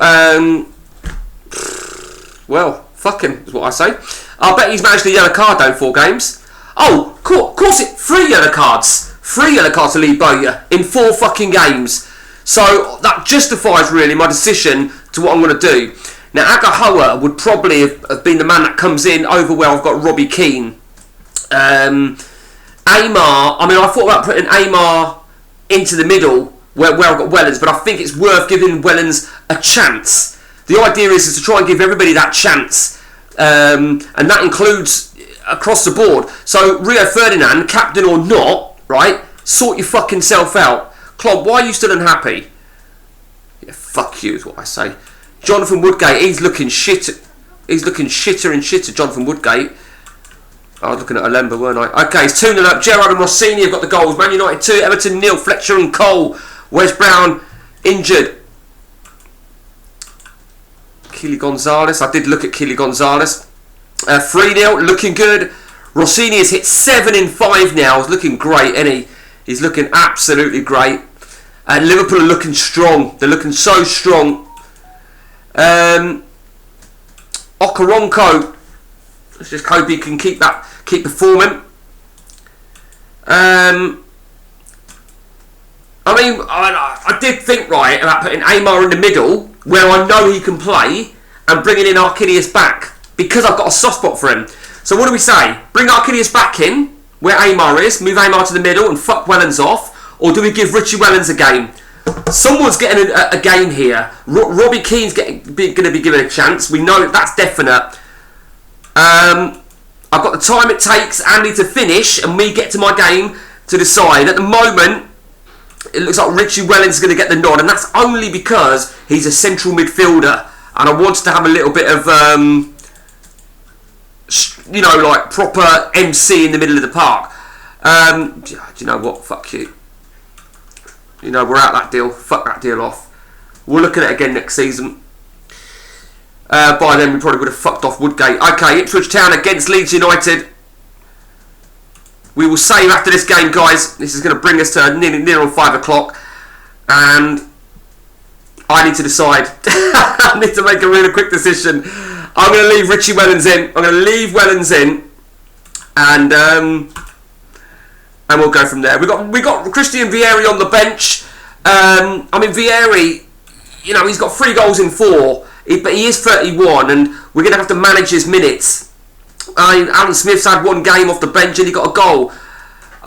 well, fuck him is what I say. I bet he's managed a yellow card though, 4 games. Oh, of course it, 3 yellow cards. 3 yellow cards to Lee Bowyer in 4 fucking games. So that justifies really my decision to what I'm going to do. Now, Agahoa would probably have been the man that comes in over where I've got Robbie Keane. Amar, I mean, I thought about putting Amar into the middle where I've got Wellens, but I think it's worth giving Wellens a chance. The idea is to try and give everybody that chance, and that includes across the board. So Rio Ferdinand, captain or not, right? Sort your fucking self out. Klopp, why are you still unhappy? Yeah, fuck you is what I say. Jonathan Woodgate, he's looking shit. He's looking shitter and shitter, Jonathan Woodgate. I was looking at Alemba, weren't I? Okay, it's 2-0 up. Gerrard and Rossini have got the goals. Man United 2, Everton 0, Fletcher and Cole. Wes Brown injured. Keely Gonzalez, I did look at Keely Gonzalez. 3-0, looking good. Rossini has hit 7 in 5 now. He's looking great, isn't he? He's looking absolutely great. And Liverpool are looking strong. They're looking so strong. Okoronkwo. Let's just hope he can keep performing. I mean, I did think right about putting Amar in the middle where I know he can play and bringing in Arquinius back because I've got a soft spot for him. So what do we say? Bring Arquinius back in where Amar is, move Amar to the middle and fuck Wellens off, or do we give Richie Wellens a game? Someone's getting a game here. Robbie Keane's going to be given a chance. We know that's definite. I've got the time it takes Andy to finish and me get to my game to decide. At the moment, it looks like Richie Wellens is going to get the nod, and that's only because he's a central midfielder and I wanted to have a little bit of you know, like proper MC in the middle of the park. Do you know what? Fuck you. You know, we're out that deal. Fuck that deal off. We'll look at it again next season. By then we probably would have fucked off Woodgate. Okay, Ipswich Town against Leeds United. We will save after this game, guys. This is going to bring us to near on 5 o'clock. And I need to decide. I need to make a really quick decision. I'm going to leave Richie Wellens in. I'm going to leave Wellens in. And we'll go from there. We got Christian Vieri on the bench. I mean, Vieri, you know, he's got 3 goals in 4. But he is 31 and we're going to have to manage his minutes. Alan Smith's had 1 game off the bench and he got a goal.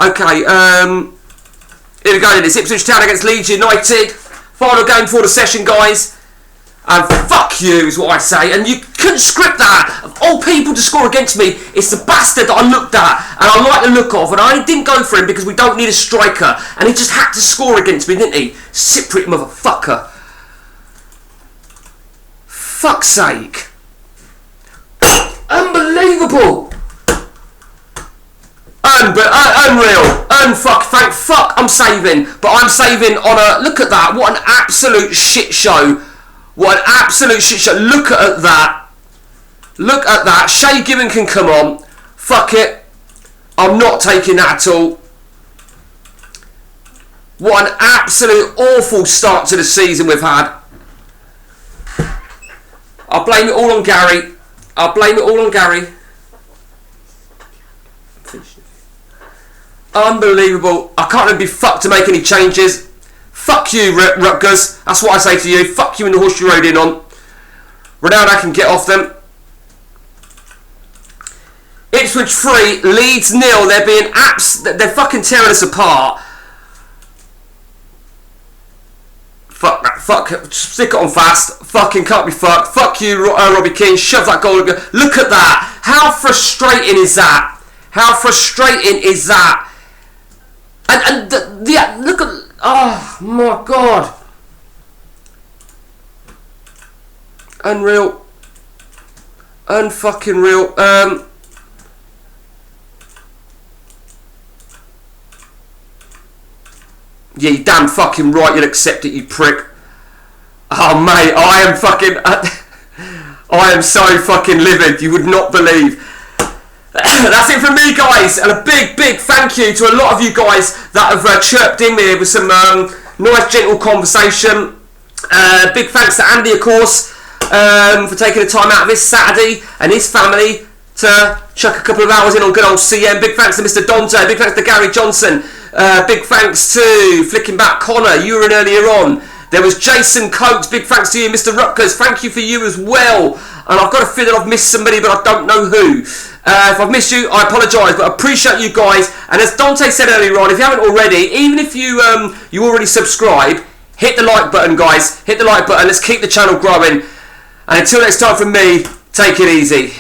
Okay, here we go then. It's Ipswich Town against Leeds United. Final game for the session, guys. And fuck you is what I say. And you couldn't script that. Of all people to score against me, it's the bastard that I looked at and I like the look of. And I didn't go for him because we don't need a striker. And he just had to score against me, didn't he? Cypriot motherfucker. Fuck's sake. Unbelievable. Unreal. Thank fuck I'm saving. But I'm saving on a... Look at that. What an absolute shit show. What an absolute shit show. Look at that. Look at that. Shay Given can come on. Fuck it. I'm not taking that at all. What an absolute awful start to the season we've had. I'll blame it all on Gary. I'll blame it all on Gary. Unbelievable. I can't even be fucked to make any changes. Fuck you, Rutgers. That's what I say to you. Fuck you and the horse you rode in on. Ronaldo can get off them. Ipswich 3, Leeds 0. They're being they're fucking tearing us apart. Fuck that. Fuck. Stick it on fast. Fucking can't be fucked. Fuck you, Robbie Keane. Shove that goal. Look at that. How frustrating is that? How frustrating is that? And look at... Oh my god. Unreal. Unfucking real. Yeah, you damn fucking right you'd accept it, you prick. Oh mate, I am fucking... I am so fucking livid, you would not believe. That's it from me, guys, and a big thank you to a lot of you guys that have chirped in me with some nice, gentle conversation. Big thanks to Andy, of course, for taking the time out of his Saturday and his family to chuck a couple of hours in on good old CM. Big thanks to Mr. Dante. Big thanks to Gary Johnson. Big thanks to Flicking Back Connor. You were in earlier on. There was Jason Coates. Big thanks to you, Mr. Rutgers. Thank you for you as well. And I've got a feeling I've missed somebody, but I don't know who. If I've missed you, I apologise, but I appreciate you guys. And as Dante said earlier on, if you haven't already, even if you you already subscribe, hit the like button, guys. Hit the like button. Let's keep the channel growing. And until next time from me, take it easy.